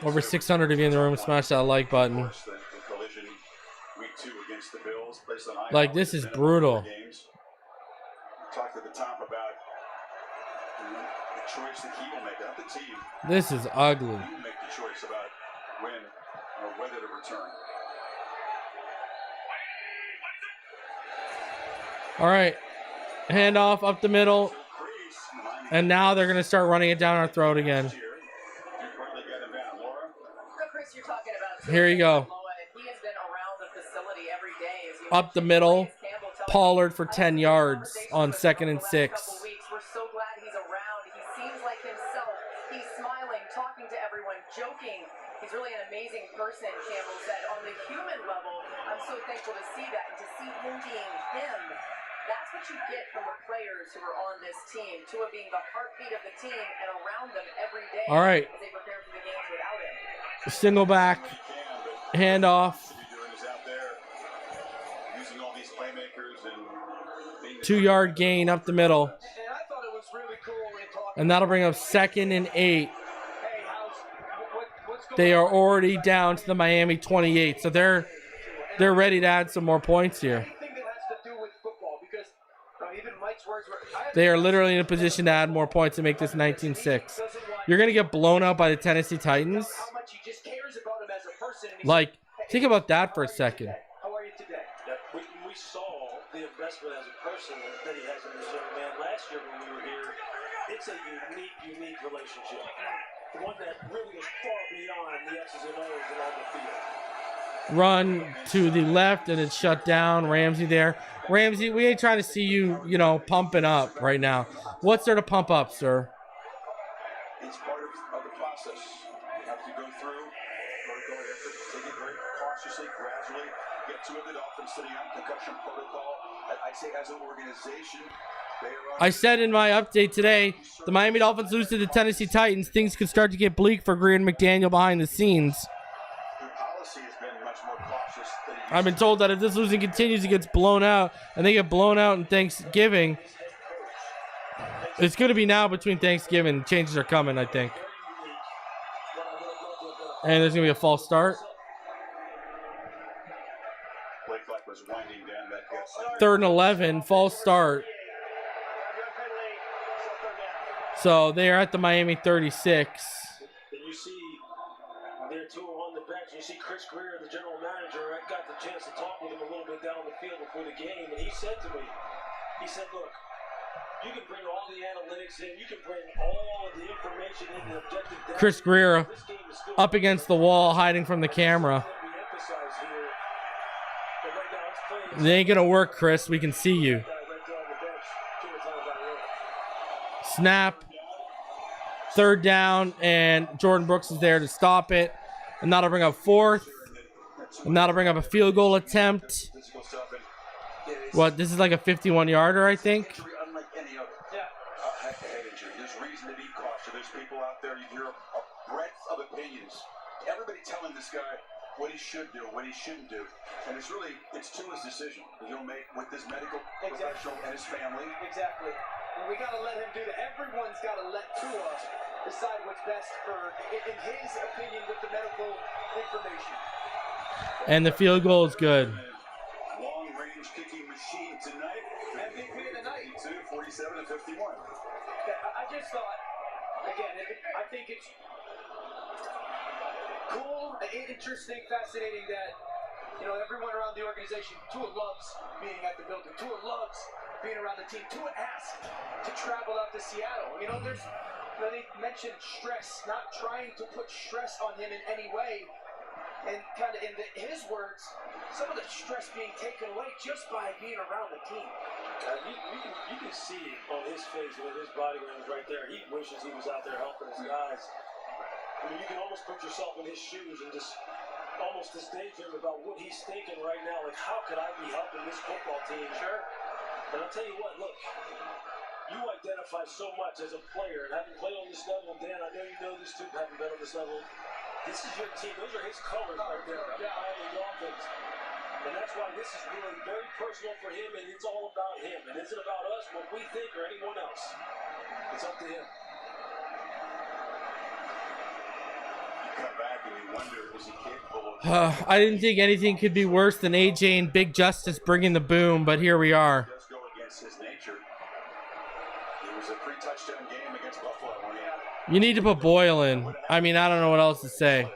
Over 600 of you in the room, smash that like button. Of course, the collision week 2 against the Bills, placed on IR. Like, this is brutal. Talked at the top about the choice that he will make, not the team. This is ugly. He will make the choice about when or whether to return. All right. Handoff up the middle. And now they're going to start running it down our throat again. Chris, you're talking about Here you go. he has been around the facility every day. As you Up the middle. Pollard for 10 yards on 2nd and 6. We're so glad he's around. He seems like himself. He's smiling, talking to everyone, joking. He's really an amazing person, Campbell said. On the human level, I'm so thankful to see that and to see him being him. That's what you get from the players who are on this team. Tua being the heartbeat of the team and around them every day. All right. As they prepare for the games without him. Single back. Handoff. 2-yard gain up the middle. And that'll bring up 2nd and 8. They are already down to the Miami 28. So they're ready to add some more points here. They are literally in a position to add more points to make this 19-6. You're going to get blown out by the Tennessee Titans. Like, think about that for a second. How are you today? We saw the investment as a person that he has in this young man last year when we were here. It's a unique relationship. One that really is far beyond the X's and O's and on the field. Run to the left, and it's shut down. Ramsey there. Ramsey, we ain't trying to see you, pumping up right now. What's there to pump up, sir? It's part of the process. You have to go through protocol effort, take it very cautiously, gradually, get to it. The Dolphins sitting on concussion protocol. I say as an organization, I said in my update today, the Miami Dolphins lose to the Tennessee Titans. Things could start to get bleak for Greer and McDaniel behind the scenes. their policy has been much more cautious than it used I've been told that if this losing continues, it gets blown out, and they get blown out in Thanksgiving. It's going to be now between Thanksgiving. Changes are coming, I think. And there's going to be a false start. Play clock was winding down. That gets 3rd and 11, false start. So they are at the Miami 36. And you see there too on the bench. You see Chris Greer, the general manager. I got the chance to talk with him a little bit down the field before the game, and he said to me, look, you can bring all the analytics in, you can bring all of the information in the objective data. Chris Greer up against the wall, hiding from the camera. It ain't going to work, Chris. We can see you. Snap. 3rd down, and Jordan Brooks is there to stop it. And that'll bring up 4th. And that'll bring up a field goal attempt. What, this is like a 51-yarder, I think? unlike any other. Head injury. There's reason to be cautious. There's people out there, you hear a breadth of opinions. Everybody telling this guy what he should do, what he shouldn't do. And it's Tua's decision that he'll make with his medical professional and his family. Exactly. And we got to let him do that. Everyone's got to let Tua decide what's best for, in his opinion, with the medical information. And the field goal is good. Long-range kicking machine tonight. MVP of the night. 47 to 51. I just thought, again, I think it's cool, interesting, fascinating that, everyone around the organization, Tua loves being at the building. Tua loves being around the team. Tua asked to travel out to Seattle. They mentioned stress, not trying to put stress on him in any way. And kind of in his words, some of the stress being taken away just by being around the team. You can see it on his face with his body language right there. He wishes he was out there helping his guys. You can almost put yourself in his shoes and just almost this daydream about what he's thinking right now. Like, how could I be helping this football team? Sure. And I'll tell you what, look, you identify so much as a player, and having played on this level, Dan, I know you know this too, having been on this level. This is your team. Those are his colors right there. Miami Dolphins. And that's why this is really very personal for him, and it's all about him. It isn't about us, what we think, or anyone else. It's up to him. Come back and you wonder, is he capable of... I didn't think anything could be worse than AJ and Big Justice bringing the boom, but here we are. It does go against his nature. It was a pre-touchdown game against Buffalo. You need to put Boyle in. I mean, I don't know what else to say.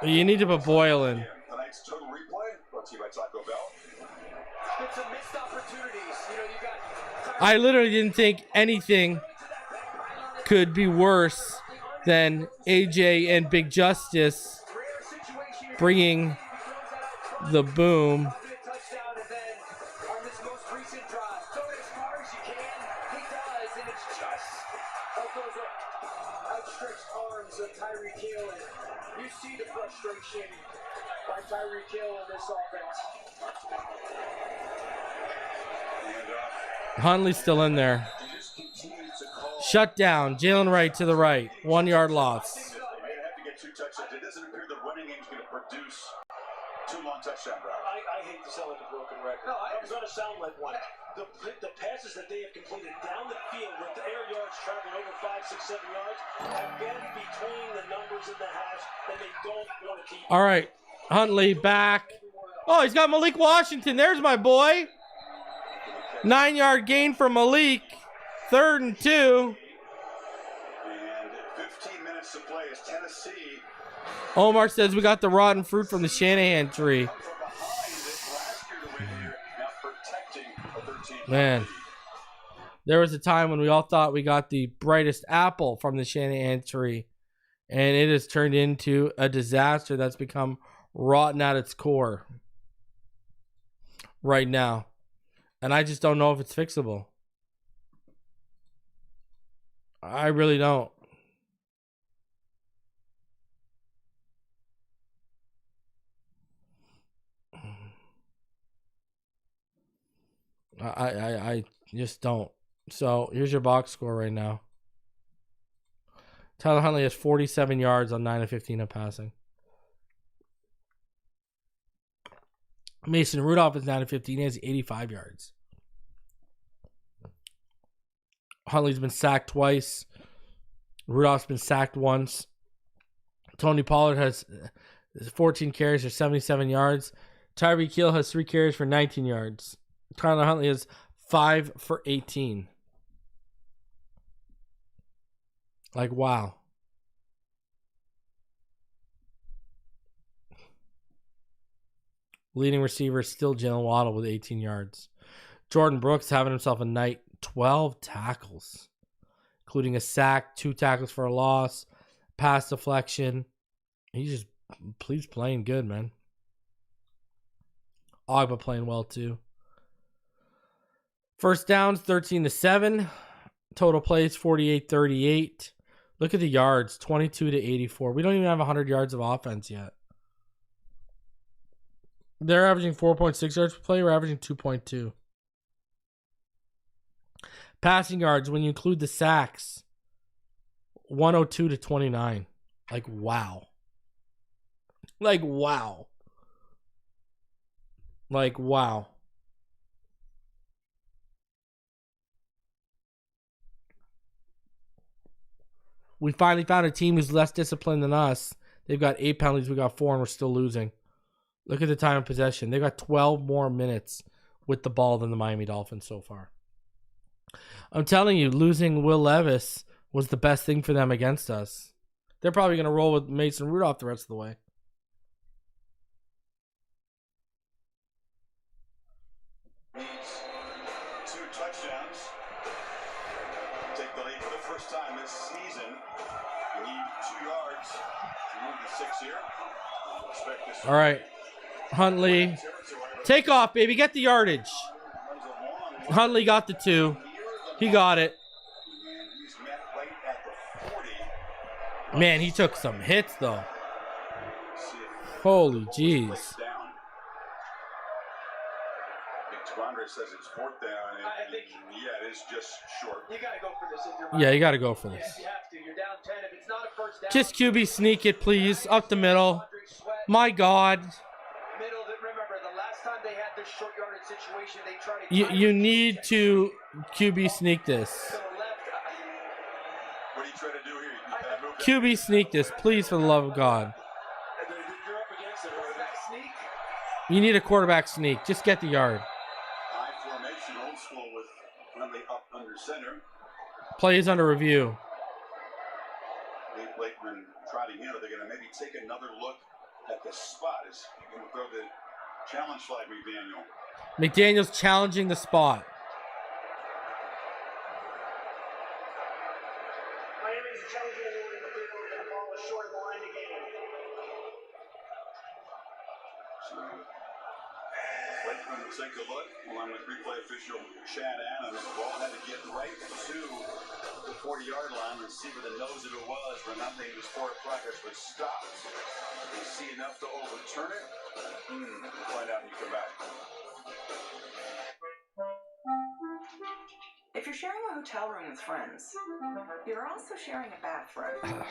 You need to put Boyle in. Tonight's total replay brought to you by Taco Bell. It's some missed opportunities. You got... I literally didn't think anything could be worse than AJ and Big Justice bringing the boom. By Tyreek Hill in this offense. Huntley's still in there. Shut down. Jalen Wright to the right. 1 yard loss. They have to get 2 touchdowns. It doesn't appear the running game's going to produce 2 long touchdown drives. I hate to sound like a broken record. No, I'm going to sound like one. The passes that they have completed down the field with the air yards traveling over 5, 6, 7 yards have been between the numbers and the hash, and they don't want to keep. All right. Huntley back. Oh, he's got Malik Washington. There's my boy. 9 yard gain for Malik. 3rd and 2. And 15 minutes to play as Tennessee. Omar says we got the rotten fruit from the Shanahan tree. Man, there was a time when we all thought we got the brightest apple from the Shanahan tree, and it has turned into a disaster that's become rotten at its core right now. And I just don't know if it's fixable. I really don't. I just don't. So here's your box score right now. Tyler Huntley has 47 yards on 9 of 15 of passing. Mason Rudolph is 9 of 15. He has 85 yards. Huntley's been sacked twice. Rudolph's been sacked once. Tony Pollard has 14 carries for 77 yards. Tyreek Hill has 3 carries for 19 yards. Tyler Huntley has 5 for 18. Like, wow. Leading receiver is still Jalen Waddle with 18 yards. Jordan Brooks having himself a night. 12 tackles, including a sack, 2 tackles for a loss, pass deflection. He's playing good, man. Ogba playing well too. First downs 13-7. Total plays 48-38. Look at the yards, 22-84. We don't even have 100 yards of offense yet. They're averaging 4.6 yards per play. We're averaging 2.2. Passing yards, when you include the sacks, 102-29. Like, wow. Like, wow. Like, wow. We finally found a team who's less disciplined than us. They've got 8 penalties. We got 4, and we're still losing. Look at the time of possession. They got 12 more minutes with the ball than the Miami Dolphins so far. I'm telling you, losing Will Levis was the best thing for them against us. They're probably going to roll with Mason Rudolph the rest of the way. Needs 2 touchdowns. Take the lead for the first time this season. You need 2 yards to move to 6 here. Expect this. All right. Huntley. Take off, baby. Get the yardage. Huntley got the 2. He got it. Man, he took some hits, though. Holy jeez. Says it's 4th down. I think, yeah, it is just short. You got to go for this. If you're yeah, you got to go for this. You have to. You're down 10. If it's not a first down, Just QB sneak it, please. Up the middle. My God. Middle. Remember, the last time they had this short yardage situation, they tried to. You need to QB sneak this. What are you trying to do here? QB sneak this, please, for the love of God. You're up against it. Quarterback sneak. You need a quarterback sneak. Just get the yard. High formation, old school with Huntley up under center. Play is under review. Lee Blakeman trotting in. Are they going to maybe take another look at the spot? Is he going to throw the challenge flag, McDaniel? McDaniel's challenging the spot. Miami's challenging the field, and the ball is short of the line to gain. So, Blakeman will take a look along with replay official Chad Adams. The ball had to get right to the 40-yard line and see where the nose of it was where nothing was forward progress was stopped. They see enough to overturn it. We'll find out when you come back. If you're sharing a hotel room with friends, you're also sharing a bathroom.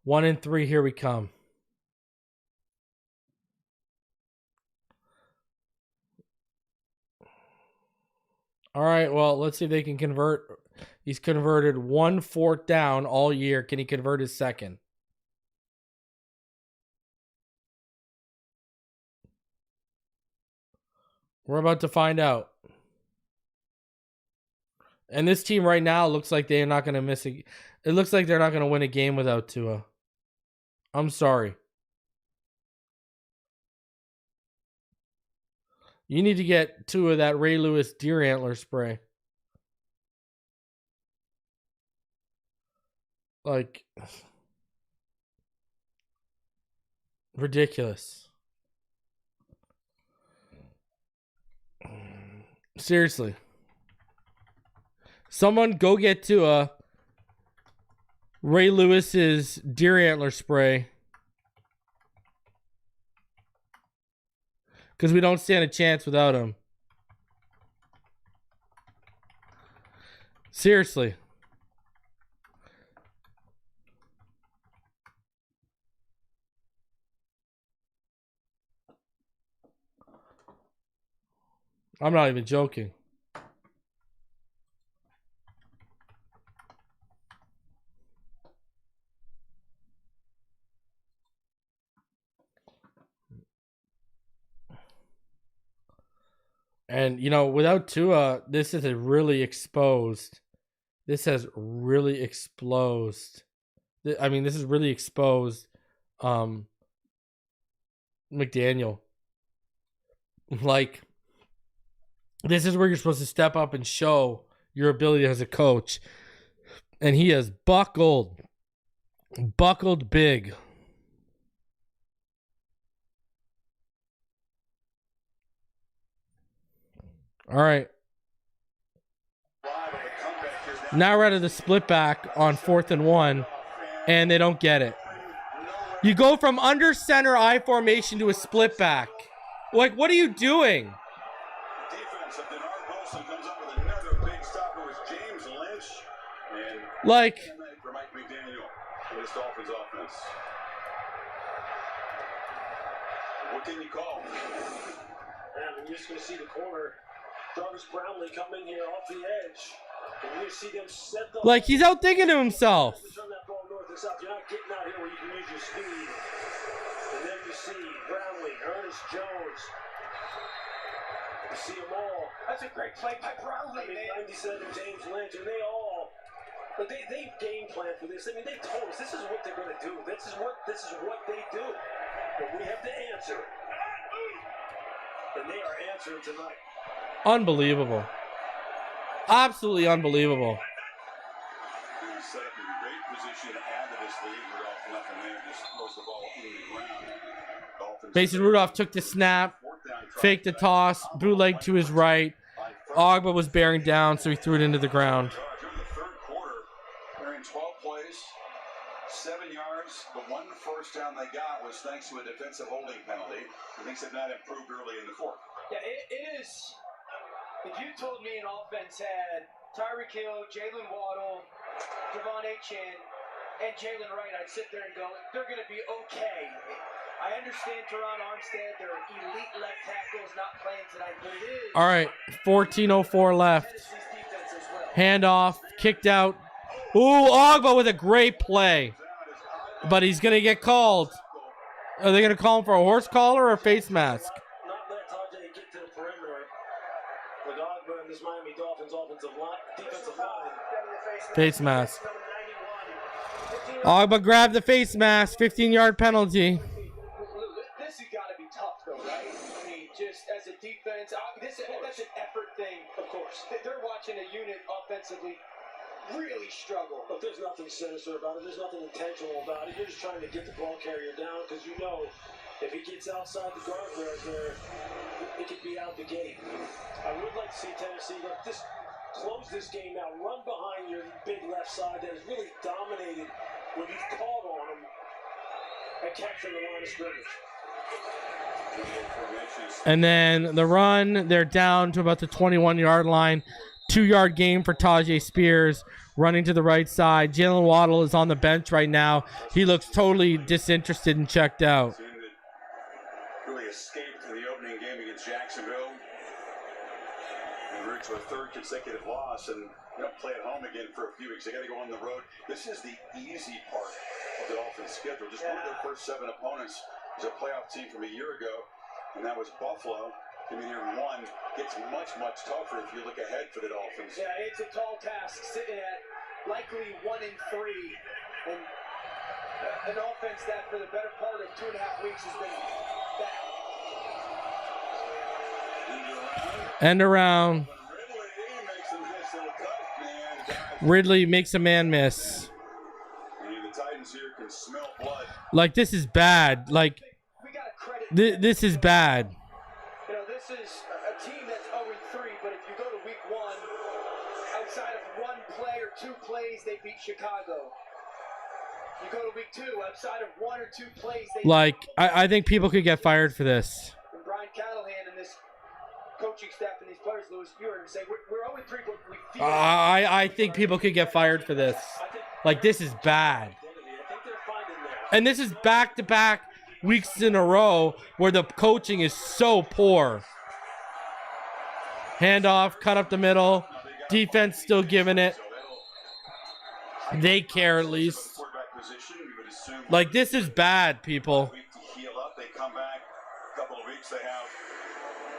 1 and 3, here we come. All right, well, let's see if they can convert. He's converted 1 4th down all year. Can he convert his second? We're about to find out. And this team right now looks like they're not going to miss it. It looks like they're not going to win a game without Tua. I'm sorry. You need to get Tua that Ray Lewis deer antler spray. Like, ridiculous. Seriously. Someone go get Tua Ray Lewis's deer antler spray. Because we don't stand a chance without him. Seriously. I'm not even joking. And, you know, without Tua, this is really exposed. This has really exposed. I mean, this is really exposed McDaniel. Like, this is where you're supposed to step up and show your ability as a coach. And he has buckled big. All right. Now we're out of the split back on 4th and 1, and they don't get it. You go from under center I formation to a split back. Like, what are you doing? Defense of Denard Wilson comes up with another big stopper with James Lynch. And like, for Mike McDaniel in this Dolphins offense. What can you call? And you're just going to see the corner. Jarvis Brownlee come in here off the edge. And you're going to see them set the... Like, he's out thinking to himself. Turn that ball north and south. You're not getting out here where you can use your speed. And then you see Brownlee, Ernest Jones. You see them all. That's a great play by Brownlee, man. 97, James Lynch, and they all... But they game plan for this. I mean, they told us this is what they're going to do. This is what they do. But we have to answer. And they are answering tonight. Unbelievable. Absolutely unbelievable. He's set up in great position to add to this lead. Rudolph, nothing there. Just throws the ball in the ground. Dolphins. Mason Rudolph took the snap, faked the toss, bootleg to his right. Ogba was bearing down, so he threw it into the ground. During the third quarter, they're in 12 plays, 7 yards. The one first down they got was thanks to a defensive holding penalty. Things have not improved early in the fourth. Yeah, it is. If you told me an offense had Tyreek Hill, Jalen Waddle, Javon Chin, and Jalen Wright, I'd sit there and go, they're going to be okay. I understand Teron Armstead, they're elite left tackles not playing tonight, but it is. All right, 14:04 left. Handoff, kicked out. Ooh, Ogba with a great play. But he's going to get called. Are they going to call him for a horse collar or a face mask? Not let Tajay get to the perimeter. With Ogba and this Miami Dolphins defensive line. Face mask. Ogba grabbed the face mask. 15-yard penalty. This has got to be tough, though, right? I mean, just as a defense, that's an effort thing, of course. They're watching a unit offensively really struggle. But there's nothing sinister about it. There's nothing intentional about it. You're just trying to get the ball carrier down because you know if he gets outside the guardrails there, it could be out the gate. I would like to see Tennessee just close this game out. Run behind your big left side that has really dominated when you've called on them and capturing the line of scrimmage. And then the run, they're down to about the 21-yard line. 2-yard gain for Tajay Spears running to the right side. Jalen Waddle is on the bench right now. He looks totally disinterested and checked out. Really escaped in the opening game against Jacksonville. And route to a third consecutive loss and play at home again for a few weeks. They got to go on the road. This is the easy part of the Dolphins' schedule. Just one of their first 7 opponents was a playoff team from a year ago, and that was Buffalo. Coming here in 1 gets much, much tougher if you look ahead for the Dolphins. Yeah, it's a tall task sitting at likely 1-3, and an offense that for the better part of 2.5 weeks has been bad. End around. Ridley makes a man miss. And the Titans here can smell blood. Like, this is bad. Like, this is bad. This is a team that's 0-3, but if you go to week 1, outside of 1 play or 2 plays, they beat Chicago. You go to week 2, outside of 1 or 2 plays, they like, I think people could get fired for this. And Brian Callahan and this coaching staff and these players, Lewis, you heard him say, we're 0-3, but we feel I think people could get fired for this. Like, this is bad. And this is back-to-back weeks in a row where the coaching is so poor. Handoff, cut up the middle. Defense still giving it. They care at least. Like, this is bad, people. Heal up, they come back. A couple of weeks, they have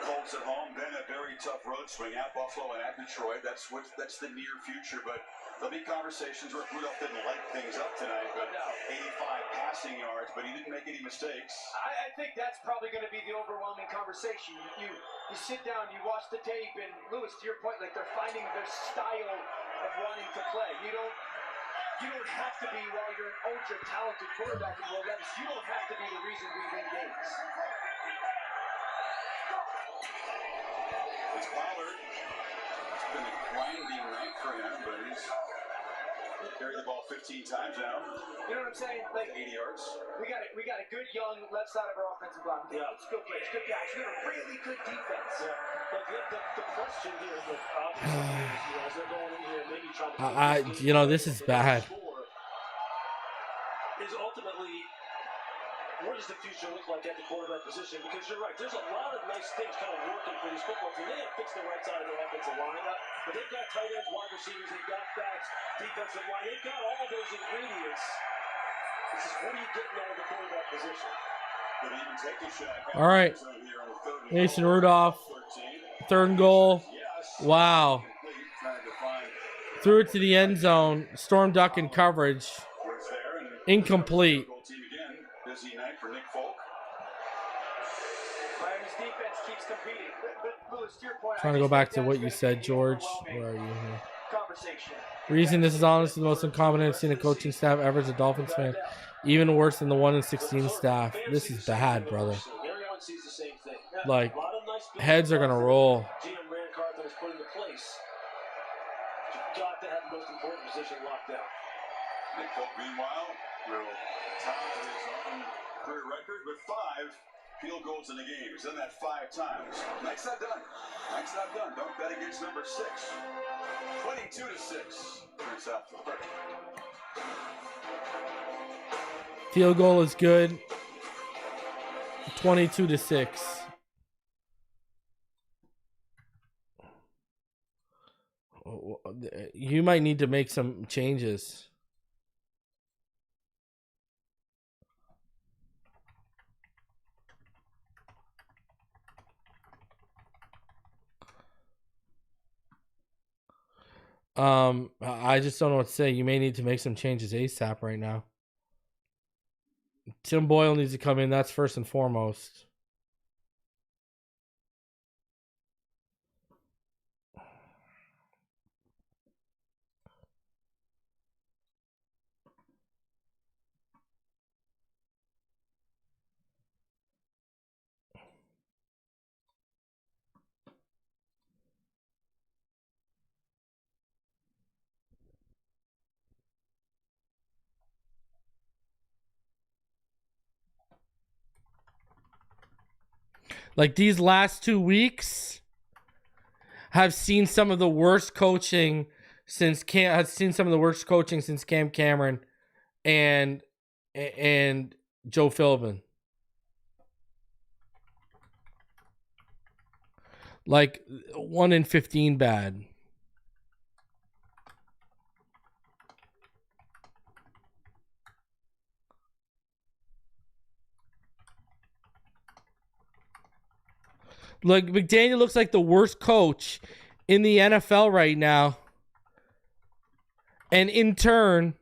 Colts at home, then a very tough road swing at Buffalo and at Detroit. That's the near future, but there'll be conversations where Rudolph didn't light things up tonight, but 85 passing yards, but he didn't make any mistakes. I think that's probably going to be the overwhelming conversation. You sit down, you watch the tape, and Lewis, to your point, like they're finding their style of wanting to play. You don't have to be, while you're an ultra talented quarterback in Will Levis, you don't have to be the reason we win games. It's Pollard. It's been a grinding night for him, but he's carried the ball 15 times now. You know what I'm saying? Like 80 yards. We got a good young left side of our offensive line. Yeah, it's good players, good guys. We have a really good defense. Yeah. But the question here is, obviously, as they're going in here, maybe trying to this is bad. Is ultimately, what does the future look like at the quarterback position? what's kind of working for these football teams. They haven't fixed the right side of their offensive line, but they've got tight ends, wide receivers, they've got backs, defensive line. They've got all those ingredients. This is what are you getting out of the quarterback position? All right. Mason Rudolph, 3rd and goal. Wow. Threw it to the end zone. Storm duck in coverage. Incomplete. Miami's defense keeps competing. But Lewis, to your point, Trying to go back to what you said, George. Where are you here? Conversation. Reason this is honestly the most incompetent I've seen a coaching staff ever as a Dolphins fan. Even worse than the 1-16 staff. This is bad, brother. Everyone sees the same thing. Like, heads are going to roll. GM Rand Carthon is put into place. You've got to have the most important position locked down. Nick Folk, meanwhile, will tie his own career record with 5 field goals in a game. He's done that 5 times. Night's not done. Night's not done. Don't bet against number 6. 22-6. Turns out for the first. Field goal is good. 22-6. You might need to make some changes. I just don't know what to say. You may need to make some changes ASAP right now. Tim Boyle needs to come in. That's first and foremost. Like these last 2 weeks have seen some of the worst coaching since Cam Cameron and Joe Philbin. Like 1-15 bad. Like McDaniel looks like the worst coach in the NFL right now. And in turn,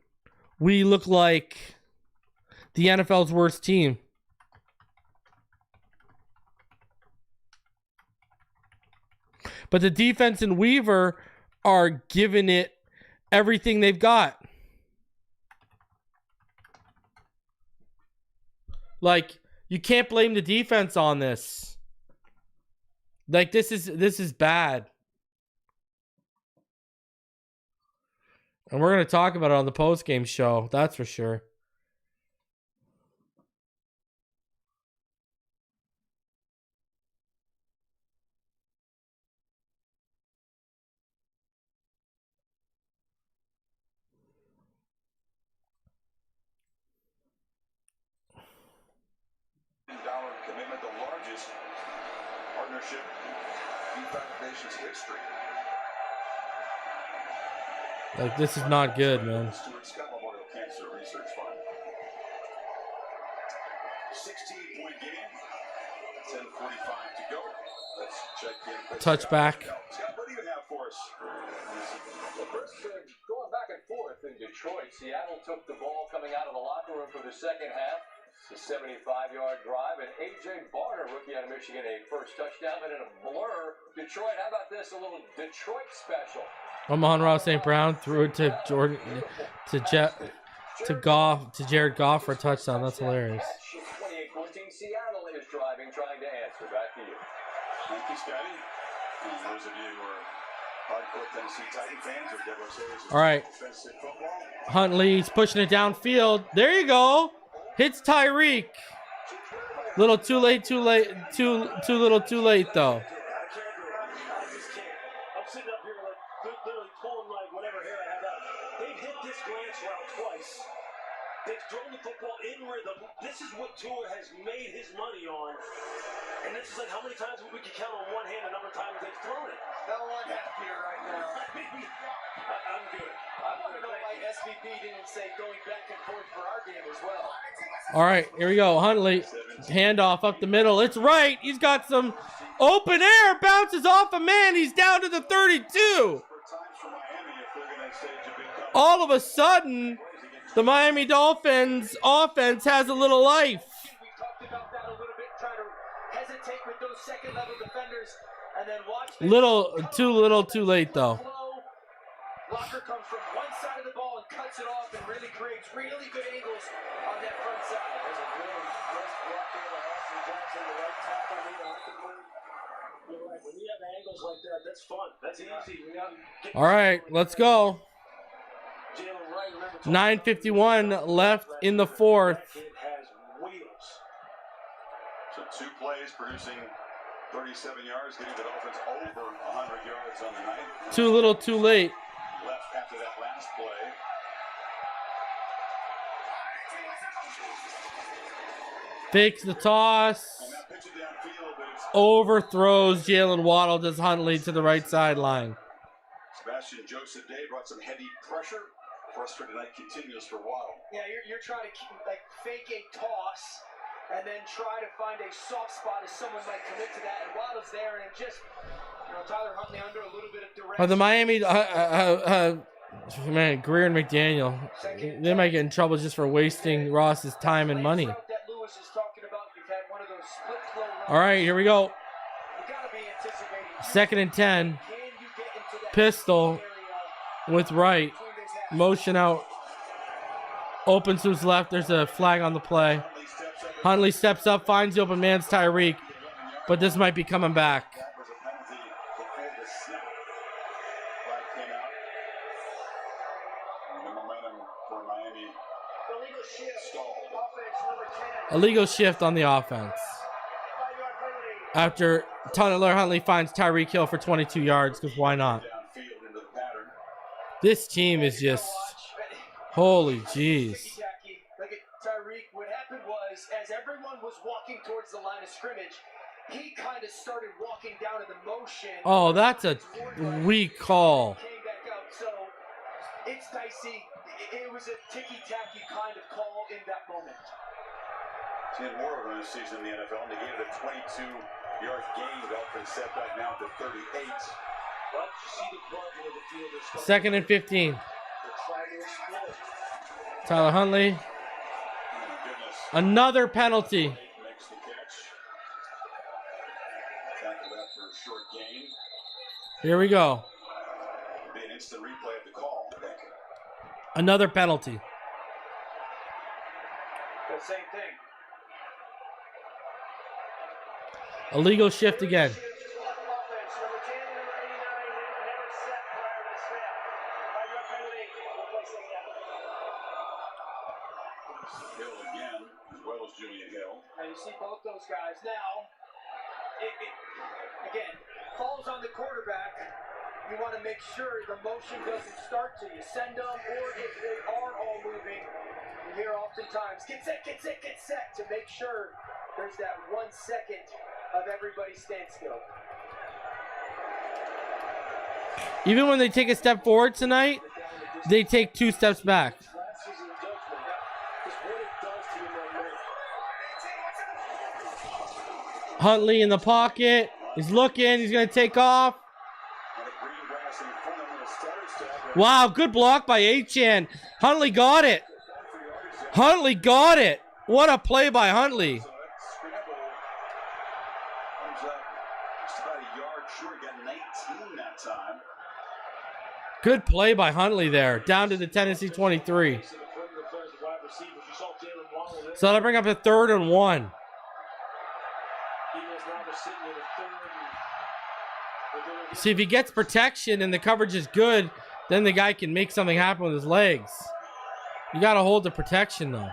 we look like the NFL's worst team. But the defense and Weaver are giving it everything they've got. Like, you can't blame the defense on this. Like, this is bad. And we're going to talk about it on the post-game show. That's for sure. Commitment, the largest partnership in Foundation's history. Like, this is not good, man. Stuart Scott Memorial Cancer Research Fund. 16-point game. 10:45 to go. Let's check in. Touchback. Scott, what do you have for us? Going back and forth in Detroit, Seattle took the ball coming out of the locker room for the second half. It's a 75-yard drive, and A.J. Barner, rookie out of Michigan, a first touchdown, but in a blur. Detroit, how about this? A little Detroit special. Amon-Ra St. Brown threw it to Jordan, to Goff, to Jared Goff for a touchdown. That's hilarious. 28-14, Seattle is driving, trying to answer. Back to you. Thank you, Scotty. And those of you who are hardcore Tennessee Titan fans or Deborah Sayers. All right. Huntley's pushing it downfield. There you go. Hits Tyreek. Little too late, too little too late though. I'm sitting up here like literally pulling like whatever hair I have out. They've hit this glance route twice. They've thrown the football in rhythm. This is what Tua has made his money on. And this is like how many times we can count on one hand, a number of times they've thrown it. No one happier right now. I'm good. I want to know why SVP didn't say going back and forth for our game as well. All right, here we go. Huntley, handoff up the middle. It's right. He's got some open air. Bounces off a man. He's down to the 32. All of a sudden, the Miami Dolphins offense has a little life. We talked about that a little bit, trying to hesitate with those second-level defenders, and then watch. Little too late, though. Blocker comes from one side of the ball and cuts it off and really creates really good angles on that front side. There's a really nice block there by Austin Jackson, the right tackle, Nate Hockenberg. You're right, when you have angles like that, that's fun. That's easy. All right, let's go. Jalen Wright, remember, 9:51 left in the fourth. that kid has wheels. So 2 plays producing 37 yards, getting the Dolphins over 100 yards on the night. Too little, too late. Left after that last play. Fakes the toss. And that pitch it downfield, but it's Overthrows Jalen Waddle, does Huntley to the right sideline. Sebastian Joseph Day brought some heavy pressure. Frustrated night continues for Waddle. Yeah, you're trying to fake a toss and then try to find a soft spot as someone might commit to that, and Waddle's there, and just, Tyler Huntley under a little bit of direction. The Miami, man, Greer and McDaniel, they might get in trouble just for wasting Ross's time and money. All right, here we go. 2nd and 10. Pistol with right. Motion out. Opens to his left. There's a flag on the play. Huntley steps up, finds the open man's Tyreek, but this might be coming back. That was a penalty before the snap. Flag came out. And the momentum for Miami Illegal shift. stalled. Offense number 10. Illegal shift on the offense. 5-yard penalty. After Tyler Huntley finds Tyreek Hill for 22 yards, because why not? Downfield into the pattern. This team is just, holy jeez. Look at Tyreek. What happened was, as everyone was walking towards the line of scrimmage, he kind of started walking down in the motion. Oh, that's a weak call. Came back out, so it's dicey. It was a ticky-tacky kind of call in that moment. He's had more of a season in the NFL, and they gave it a 22-yard gain. Dolphins set back now to 38. But you see the club where the field is starting. 2nd and 15. The triangle split. Tyler Huntley. Oh, my goodness. Another penalty. Makes the catch. Tackle that for a short gain. Here we go. Be an instant replay of the call, I think. Another penalty. The same thing. Illegal shift again. Offense number 10 and number 89 never set prior to the snap. 5-yard penalty. We'll play second down. Hill again, as well as Julian Hill. And you see both those guys. Now, it again, falls on the quarterback. You want to make sure the motion doesn't start till you send them, or if they are all moving, you hear oftentimes, get set, to make sure there's that 1 second of everybody standstill. Even when they take a step forward tonight, they take 2 steps back. Last season judgment. Just what it does to your momentum. Huntley in the pocket. He's looking. He's going to take off. And a green grass in front of him with a stutter step. Wow, good block by Achane. Huntley got it. Huntley got it. What a play by Huntley. So that scramble comes up just about a yard short. Got 19 that time. Good play by Huntley there. Down to the Tennessee 23. So that'll bring up a 3rd and 1. See, if he gets protection and the coverage is good, then the guy can make something happen with his legs. You got to hold the protection, though.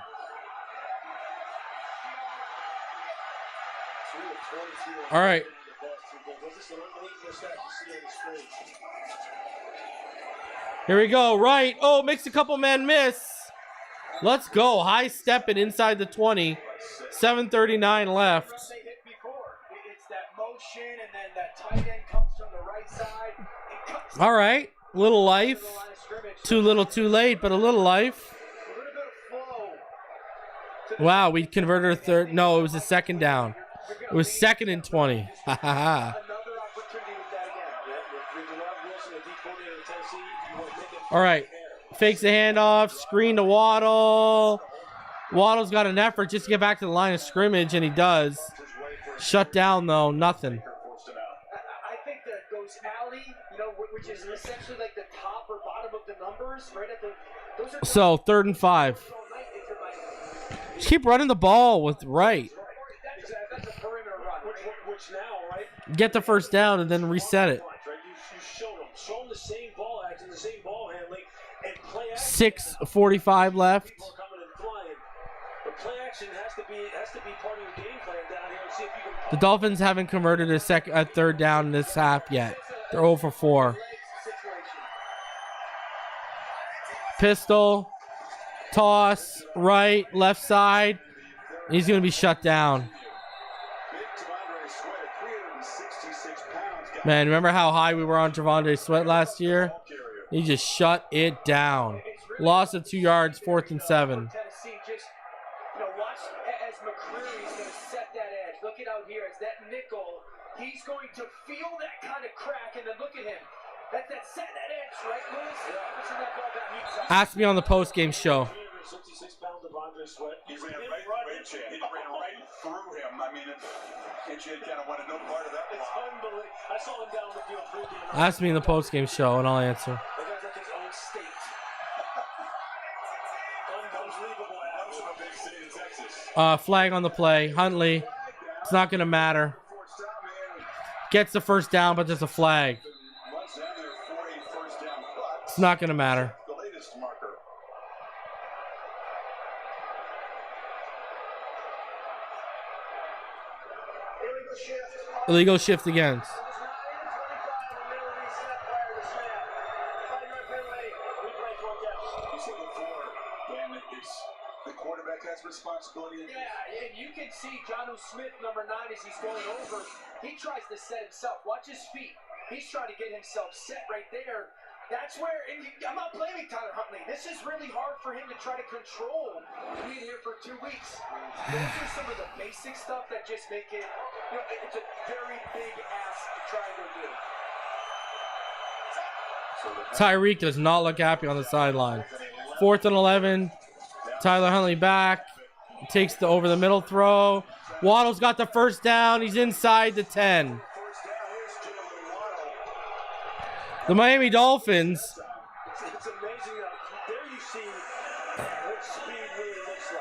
All right. Here we go. Right. Oh, makes a couple men miss. Let's go. High stepping inside the 20. 7:39 left. It's that motion motion, and then that tight end comes from the right side. All right, little life. Too little, too late, but a little life. Wow, we converted a third. No, it was a second down. It was 2nd and 20. Ha ha ha. All right, fakes the handoff, screen to Waddle. Waddle's got an effort just to get back to the line of scrimmage, and he does. Shut down, though, nothing. I think that goes alley, which is essentially like the top or bottom of the numbers, right at the. Those are So 3rd and 5. Just keep running the ball with right. That's a perimeter run, which now, right? Get the first down and then reset it. Show them the same ball action, the same ball handling, and play action. 6:45 left. But play action has to be part of your game plan down here. And see if you can. The Dolphins haven't converted a 3rd down in this half yet. They're 0 for 4. Pistol, toss, right, left side. He's going to be shut down. Man, remember how high we were on Javonte Sweat last year? He just shut it down. Loss of 2 yards, 4th and 7. Tennessee just, watch as McCreary's going to set that edge. Look it out here as that nickel. He's going to feel that kind of crack, and then look at him. That set that edge, right, Lewis? That ball back. Ask me on the post-game show. 66 pounds of Andre Sweat. He ran right through him. I mean, Chin kind of wanted no part of that. It's unbelievable. I saw him down the field pregame. Ask me in the post-game show, and I'll answer. The guy's like his own state. Unbelievable. That was a big city in Texas. Flag on the play. Huntley. It's not going to matter. Gets the first down, but there's a flag. It's not going to matter. The latest marker. Illegal shift against. The quarterback has responsibility. Yeah, and you can see Jonnu Smith, number 9, as he's going over. He tries to set himself. Watch his feet. He's trying to get himself set right there. That's where, and I'm not blaming Tyler Huntley. This is really hard for him to try to control being here for 2 weeks. Those are some of the basic stuff that just make it, it's a very big ask to try and go do. Tyreek does not look happy on the sideline. 4th and 11. Tyler Huntley back. Takes the over the middle throw. Waddle's got the first down. He's inside the 10. The Miami Dolphins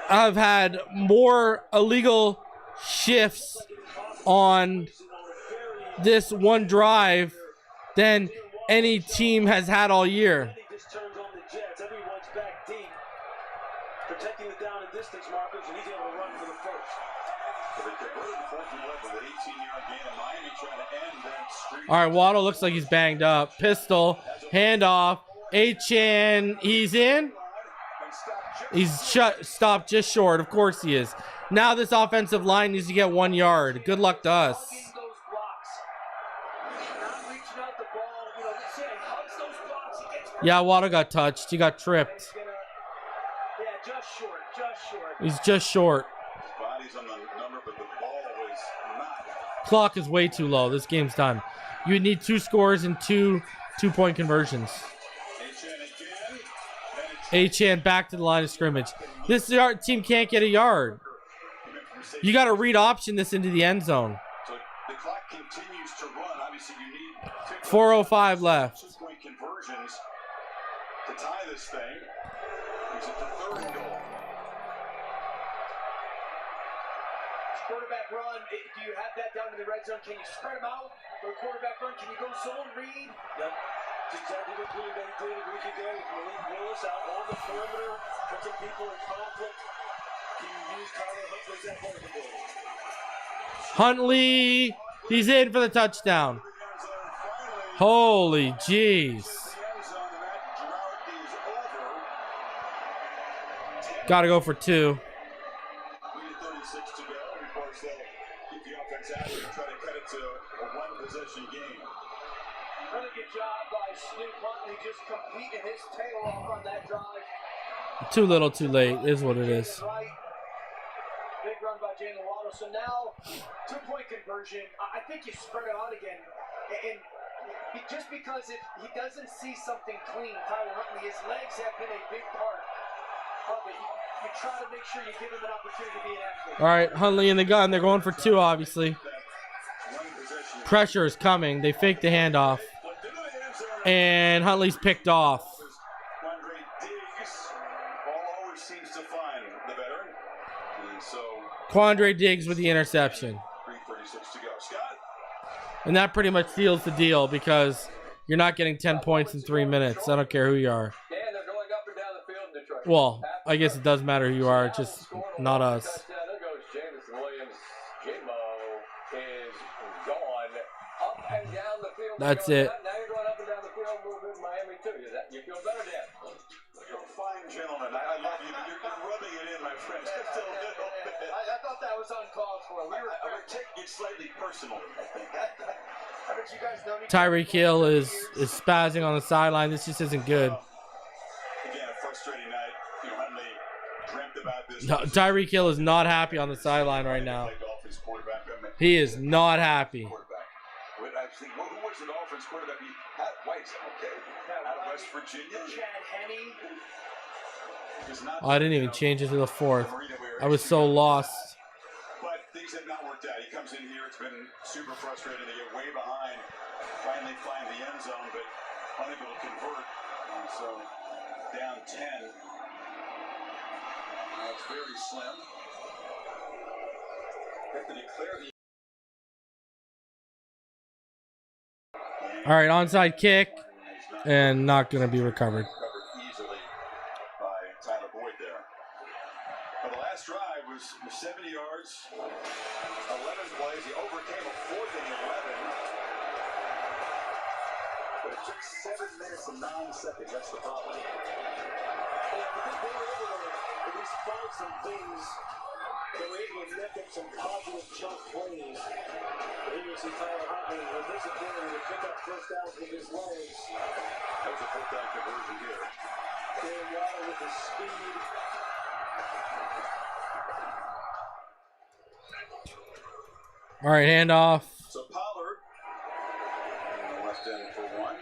have had more illegal shifts on this one drive than any team has had all year. Protecting the down and distance markers, and he's able to run for the first. So they converted the 4th and 11 with an 18-yard gain, and Miami trying to end that streak. All right, Waddle looks like he's banged up. Pistol, handoff. Achan, he's in. He's stopped just short. Of course he is. Now this offensive line needs to get 1 yard. Good luck to us. Yeah, Waddle got touched. He got tripped. He's just short. His body's on the number, but the ball was not. Clock is way too low. This game's done. You need 2 scores and 2 2-point conversions. Achan back to the line of scrimmage. This team can't get a yard. You got to read option this into the end zone. So the clock continues to run. Obviously, you need 4:05 left. 2-point conversions to tie this thing. He's at the 3rd and goal. Quarterback run, do you have that down in the red zone? Can you spread them out for a quarterback run? Can you go zone read? Yep. That's exactly what Green Bay did a week ago with Malik Willis out on the perimeter, put some people in conflict. Can you use Tyler Huntley's athletic ability? Huntley, he's in for the touchdown. Holy jeez. Got to go for 2. game. Really good job by Snoop Huntley, just competing his tail off on that drive. Too little, too late is what it is. Right. Big run by Jalen Waddle. So now, 2-point conversion. I think you spread it out again. And just because if he doesn't see something clean, Tyler Huntley, his legs have been a big part of it. You try to make sure you give him an opportunity to be an athlete. All right, Huntley in the gun. They're going for 2, obviously. Pressure is coming. They fake the handoff. And Huntley's picked off. Quandre Diggs with the interception. And that pretty much seals the deal because you're not getting 10 points in 3 minutes. I don't care who you are. And they're going up and down the field in Detroit. Well, I guess it does matter who you are, just not us. There goes Jameson Williams. J-Mo is gone up and down the field. That's it. Now you're going up and down the field a little bit in Miami, too. You feel better, Dan? You're a fine gentleman. I love you, but you're rubbing it in, my friend. Just a little bit. I thought that was uncalled for. We're taking it slightly personal, I think. I bet you guys don't Tyreek Hill is spazzing on the sideline. This just isn't good. Again, a frustrating night. You know, Huntley dreamt about this. No, Tyreek Hill is not happy on the sideline right now. He is not happy. Who was the Dolphins quarterback? Pat White, okay. Out of West Virginia. Chad Henne. Oh, I didn't even change it to the 4th. I was so lost. But things have not worked out. He comes in here. It's been super frustrating. They get way behind. Finally find the end zone, but unable to convert. And so down 10. That's very slim. Have to declare the. All right, onside kick, and not going to be recovered. Easily by Tyler Boyd there. But the last drive was 70 yards, 11 plays. He overcame a 4th and 11. But it took 7 minutes and 9 seconds. That's the problem. And I think they were able to at least find some things. They were able to lift up some positive chunk plays. But here you see Tyler Huntley with his ability to pick up first downs with his legs. That was a 4th down conversion here. Jalen Waddle with his speed. All right, handoff. So Pollard on the left end for 1.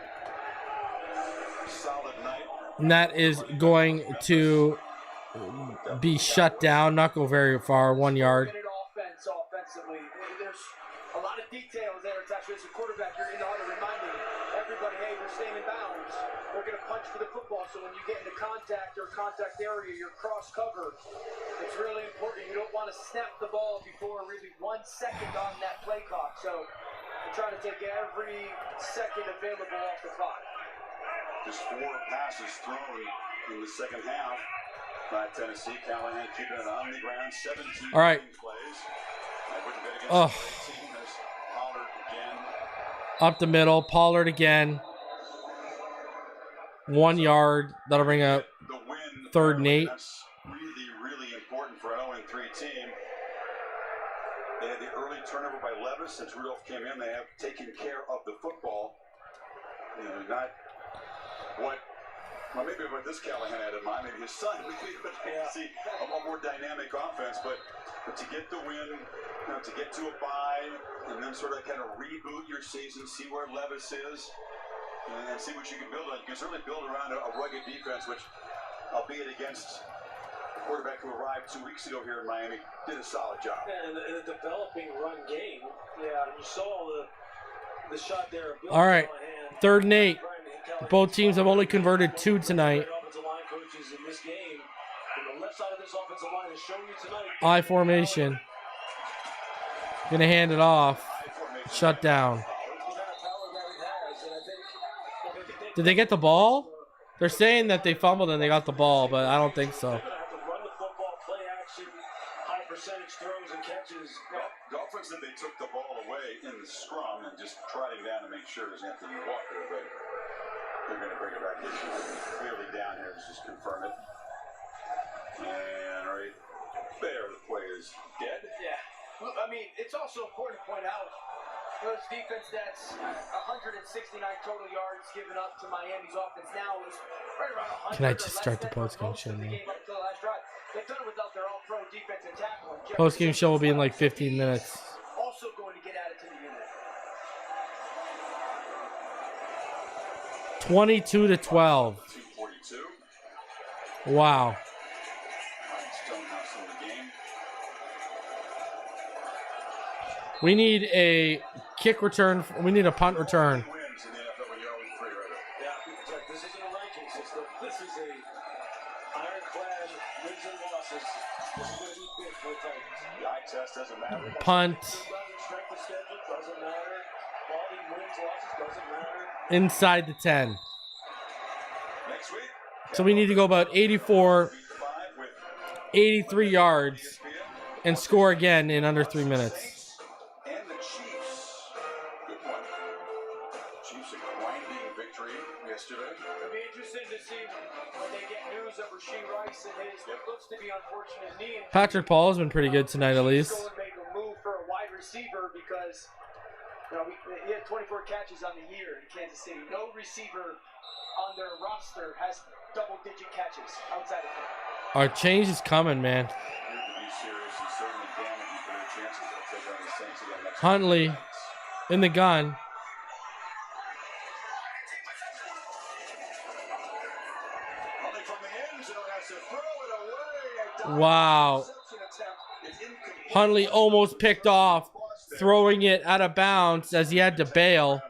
Solid night. And that is going to be shut down, not go very far, 1 yard. Offensively, there's a lot of details there. It's actually as a quarterback, you're in order reminding everybody, hey, we're staying in bounds. We're going to punch for the football. So when you get into contact or contact area, you're cross cover. It's really important. You don't want to snap the ball before really 1 second on that play clock. So you're trying to take every second available off the clock. Just 4 passes thrown in the second half by Tennessee. Callahan keeping it on the ground. 17 all right. plays. Oh. Up the middle. Pollard again. 1 yard. That'll bring up 3rd and 8. That's really, really important for an 0-3 team. They had the early turnover by Levis. Since Rudolph came in, they have taken care of the football. You know, not what, well, maybe what this Callahan had in mind, maybe his son, maybe see a more dynamic offense, but to get the win, you know, to get to a bye, and then sort of kind of reboot your season, see where Levis is, and see what you can build on. You can certainly build around a rugged defense, which, albeit against the quarterback who arrived 2 weeks ago here in Miami, did a solid job. And a developing run game. Yeah, you saw the shot there. All right, 3rd and 8. Both teams have only converted 2 tonight. I formation. Gonna hand it off. Shut down. Did they get the ball? They're saying that they fumbled and they got the ball, but I don't think so. Dolphins said they took the ball away in the scrum and just trotting down to make sure there's Anthony Walker, but they're going to bring it back in. Clearly down here to just confirm it. And right there, the play is dead. Yeah. Well, I mean, it's also important to point out Those defense stats, 169 total yards given up to Miami's offense now is right around 100. Can I just start the postgame show now? They've done it without their all-pro defensive tackle. Postgame show will be in like 15 minutes. Also going to get added to the unit. 22-12. Wow. We need a kick return. We need a punt return. Yeah, this isn't a ranking system. This is a ironclad wins and losses. This is going to be big for the Titans. The eye test doesn't matter. Punt. Strength of schedule doesn't matter. Quality wins, losses doesn't matter. Inside the 10. Next week. So we need to go about 84, 83 yards and score again in under 3 minutes. It'll be interesting to see when they get news of Rasheed Rice and his what looks to be unfortunate knee. Patrick Paul has been pretty good tonight, at least. Go and make a move for a wide receiver because he had 24 catches on the year in Kansas City. No receiver on their roster has double-digit catches outside of him. Our change is coming, man. Huntley in the gun. Wow. Huntley almost picked off, throwing it out of bounds as he had to bail.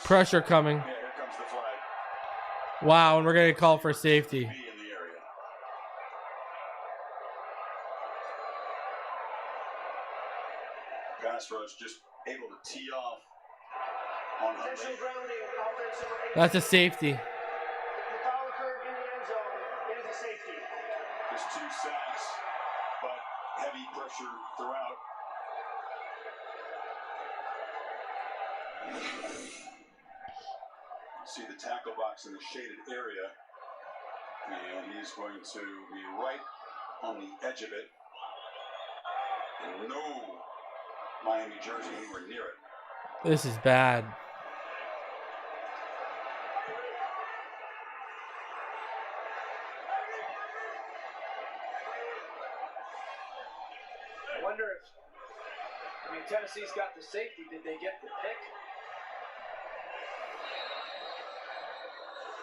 Pressure coming. Wow, and we're going to call for safety. Pass rush just able to tee off on Huntley. That's a safety. Just 2 sacks, but heavy pressure throughout. See the tackle box in the shaded area, and he's going to be right on the edge of it. And no Miami jersey anywhere near it. This is bad. I wonder if, Tennessee's got the safety. Did they get the pick?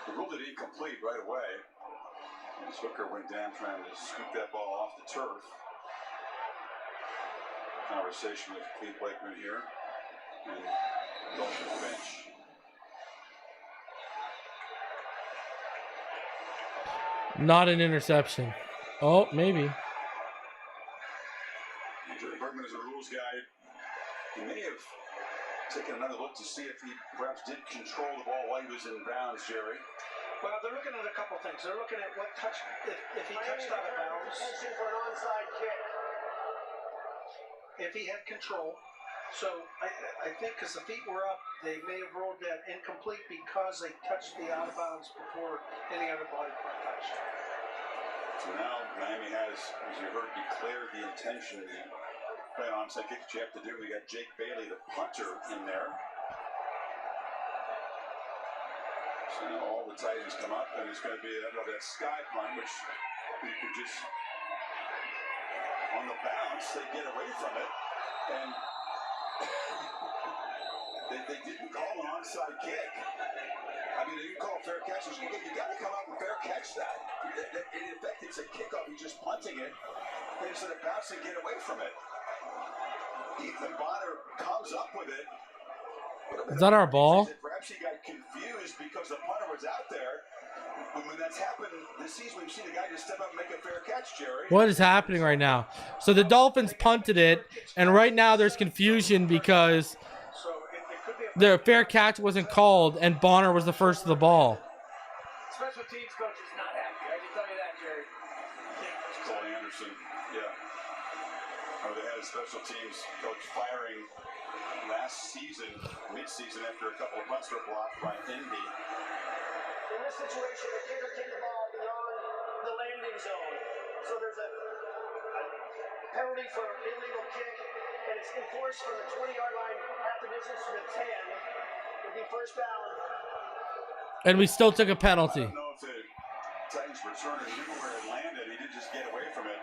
They ruled it incomplete right away. And Hooker went down trying to scoop that ball off the turf. Conversation with Cleve Blakeman here. And Dolphins bench. Not an interception. Oh, maybe. Jerry Bergman is a rules guy. He may have taken another look to see if he perhaps did control the ball while he was in bounds, Jerry. Well, they're looking at a couple things. They're looking at what touch, if he touched out of bounds. Attention for an onside kick. If he had control. So I think because the feet were up, they may have ruled that incomplete because they touched the out of bounds before any other body part touched. So now Miami has, as you heard, declared the intention to play an onside kick that you have to do. We got Jake Bailey, the punter, in there. So now all the Titans come up, and it's going to be that sky punt, which you could just, on the bounce, they get away from it, and they didn't call an onside kick. I mean, you call fair catches, you got to come out and fair catch that. In effect, it's a kickoff. You're just punting it. They instead of bouncing, get away from it. Ethan Bonner comes up with it. Is that our ball? Perhaps he got confused because the punter was out there. And when that's happened this season, we've seen a guy just step up and make a fair catch, Jerry. What is happening right now? So the Dolphins punted it, and right now there's confusion because the fair catch wasn't called, and Bonner was the first to the ball. Special teams coach is not happy. I can tell you that, Jerry. It's Cole Anderson, yeah. They had a special teams coach firing last season, mid-season, after a couple of punts were blocked by Indy. In this situation, the kicker kicked the ball beyond the landing zone. So there's a penalty for illegal kick. and it's enforced from the 20-yard line, half the distance to the 10. It'll be first down. And we still took a penalty. I don't know if the Titans returner knew where it landed. He did just get away from it.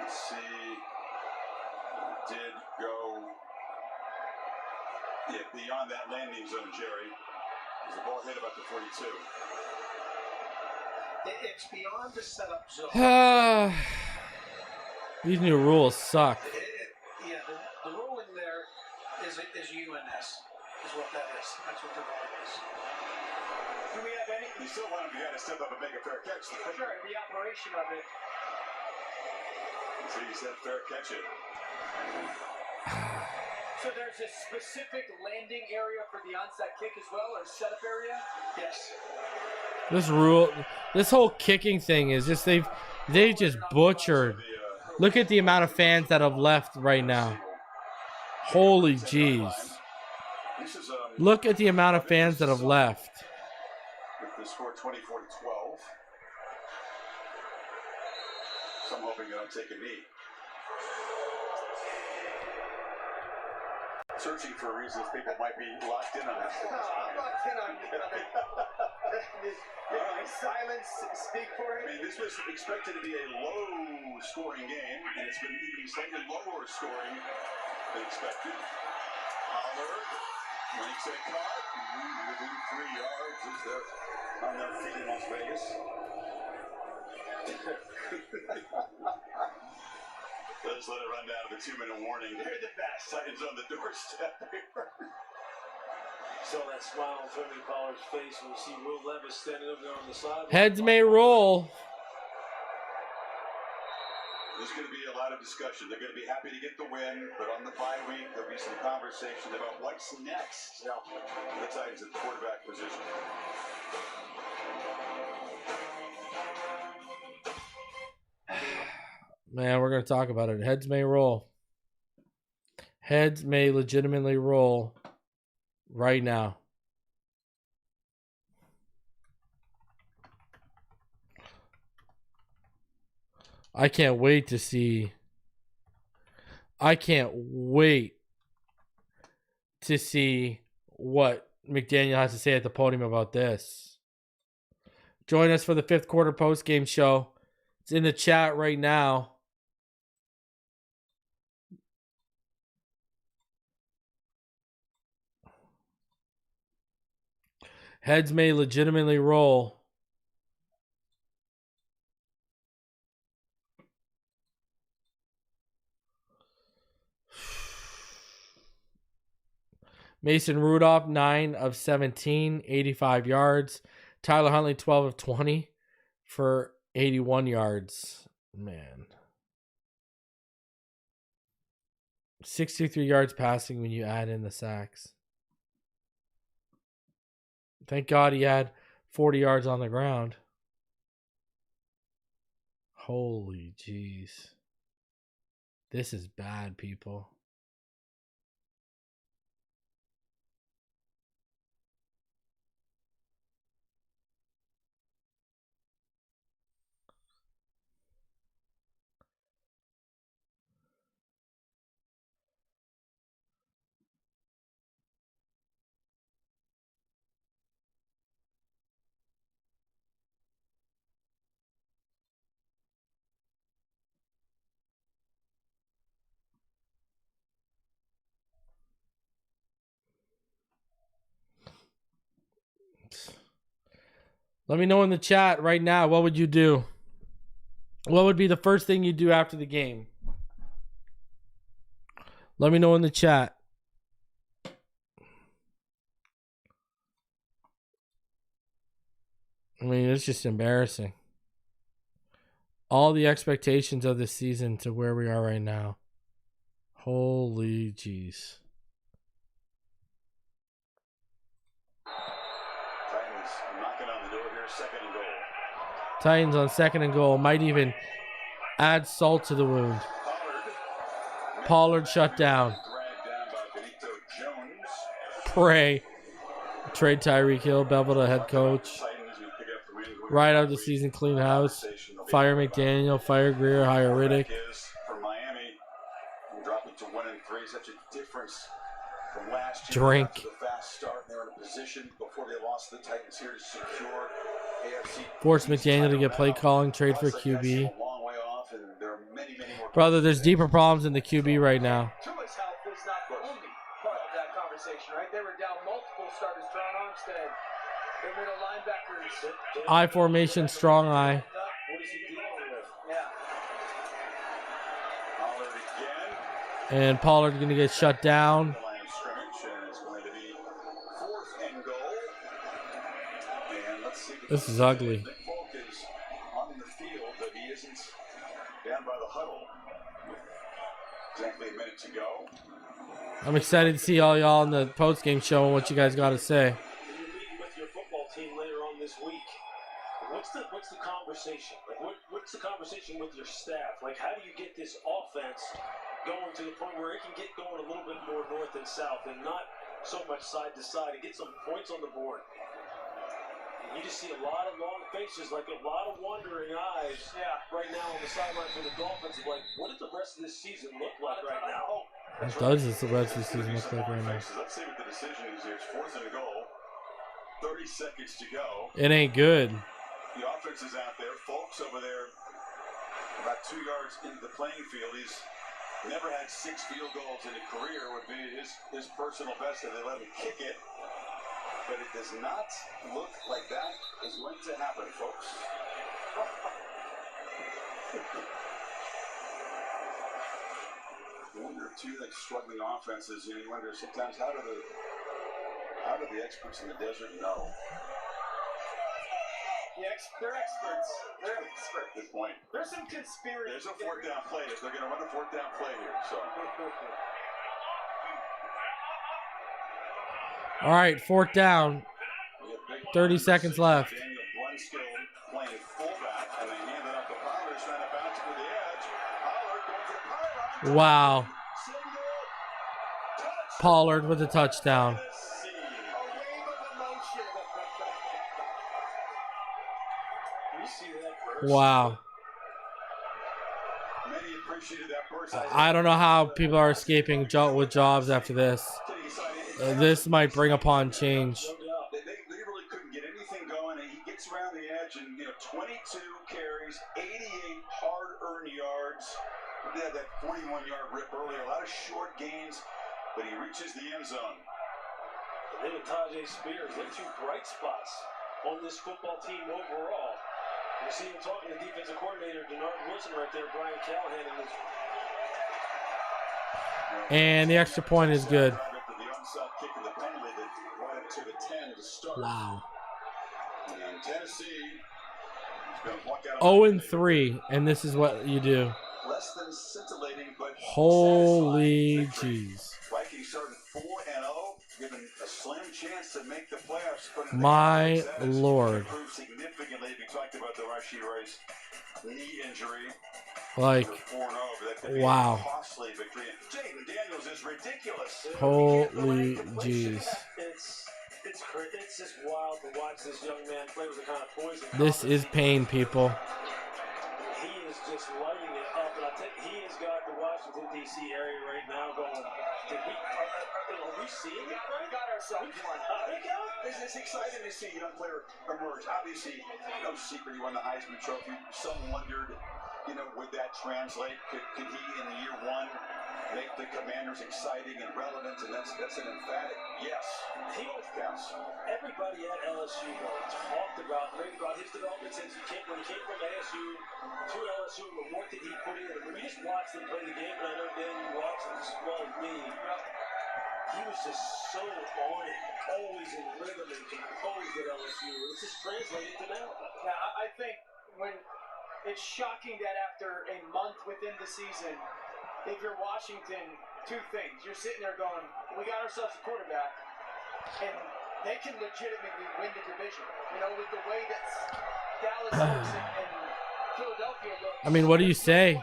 Let's see. It did go beyond that landing zone, Jerry. The ball hit about the 42. It's beyond the setup zone. These new rules suck. The ruling there is UNS, is what that is. That's what the ruling is. Do we have any? You still want him to step up and make a fair catch. Sure, the operation of it. So you said fair catch it. So there's a specific landing area for the onside kick as well, or setup area? Yes. This whole kicking thing is just they've just butchered. Look at the amount of fans that have left right now. Holy jeez. Look at the amount of fans that have left. With the score 24-12. So I'm hoping that I'll take a knee. Searching for reasons people might be locked in on this. No, I'm locked in on you, brother. Did my silence speak for it? I mean, this was expected to be a low-scoring game, and it's been even slightly lower scoring than expected. Pollard makes a cut within 3 yards as they're on their feet in Las Vegas. Let's let it run down to the 2-minute warning. You're the best. Titans on the doorstep here. Saw that smile on Tony Pollard's face when you see Will Levis standing over there on the side. Heads may roll. There's going to be a lot of discussion. They're going to be happy to get the win, but on the bye week, there'll be some conversation about what's next for the Titans at the quarterback position. Man, we're going to talk about it. Heads may roll. Heads may legitimately roll right now. I can't wait to see. I can't wait to see what McDaniel has to say at the podium about this. Join us for the 5th quarter post-game show. It's in the chat right now. Heads may legitimately roll. Mason Rudolph, 9 of 17, 85 yards. Tyler Huntley, 12 of 20 for 81 yards. Man. 63 yards passing when you add in the sacks. Thank God he had 40 yards on the ground. Holy jeez. This is bad, people. Let me know in the chat right now, what would you do? What would be the first thing you do after the game? Let me know in the chat. I mean, it's just embarrassing. All the expectations of this season to where we are right now. Holy jeez. Titans on 2nd and goal. Might even add salt to the wound. Pollard shut down. Pray. Trade Tyreek Hill. Bevel to head coach. Right out of the season. Clean house. Fire McDaniel. Fire Greer. Hire Riddick. 1-3, such a difference from last year. Drink. After the fast start, they're in a position before they lost to the Titans here to secure AFC. Force McDaniel to get play calling, trade for QB. Brother, there's deeper problems in the QB right now. Tua's health is not the only part of that conversation, right? They were down multiple starters. John Armstead, their middle linebackers. I formation, strong eye. What is he dealing with? Yeah. And Pollard's going to get shut down. This is ugly. Nick Folk is on the field, but he isn't down by the huddle. Exactly a minute to go. I'm excited to see all y'all in the post-game show and what you guys got to say. When you're meeting with your football team later on this week, what's the conversation? Like, what's the conversation with your staff? Like, how do you get this offense going to the point where it can get going a little bit more north and south and not so much side to side and get some points on the board? You just see a lot of long faces, like a lot of wondering eyes right now on the sideline for the Dolphins. Like, what does the rest of this season look like right now? What does the rest of the season look like right now? Let's see what the decision is here. It's 4th and goal. 30 seconds to go. It ain't good. The offense is out there. Folks over there about 2 yards into the playing field. He's never had 6 field goals in a career. Would be his personal best if they let him kick it. But it does not look like that is going to happen, folks. I wonder if two like struggling offenses, you wonder sometimes how do the experts in the desert know? They're experts. They're experts. Good point. There's some conspiracy. There's a 4th down play. They're going to run a 4th down play here. So. All right, 4th down. 30 seconds left. Daniel Brunskill playing fullback, and they hand it up to Pollard, trying to bounce for the edge. Pollard going for the pylon. Wow. Pollard with a touchdown. Wow. I don't know how people are escaping with jobs after this. This might bring upon change. They really couldn't get anything going, and he gets around the edge, and 22 carries, 88 hard-earned yards. He had that 41-yard rip earlier, a lot of short gains, but he reaches the end zone. And then with Tajay Spears, they're 2 bright spots on this football team overall. You see him talking to defensive coordinator Denard Wilson right there, Brian Callahan, and his. And the extra point is good. Wow. 0-3, and this is what you do. Less than scintillating, but holy jeez. Vikings starting 4-0, given a slim chance to make the playoffs. My lord. Significantly, we talked about the Rashee Rice knee injury. Like, wow. Costly victory. Jaden Daniels is ridiculous. Holy jeez. It's just wild to watch this young man play with the kind of poison. This is pain, people. He is just lighting it up, and I think he has got the Washington, D.C. area right now going, are we seeing it? We got ourselves one. It's exciting to see a young player emerge. Obviously, no secret he won the Heisman Trophy. Some wondered, would that translate? Could he, in year 1, make the Commanders exciting and relevant? And that's an emphatic yes. Everybody at LSU talked about his development since when he came from ASU to LSU, and what did he put in? When we just watched him play the game, and I know Dan, you watched him as well as me. He was just so on it, always in rhythm and composed at LSU. It's just translated to now. Yeah, I think when it's shocking that after a month within the season, if you're Washington, 2 things. You're sitting there going, we got ourselves a quarterback, and they can legitimately win the division. With the way that Dallas looks and Philadelphia looks. I mean, what do you say?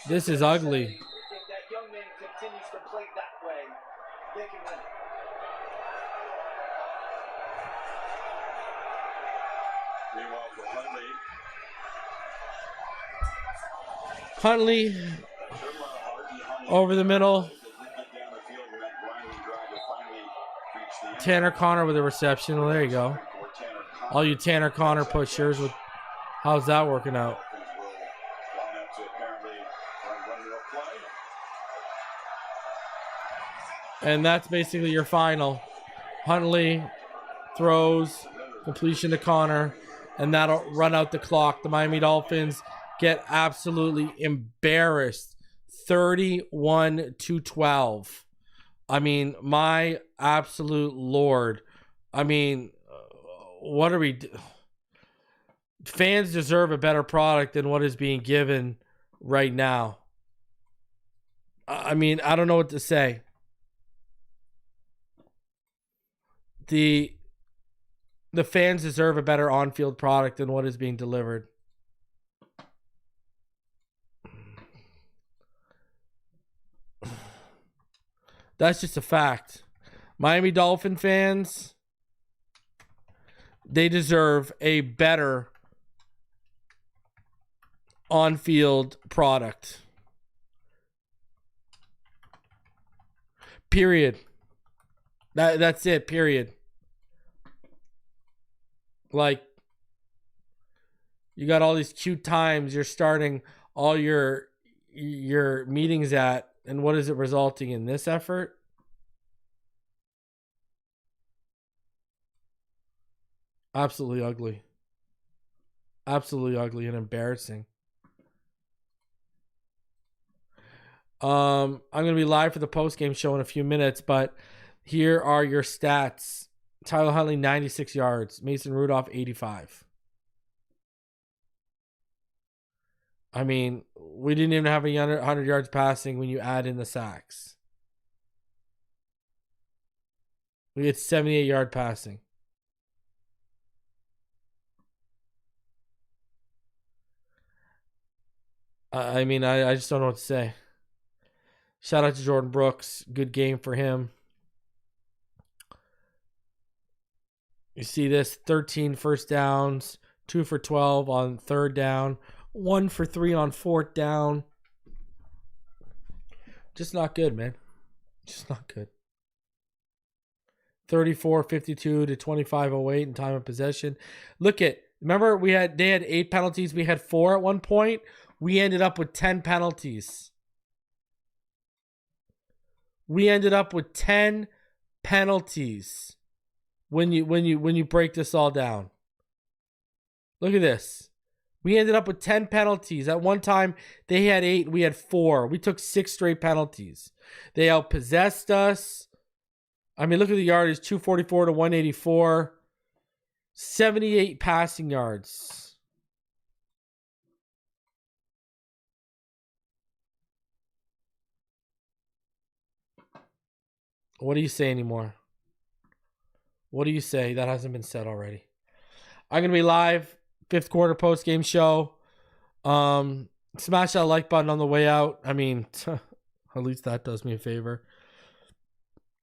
This is ugly. If that young man continues to play that way, they can win. Meanwhile, for Huntley. Over the middle. Tanner Connor with a reception. Well, there you go. All you Tanner Connor pushers. How's that working out? And that's basically your final. Huntley throws, completion to Connor, and that'll run out the clock. The Miami Dolphins get absolutely embarrassed. 31-12. I mean, my absolute Lord. I mean, what are we fans deserve a better product than what is being given right now. I mean, I don't know what to say. The fans deserve a better on-field product than what is being delivered. That's just a fact. Miami Dolphin fans, they deserve a better on-field product. Period. That's it, period. Like, you got all these cute times you're starting all your meetings at, and what is it resulting in? This effort? Absolutely ugly. Absolutely ugly and embarrassing. I'm going to be live for the post-game show in a few minutes, but here are your stats. Tyler Huntley, 96 yards. Mason Rudolph, 85. I mean, we didn't even have 100 yards passing when you add in the sacks. We had 78-yard passing. I mean, I just don't know what to say. Shout out to Jordan Brooks. Good game for him. You see this, 13 first downs, 2 for 12 on third down, 1 for 3 on fourth down. Just not good, man. Just not good. 34-52 to 25-08 in time of possession. Remember they had 8 penalties. We had 4 at one point. We ended up with 10 penalties. We ended up with 10 penalties. When you break this all down. Look at this. We ended up with 10 penalties. At one time, they had 8, we had 4. We took 6 straight penalties. They outpossessed us. I mean, look at the yardage, 244 to 184. 78 passing yards. What do you say anymore? What do you say? That hasn't been said already. I'm going to be live, 5th quarter post-game show. Smash that like button on the way out. I mean, at least that does me a favor.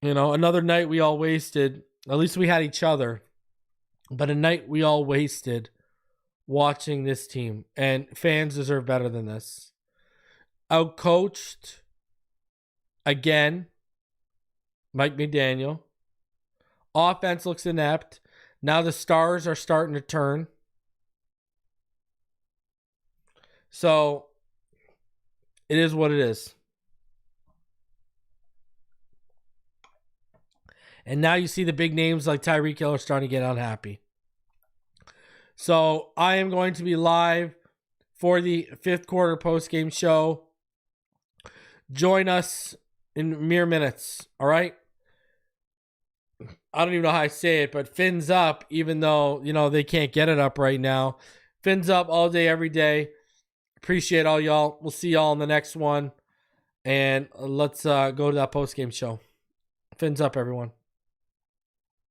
You know, another night we all wasted. At least we had each other. But a night we all wasted watching this team. And fans deserve better than this. Outcoached. Again. Mike McDaniel. Offense looks inept. Now the stars are starting to turn. So, it is what it is. And now you see the big names like Tyreek Hill are starting to get unhappy. So, I am going to be live for the 5th quarter post-game show. Join us in mere minutes, all right? I don't even know how I say it, but fins up, even though, they can't get it up right now. Fins up all day, every day. Appreciate all y'all. We'll see y'all in the next one. And let's go to that post-game show. Fins up, everyone.